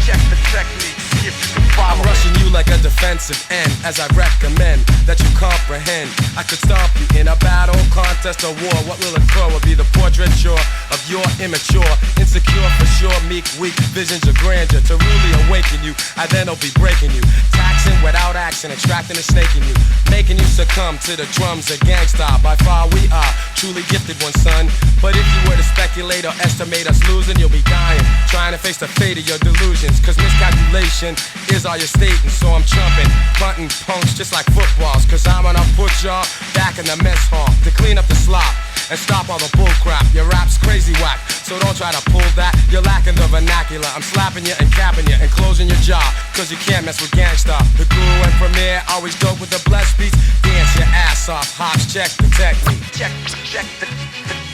Check the technique. See if you can follow. I'm rushing you like a defensive end. as I recommend that you comprehend. I could stomp you in a battle, contest, or war. What will occur will be the portraiture of your immature, insecure for sure, meek, weak visions of grandeur. To really awaken you, I then will be breaking you, taxing without action, extracting and snaking you, making you succumb to the drums of gangsta. By far we are truly gifted one, son. But if you were to speculate or estimate us losing, you'll be dying, trying to face the fate of your delusions. Cause miscalculation is all you're stating. So I'm chumping, punting punks just like footballs. Cause I'm gonna put y'all back in the mess hall to clean up the slop and stop all the bull crap. Your rap's crazy whack, so don't try to pull that. You're lacking the vernacular. I'm slapping you and capping you and closing your jaw, cause you can't mess with gangsta. The guru and premier always dope with the blessed beats. Dance your ass off, hops, check the technique. Check the technique.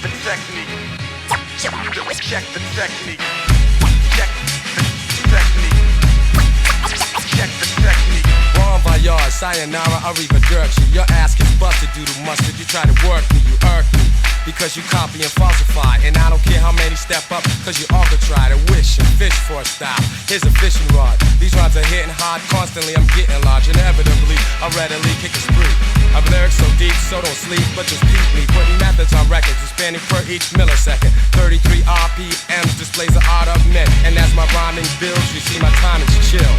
Check the technique. Check the technique. Check the technique. Bon voyage, sayonara, arrivederci. Your ass gets busted due to mustard. You try to work me, you irk me, because you copy and falsify. And I don't care how many step up, cause you all could try to wish and fish for a style. Here's a fishing rod. These rods are hitting hard constantly. I'm getting large. Inevitably, I'll readily kick a spree. I've lyrics so deep, so don't sleep, but just peep me. Putting methods on records, expanding per each millisecond. 33 RPMs displays the art of men. And as my rhyming builds, you see my time is chill.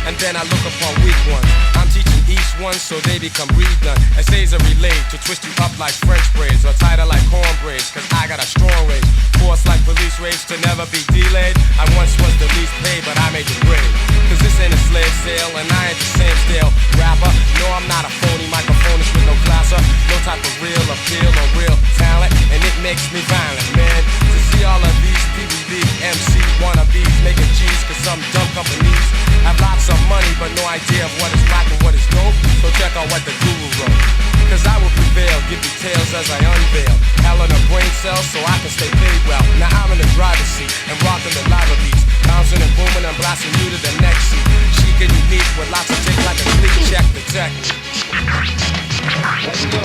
And then I look upon weak ones. I'm teaching each one so they become redone. Essays are relayed to twist you up like French braids or tighter like cornbraids. Cause I got a strong rage, force like police rage to never be delayed. I once was the least paid, but I made the grade. Cause this ain't a slave sale and I ain't the same stale rapper. No, I'm not a phony microphonist with no classer. No type of real appeal or real talent. And it makes me violent, man, to see all of these PVB MC wannabes making G's. Cause some dumb companies have lots of money but no idea of what is rock and what is dope. So check out what the guru wrote. Cause I will prevail, give details as I unveil. Hell in a brain cell so I can stay paid well. Now I'm in the driver's seat and rocking the lava beats, bouncing and booming and blasting you to the next seat. Chic and unique with lots of tick like a sleep. Check the technique. Let's go.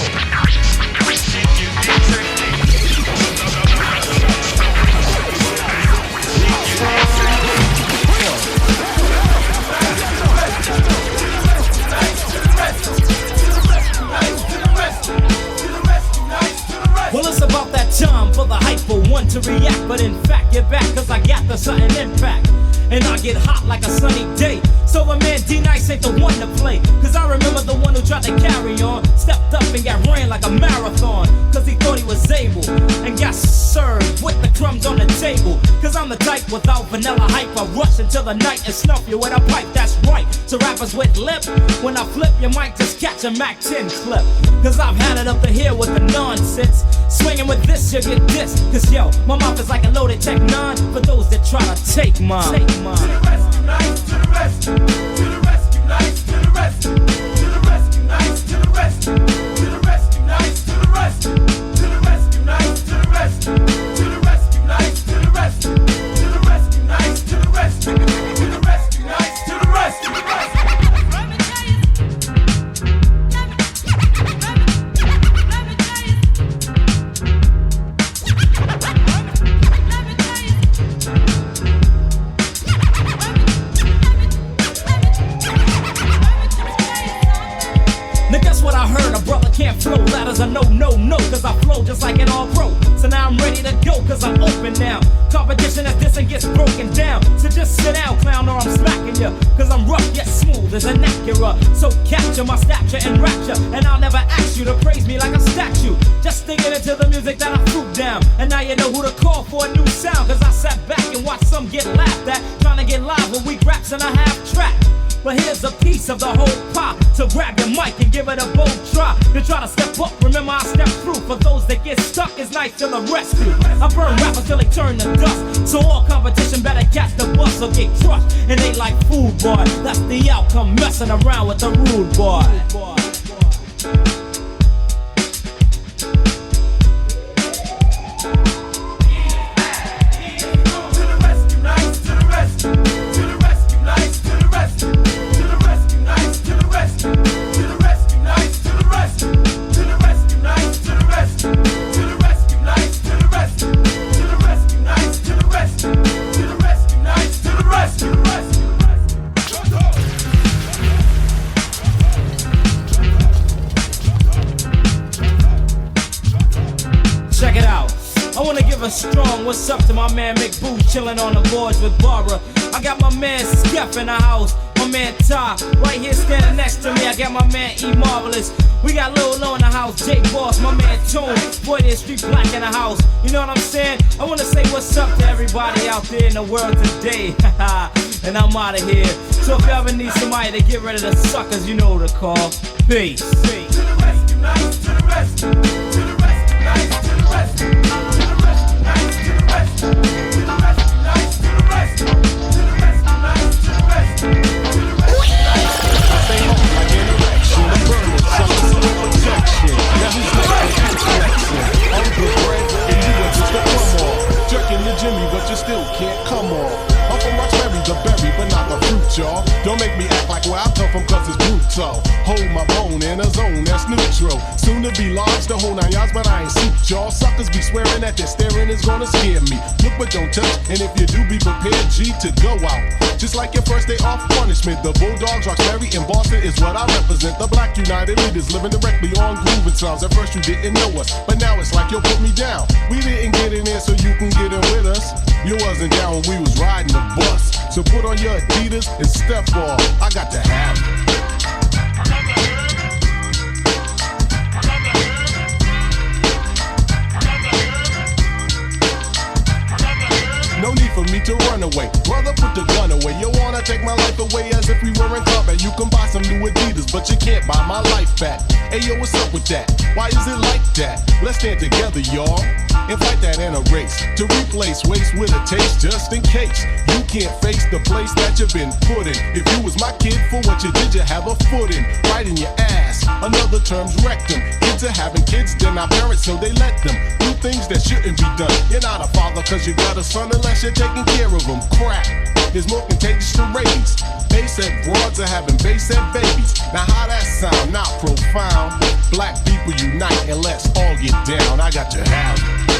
Well, it's about that time for the hyper one to react. But in fact, you're back, cause I got the sudden impact. And I get hot like a sunny day. So the man D-Nice ain't the one to play. Cause I remember the one who tried to carry on, stepped up and got ran like a marathon. Cause he thought he was able, and got served with the crumbs on the table. Cause I'm the type without vanilla hype. I rush until the night and snuff you with a pipe, that's right. So rappers with lip, when I flip you might just catch a Mac 10 clip. Cause I've had it up to here with the nonsense. Swinging with this, you get this. Cause yo, my mouth is like a loaded Tech 9 for those that try to take mine. To the rescue, nice, to the rescue. To the rescue, nice, to the rescue. To the rescue, nice, to the rescue. To the rescue, nice, to the rescue. To the rescue, nice, to the rescue. To the rescue, nice, to the rescue. To the rescue, nice, to the rescue. To the rescue, nice, to the rescue. Can't flow ladders are no, cause I flow just like an all-pro. So now I'm ready to go, cause I'm open now. Competition as this and gets broken down. So just sit down, clown, or I'm smacking ya. Cause I'm rough yet smooth as an Acura. So capture my stature and rapture, and I'll never ask you to praise me like a statue. Just thinking into the music that I threw down. And now you know who to call for a new sound. Cause I sat back and watched some get laughed at, trying to get live with weak raps and a half track. But here's a piece of the whole pie. So grab your mic and give it a bold try. You try to step up, remember I step through. For those that get stuck, it's nice to the rescue. I burn rappers till they turn to dust. So all competition better catch the bus or get crushed. And they like food, boy. That's the outcome, messing around with the rude boy. my man McBoo chillin' on the boards with Barbara. I got my man Skeff in the house, my man Ty right here standing next to me. I got my man E Marvelous. We got Lil Low in the house, Jake Boss, my man Tune, Boy Street Black in the house. You know what I'm saying? I wanna say what's up to everybody out there in the world today. And I'm out of here. So if you ever need somebody to get rid of the suckers, you know who to call. Peace. To the rescue, nice, to the rescue. To the rescue, nice, to the rescue. To the rescue, nice, to the rescue. To the rescue, nice, to the rescue. To the rescue, nice, to the rescue. To the rescue, nice. I stay home like interaction. I'm burning something with protection. Now who's making connection? I'm good bread, and you were just a come off. Jerking the Jimmy, but you still can't come off. I'm from Roxbury, the berry, but not the fruit, y'all. Don't make me act like where I come from, cause it's brutal. Hold my bone in a zone that's neutral. Soon to be large, the whole 9 yards, but I ain't suit, y'all. Suckers be swearing that their staring is gonna scare me. Look but don't touch, and if you do, be prepared, G, to go out. Just like your first day off punishment. The Bulldogs, Roxbury, and Boston is what I represent. The Black United Leaders living directly on grooving sounds. At first you didn't know us, but now it's like you'll put me down. We didn't get in there so you can get in with us. You wasn't down when we was riding the bus. So put on your Adidas and step off. I got to have it. No need for me to run away. Brother, put the gun away. You wanna take my life away as if we were in combat. You can buy some new Adidas, but you can't buy my life back. Hey yo, what's up with that? Why is it like that? Let's stand together, y'all, and fight that in a race. To replace waste with a taste, just in case you can't face the place that you've been put in. If you was my kid, for what you did, you have a foot in. Right in your ass. Another term's rectum. Kids are having kids, they're not parents, so they let them do things that shouldn't be done. You're not a father cause you got a son unless you're taking care of them. Crap is more contagious than rabies. They said broads are having base and babies. Now how that sound? Not profound. Black people unite and let's all get down. I got to have it.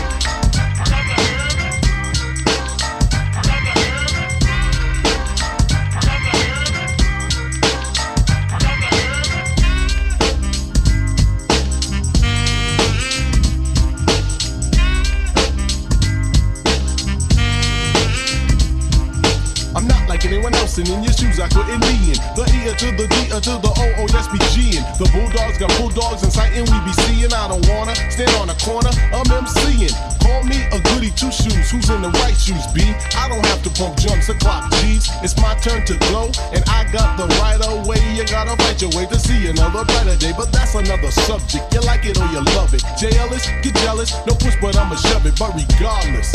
Anyone else and in your shoes I couldn't be in. The E to the D to the O, oh yes, be G'ing. The Bulldogs got bulldogs in sight and we be seeing. I don't wanna stand on a corner, I'm MCing. Call me a goody two shoes, who's in the right shoes, B? I don't have to pump jumps or clock G's. It's my turn to glow, and I got the right of way. You gotta fight your way to see another brighter day, but that's another subject. You like it or you love it. JLS, get jealous, no push but I'ma shove it. But regardless,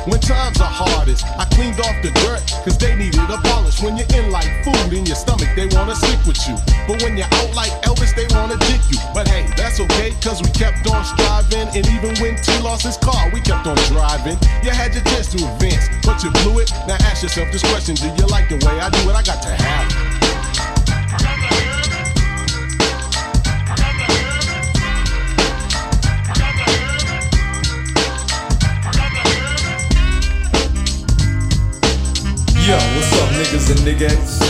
when times are hardest, I cleaned off the dirt, cause they needed a polish. When you're in like food in your stomach, they wanna stick with you. But when you're out like Elvis, they wanna dick you. But hey, that's okay, cause we kept on striving. And even when T lost his car, we kept on driving. You had your chance to advance, but you blew it. Now ask yourself this question, do you like the way I do it? I got to have it. Yo, what's up, niggas and niggas?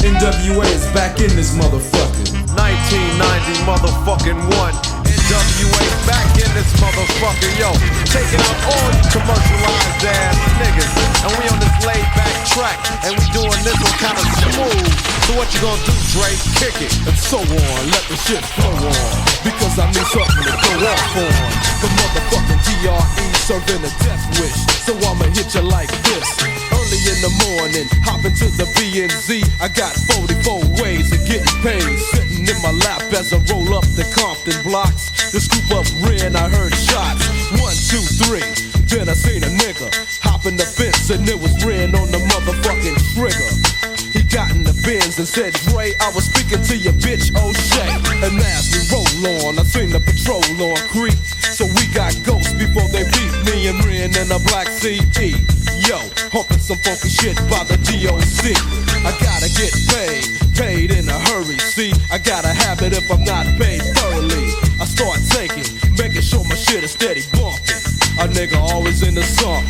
NWA is back in this motherfucker. 1990 motherfucking one. NWA back in this motherfucker, yo. Taking out all you commercialized ass niggas. And we on this laid back track. And we doing this one kind of smooth. So what you gonna do, Dre? Kick it. And so on, let the shit flow on. Because I need something to go off on. The motherfucking DRE serving a death wish. So I'ma hit you like this. Early in the morning, hop into the B&Z. I got 44 ways of getting paid. Sitting in my lap as I roll up the Compton blocks. The scoop up ran, I heard shots. 1, 2, 3. Then I seen a nigga hop in the fence and it was Ren on the motherfucking trigger. He got in the Benz and said, Dre, I was speaking to your bitch O'Shea. And as we roll on, I seen the patrol on creep. So we got ghosts before they beat me and Ren in a black CD. Yo, humping some funky shit by the DOC. I gotta get paid in a hurry. See, I gotta have it if I'm not paid thoroughly. I start taking, making sure my shit is steady bumping. A nigga always in the song.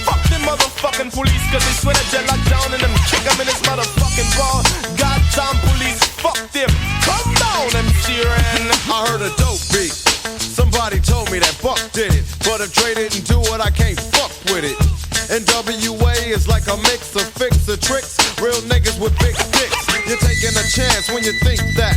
Fuck them motherfucking police, cause they swear that you locked down and them kick them in this motherfucking ball. Goddamn police, fuck them. Come down, MC Ren. I heard a dope beat. Somebody told me that Buck did it. But if Dre didn't do it, I can't fuck with it. NWA is like a mix of fix of tricks. Real niggas with big dicks. You're taking a chance when you think that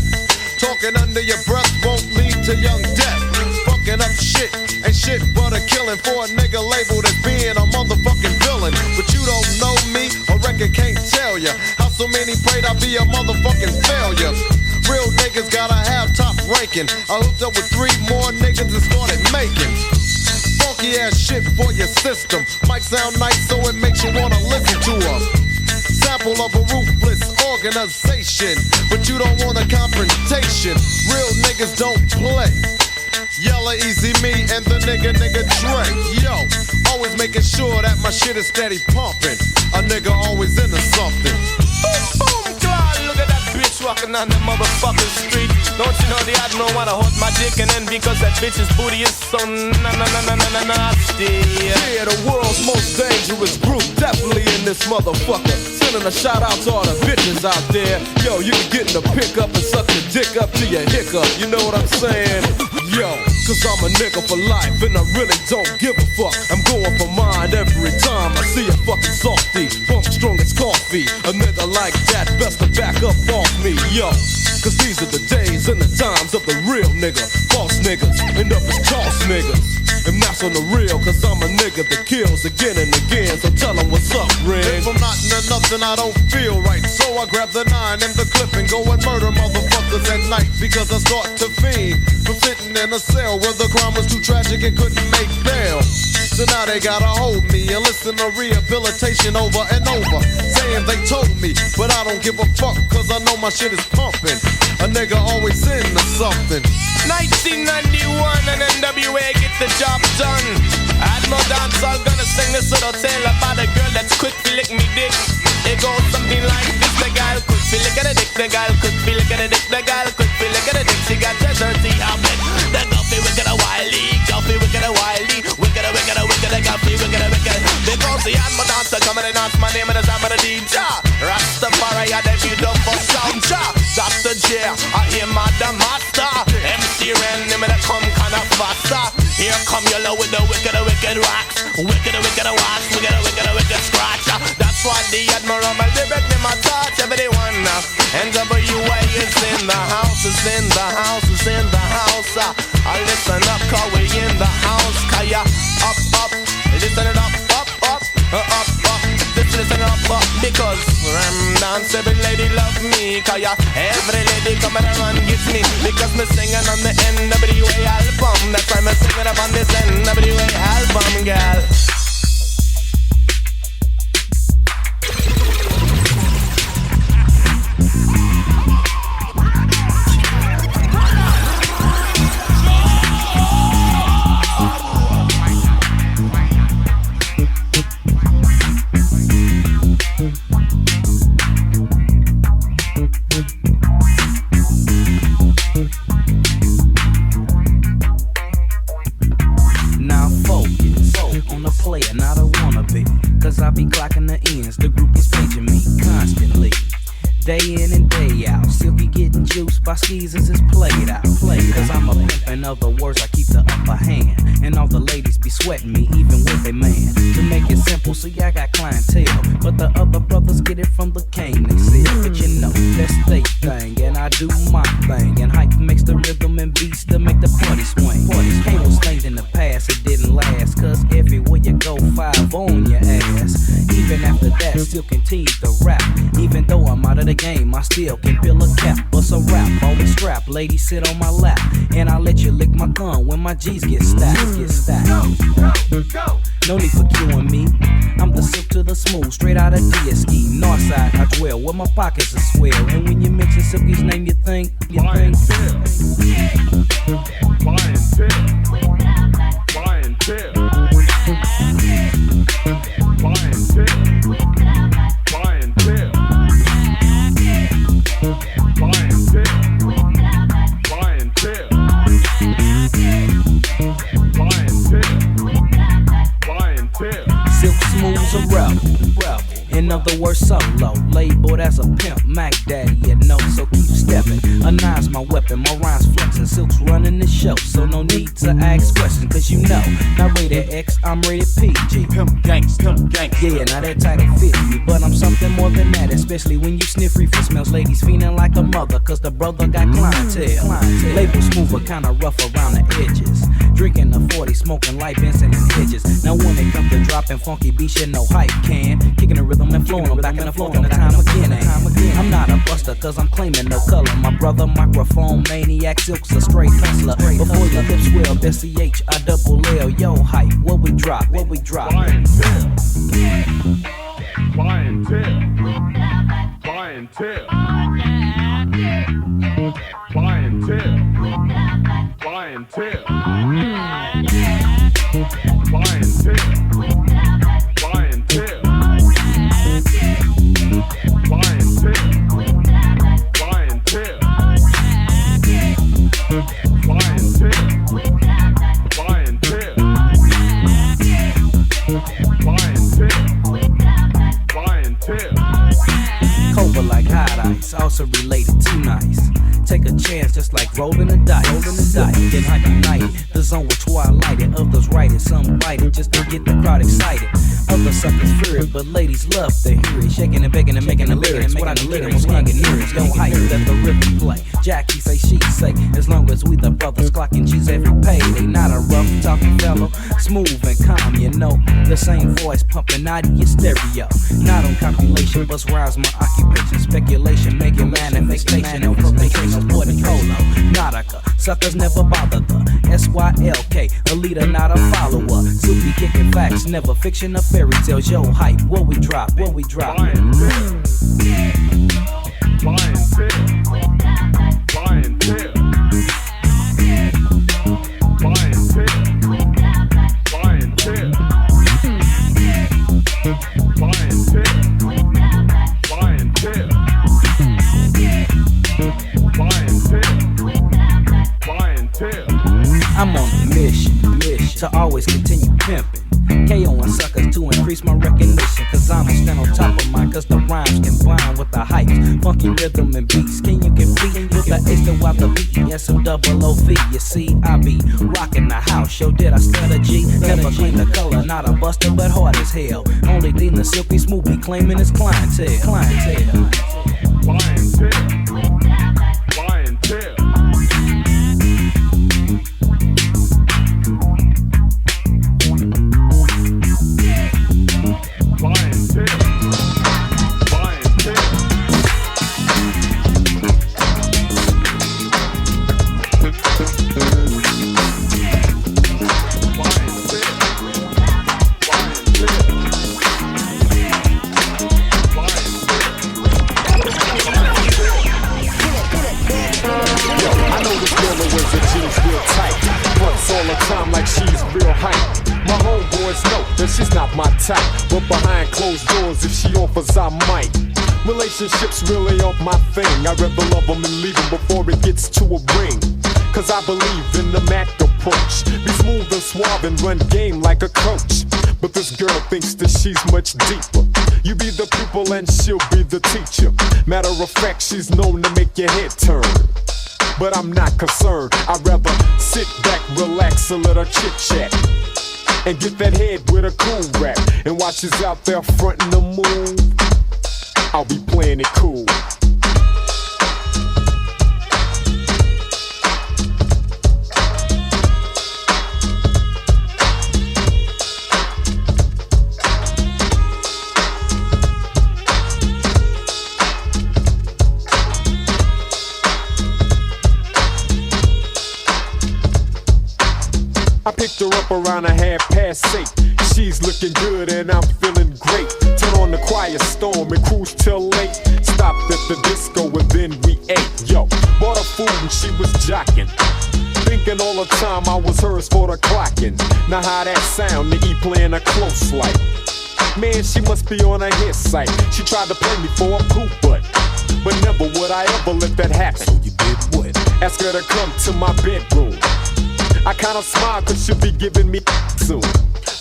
talking under your breath won't lead to young death. Fucking up shit ain't shit but a killing for a nigga labeled as being a motherfucking villain. But you don't know me, a record can't tell ya how so many prayed I'd be a motherfucking failure. Real niggas gotta have top ranking. I hooked up with 3 more niggas and started making funky ass shit for your system. Might sound nice so it makes you wanna listen to 'em. Sample of a ruthless organization, but you don't want a confrontation. Real niggas don't play. Yella, Easy Me, and the nigga Dre. Yo, always making sure that my shit is steady pumping. A nigga always into something. Boom, God, look at that bitch walking on the motherfucking street. Don't you know the admiral wanna hold my dick and then because that bitch's booty is so nasty. Yeah, the world's most dangerous group, definitely in this motherfucker. Sending a shout out to all the bitches out there. Yo, you can get in the pickup and suck your dick up to your hiccup. You know what I'm saying? Yo, cause I'm a nigga for life and I really don't give a fuck. I'm going for mine every time I see a fucking softy. Funk strong as coffee. A nigga like that best to back up off me, yo. Cause these are the days and the times of the real nigga. False niggas end up as toss niggas. And that's on the real, cause I'm a nigga that kills again and again. So tell them what's up, Rig. If I'm not into nothing, I don't feel right. So I grab the 9 and the clip and go and murder motherfuckers at night. Because I start to fiend from sitting in a cell where the crime was too tragic and couldn't make bail. So now they gotta hold me and listen to rehabilitation over and over. Saying they told me, but I don't give a fuck cause I know my shit is pumping. A nigga always into something. 1991 and NWA get the job done. Admiral Dancehall gonna sing this little tale about a girl that's quick to lick me dick. It goes something like this: the gal quick to lick at a dick, the gal quick to lick at a dick, the gal quick to lick at a dick. She got the dirty outfit, the goofy wicked a wily, goofy wicked a wily, wicked a wicked a wicked a goofy wicked a wicked. Because the Admiral Dancehall come and announce my name and the time of the DJ. Rastafari, I debut done for sound. Dr. J, I hear my the master. MC Ren, him and come kinda faster. Here come yellow with the wicked rocks, wicked wax, wicked scratch. That's why the Admiral, my lyric, them I touch everyone. NWA is in the house, is in the house, is in the house. I listen up, cause we in the house. Kaya up, listen it up. Listen up, because dance every lady love me. Kaya every lady come and run gets me. Because me singing on the NWA album. That's why me singing up on this NWA album, girl. I be clocking the ends, the group is paging me constantly. Day in and day out, still be getting juiced by skeezers, it's played out. Cause I'm a pimp, in other words, I keep the upper hand. And all the ladies be sweating me, even with a man. To make it simple, see I got clientele. But the other brothers get it from the cane they sell. But you know, that's they thing, and I do my thing. And hype makes the rhythm and beats to make the party swing. Ain't no stains in the past, it didn't last. Cause everywhere you go, 5 on your ass. Even after that, still continue to rap. Even though I'm out of the game, I still can peel a cap. Bust a rap, always strap, ladies sit on my lap. And I let you lick my tongue when my G's get stacked. No need for queuing me. I'm the silk to the smooth, straight out of DSE. Northside, I dwell, where my pockets are swell. And when you mention Silky's name, you think. Silk Smooth's a rebel, In other words, solo. Labeled as a pimp, Mac Daddy, you know, so keep stepping. A nine's my weapon, my rhymes flexing, silk's running the show. So no need to ask questions, cause you know, not rated X, I'm rated PG. Pimp gangs, yeah, now that title fits me. But I'm something more than that, especially when you sniff reefer smells. Ladies feeling like a mother, cause the brother got clientele. Label smoother, kinda rough around the edges. Drinking the 40, smoking light Benson and Hedges. Now when it comes to dropping funky beats, you know hype can. Kicking the rhythm and flowing, I'm back in the flow, the time again. I'm not a buster, cause I'm claiming no color. My brother, microphone maniac, silk's a straight hustler. Before your lips swell, that's CHILL. Yo, hype, what we drop, what we drop. Clientele. Cobra like hot ice, also related to nice. Take a chance just like rolling the dice. Get hype united, the zone with twilighted. Others write it, some bite it just to get the crowd excited. Other suckers fear it, but ladies love to hear it. Shaking and begging and making the lyrics. What I the lyrics, can't get near it. Yo, hype, let the rhythm play. Jackie say, she say, as long as we the brothers clocking G's every pay. They not a rough talking fellow, smooth and calm, you know. The same voice pumping out of your stereo. Not on compilation, but rhymes my occupation. Speculation, making manifestation, and perpetration. More than polo, Nautica, suckers never bother the SYLK, a leader, not a follower. Soupy kicking facts, never fiction or fairy tales. Yo, hype, what we drop, what we drop. I'm on a mission to always continue pimping. KOing suckers to increase my recognition. Cause I'ma stand on top of mine. Cause the rhymes combine with the hype, funky rhythm and beats. Can you compete with the H, the Y, the B-E-S-O-double-O-V? You see, I be rocking the house. Yo, did I stutter G? Never claim the color, not a buster, but hard as hell. Only Dean the Silky Smoothie claiming his clientele. Clientele. But behind closed doors, if she offers, I might. Relationships really aren't my thing. I'd rather love them and leave them before it gets to a ring. Cause I believe in the Mac approach. Be smooth and suave and run game like a coach. But this girl thinks that she's much deeper. You be the pupil and she'll be the teacher. Matter of fact, she's known to make your head turn. But I'm not concerned. I'd rather sit back, relax, and let her chit-chat. And get that head with a cool rap. And while she's out there frontin' the move, I'll be playing it cool. I picked her up around 8:30. She's looking good and I'm feeling great. Turn on the quiet storm and cruise till late. Stopped at the disco and then we ate. Yo, bought her food and she was jocking. Thinking all the time I was hers for the clocking. Now how that sound, the E playing a close light. Man, she must be on a hit site. She tried to play me for a poop butt, but never would I ever let that happen. So you did what? Ask her to come to my bedroom. I kinda smile cause she'll be giving me soon.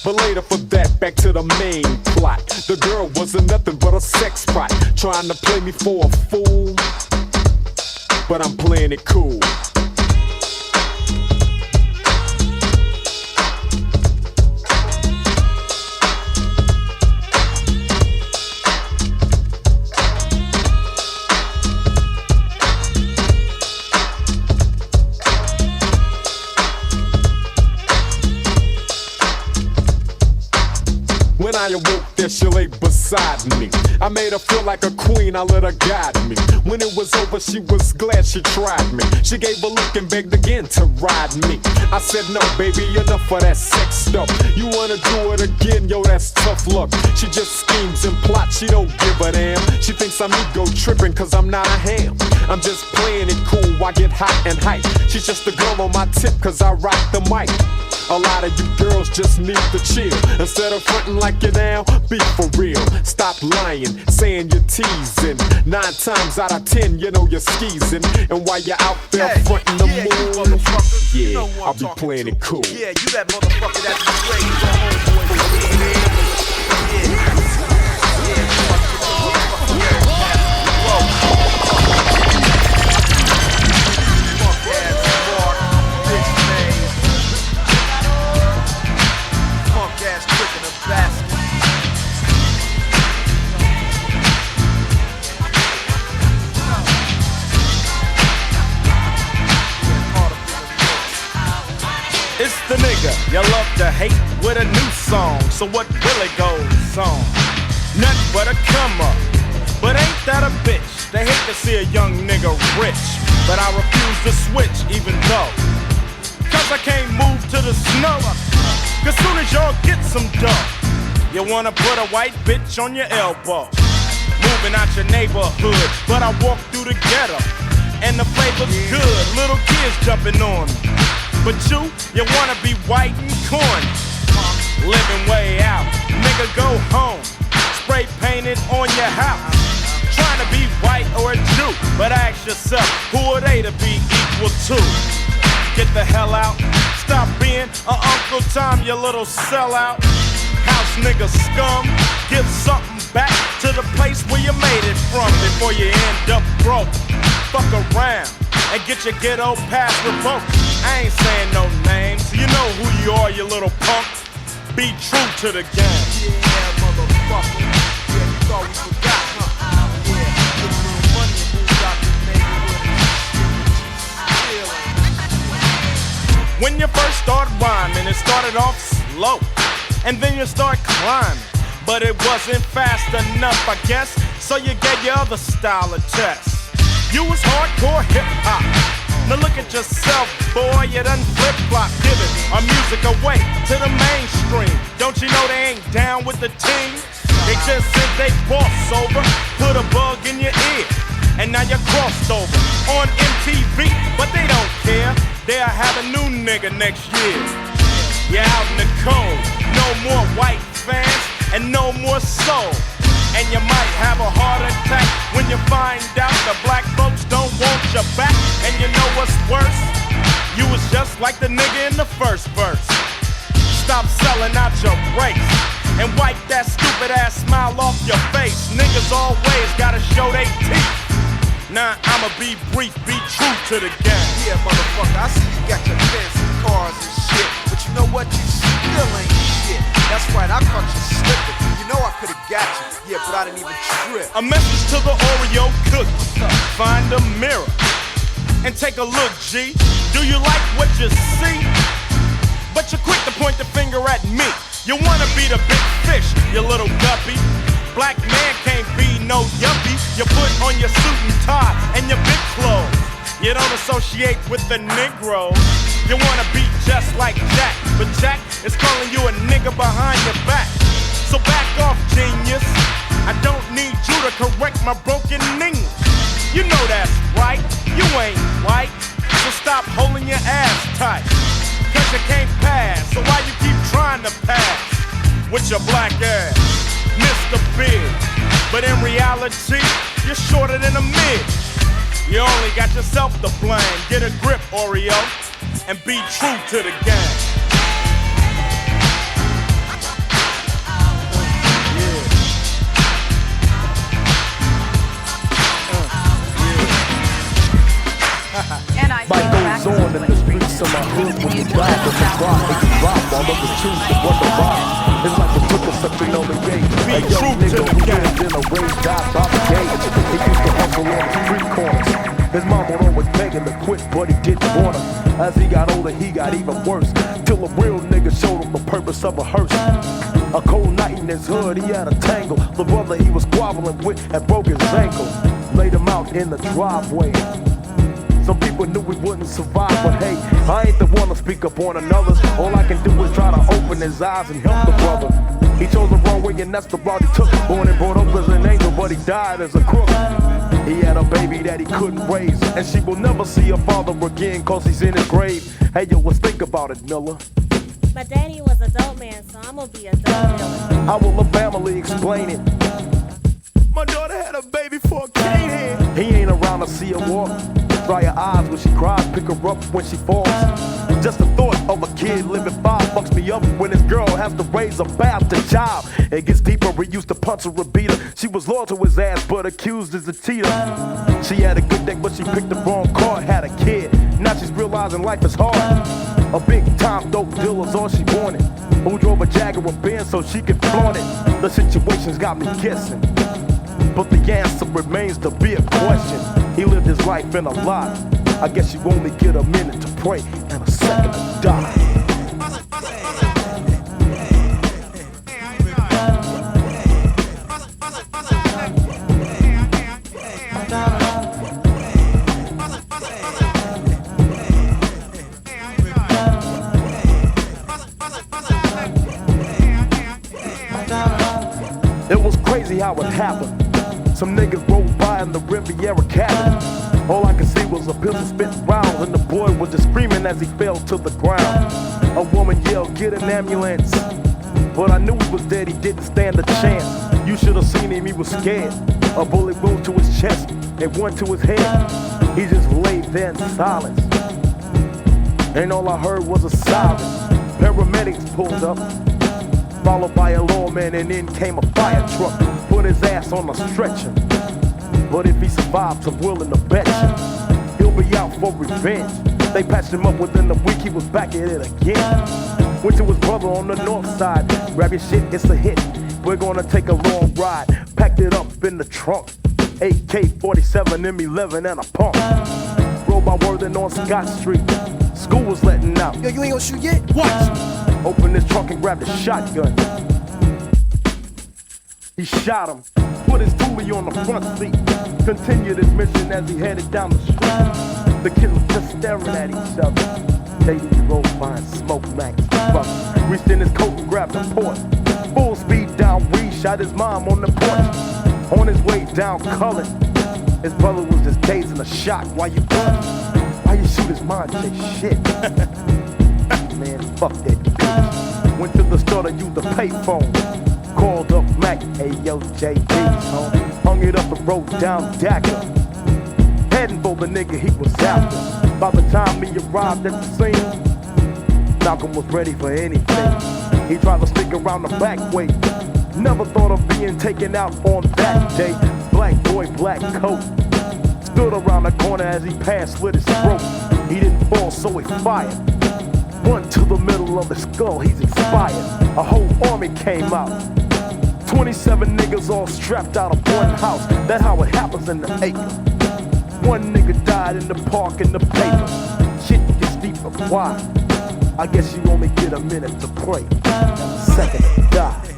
But later for that, back to the main plot. The girl wasn't nothing but a sex pot, trying to play me for a fool, but I'm playing it cool. When I awoke, there she lay beside me. I made her feel like a queen, I let her guide me. When it was over, she was glad she tried me. She gave a look and begged again to ride me. I said, no, baby, enough of that sex stuff. You wanna do it again, yo, that's tough luck. She just schemes and plots, she don't give a damn. She thinks I'm ego tripping, cause I'm not a ham. I'm just playing it cool, I get hot and hype. She's just a girl on my tip, cause I rock the mic. A lot of you girls just need to chill. Instead of fronting like you're down, be for real. Stop lying, saying you're teasing. 9 times out of 10, you know you're skeezing. And while you're out there fronting the moon, yeah, you know I'll be playing it cool. Yeah, you that motherfucker that's playing your homeboy. It's the nigga you love to hate with a new song. So what really goes on? Nothing but a come up. But ain't that a bitch? They hate to see a young nigga rich. But I refuse to switch even though. Cause I can't move to the snow. Cause soon as y'all get some dough, you wanna put a white bitch on your elbow. Moving out your neighborhood, but I walk through the ghetto. And the flavor's good, little kids jumping on me. But you wanna be white and corny. Living way out, nigga go home. Spray painted on your house. Trying to be white or a Jew. But ask yourself, who are they to be equal to? Get the hell out. Stop being a Uncle Tom, you little sellout. House nigga scum. Give something back to the place where you made it from before you end up broke. Fuck around and get your ghetto pass revoked. I ain't saying no names, you know who you are, you little punk. Be true to the game. Yeah, motherfucker. Yeah, you thought we forgot, huh? Yeah, get a little money and move out this neighborhood. When you first start rhyming, it started off slow, and then you start climbing. But it wasn't fast enough, I guess, so you gave your other style a test. You was hardcore hip-hop. Now look at yourself, boy, you done flip-flop, giving our music away to the mainstream. Don't you know they ain't down with the team? They just said they boss over, put a bug in your ear, and now you're crossed over on MTV, but they don't care. They'll have a new nigga next year. You're out in the cold, no more white fans, and no more soul. And you might have a heart attack when you find out the black folks don't want your back. And you know what's worse? You was just like the nigga in the first verse. Stop selling out your race and wipe that stupid ass smile off your face. Niggas always gotta show they teeth. Nah, I'ma be brief, be true to the game. Yeah, motherfucker, I see you got your fancy cars and shit, but you know what? You still ain't shit. That's right, I caught you slipping. You know I could've got you, yeah, but I didn't even trip. A message to the Oreo cookie. Find a mirror and take a look, G. Do you like what you see? But you're quick to point the finger at me. You wanna be the big fish, you little guppy. Black man can't be no yuppie. You put on your suit and tie and your big clothes. You don't associate with the Negroes. You wanna be just like Jack, but Jack is calling you a nigga behind your back. So back off, genius. I don't need you to correct my broken English. You know that's right, you ain't white. So stop holding your ass tight. Cause you can't pass, so why you keep trying to pass with your black ass? Mr. Big, but in reality, you're shorter than a midge. You only got yourself to blame. Get a grip, Oreo, and be true to the game. to my hood when you die from the drop. It can drop all of the truth and wonder why. It's like it took us such an early age. A young nigga who lived in a raised die by the gate. He used to hustle on the street corners. His mom would always beg him to quit, but he didn't want her. As he got older, he got even worse. Till a real nigga showed him the purpose of a hearse. A cold night in his hood, he had a tangle. The brother he was squabbling with had broke his ankle. Laid him out in the driveway. Some people knew we wouldn't survive, but hey, I ain't the one to speak up on another's. All I can do is try to open his eyes and help the brother. He chose the wrong way and that's the route he took. Born and brought up as an angel, but he died as a crook. He had a baby that he couldn't raise, and she will never see her father again cause he's in his grave. Hey yo, let's think about it, Miller. My daddy was a dope man, so I'm gonna be a dope Miller. How will the family explain it? My daughter had a baby for a cane head. He ain't around to see her walk. Dry her eyes when she cries, pick her up when she falls. Just the thought of a kid living $5 fucks me up when his girl has to raise a bastard child. It gets deeper, he used to punch her or beat her. She was loyal to his ass, but accused as a cheater. She had a good day, but she picked the wrong card, had a kid. Now she's realizing life is hard. A big time dope dealer's all she wanted. Who drove a Jaguar Benz so she could flaunt it. The situation's got me guessing, but the answer remains to be a question. He lived his life in a lie. I guess you only get a minute to pray and a second to die. It was crazy how it happened. Some niggas rolled by in the Riviera cabin. All I could see was a pistol spit rounds, and the boy was just screaming as he fell to the ground. A woman yelled, "Get an ambulance!" But I knew he was dead, he didn't stand a chance. You should have seen him, he was scared. A bullet rode to his chest and one to his head. He just laid there in silence, and all I heard was a siren. Paramedics pulled up, followed by a lawman, and then came a fire truck. Put his ass on a stretcher. But if he survives, I'm willing to bet you he'll be out for revenge. They patched him up within a week, he was back at it again. Went to his brother on the north side. Grab your shit, it's a hit. We're gonna take a long ride. Packed it up in the trunk. AK-47, M11, and a pump. Rode by Worthing on Scott Street. School was letting out. Yo, you ain't gonna shoot yet? Watch! Opened his trunk and grabbed a shotgun. He shot him, put his toolie on the front seat. Continued his mission as he headed down the street. The kids were just staring at each other. They rolled by and smoked Max. Reached in his coat and grabbed the port. Full speed down Reed, shot his mom on the porch. On his way down Cullen, his brother was just dazed in a shock. Why you gun? Why you shoot his mom? Say shit. Man, fuck that bitch. Went to the store to use the payphone. Called up Mac, ayo JD's home. Hung it up and wrote down Dacker. Heading for the nigga he was after. By the time he arrived at the scene, Malcolm was ready for anything. He tried to stick around the back way. Never thought of being taken out on that day. Black boy, black coat. Stood around the corner as he passed, slit his throat. He didn't fall, so he fired. One to the middle of the skull, he's expired. A whole army came out. 27 niggas all strapped out of one house. That's how it happens in the acre. One nigga died in the park in the paper. Shit gets deeper, why? I guess you only get a minute to pray, and a second to die.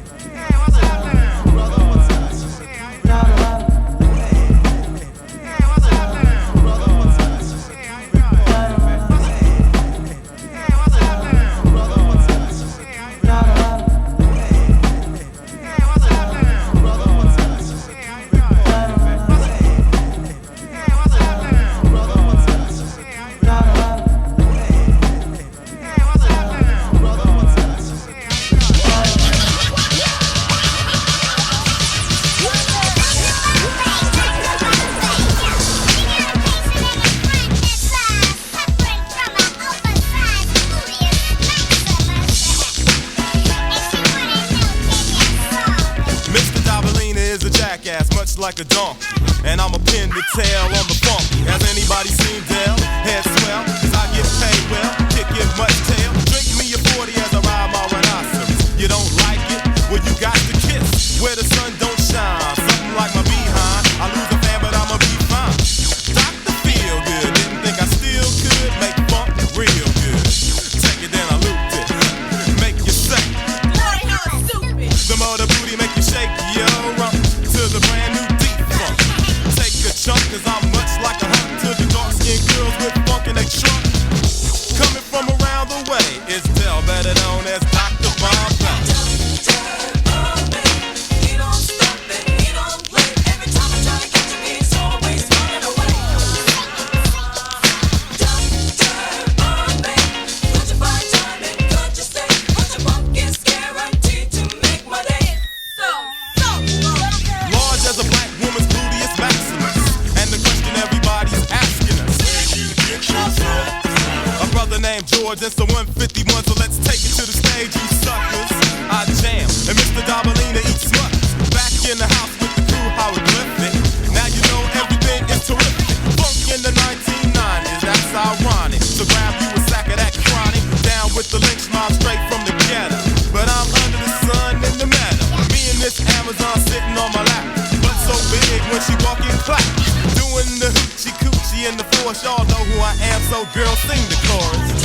jackass, much like a donkey. And I'm a pin the tail on the funky. Has anybody seen Dell? Head swell, cause I get paid well. Kick it much tail. Drink me a 40 as I ride my rhinoceros. You don't like it? Well, you got to kiss where the sun don't shine. Something like my behind. I lose a fan, but I'ma be fine. Dr. Feel Good. Didn't think I still could make funk real good. Take it, then I looped it. Make you say, Lord, how stupid. the more the booty make you shake, yo. Rump to the brand new deep funk. Take a chunk, cause I'm much like a hump to the dark skinned girls with funk in they trunk. Coming from around the way, it's Dell, better known as Dr. Bombay. Named George, it's the 151, so let's take it to the stage, you suckers. I jam, and Mr. Dabalina eats smuckers. Back in the house with the crew, how it lifted. Now you know everything is terrific. Funk in the 1990s, that's ironic. So grab you a sack of that chronic. Down with the lynch mob straight from the ghetto. But I'm under the sun in the meadow. Me and this Amazon sitting on my lap. But so big when she walk in clap. Doing the hoochie coochie in the force, y'all know who I am, so girl, sing the chorus.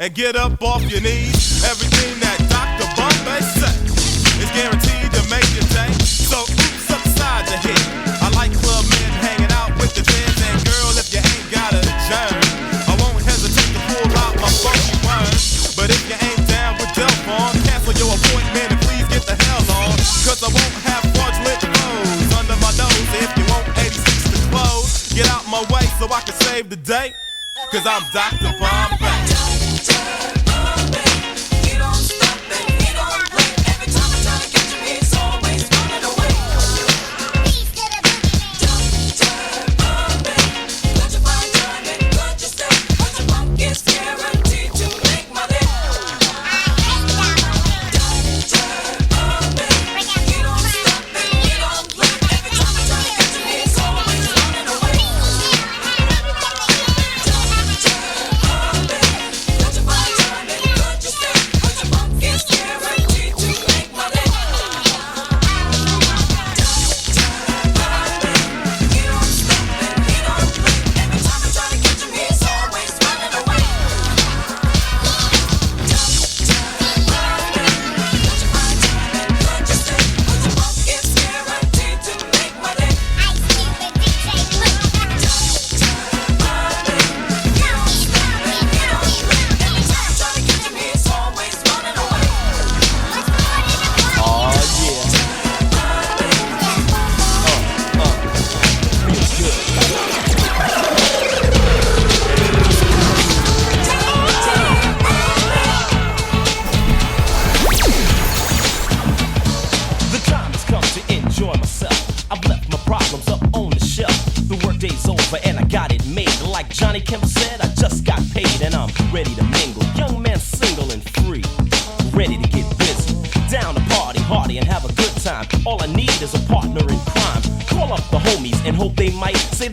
And get up off your knees. Everything that Dr. Bombay said is guaranteed to make your day. So oops upside your head. I like club men hanging out with the dreads. And girl, if you ain't got a germ, I won't hesitate to pull out my funky worms. But if you ain't down with Delphon, cancel your appointment and please get the hell on. Cause I won't have fraudulent foes under my nose. If you want 86 to close, get out my way so I can save the day. Cause I'm Dr. Bombay.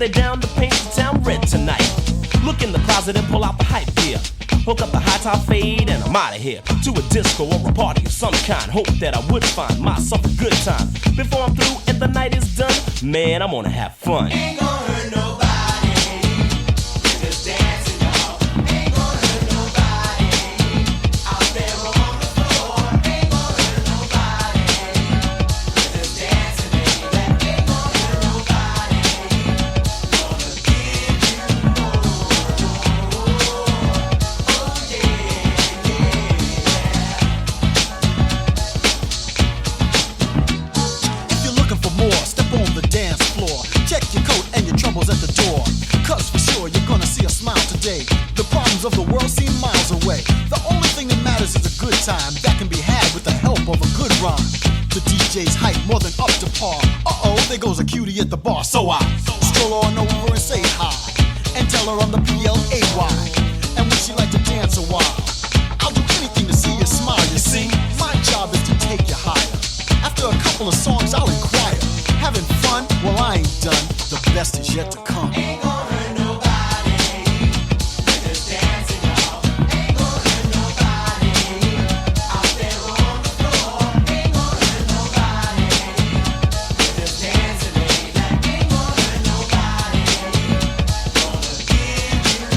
They're down to paint the town red tonight. Look in the closet and pull out the hype gear. Hook up the high top fade and I'm out of here. To a disco or a party of some kind. Hope that I would find myself a good time. Before I'm through and the night is done, man, I'm gonna have fun. Ain't gonna hurt nobody. We're just dancing, y'all. sure you're gonna see a smile today. The problems of the world seem miles away. The only thing that matters is a good time that can be had with the help of a good rhyme. The DJ's hype more than up to par. Uh-oh, there goes a cutie at the bar. So I stroll on over and say hi and tell her I'm the PLAY. And would she like to dance a while? I'll do anything to see you smile, you see. My job is to take you higher. After a couple of songs, I'll inquire. Having fun? Well, I ain't done. The best is yet to come. Ain't gonna hurt nobody. We're just dancing, y'all. Ain't gonna hurt nobody. Out there on the floor. Ain't gonna hurt nobody. We're just dancing, baby. Ain't gonna hurt nobody. Gonna give you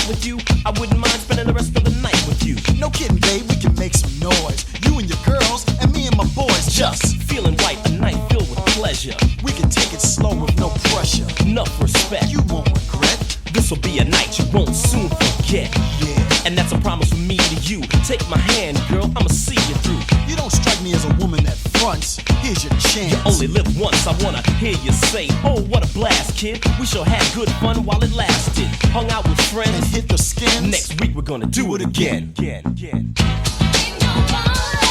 with you, I wouldn't mind spending the rest of the night with you. No kidding, babe, we can make some noise. You and your girls, and me and my boys. Just feeling right, a night filled with pleasure. We can take it slow with no pressure. Enough respect, you won't regret. This'll be a night you won't soon forget. Yeah, and that's a promise from me to you. Take my hand, girl, I'ma see you through. You don't strike me as a woman that fronts. Here's your chance. You only live once, I wanna hear you say, oh, what a blast, kid. We sure had good fun while it lasted. Hung out with friends and hit the skins. Next week we're gonna do it again. Ain't nobody.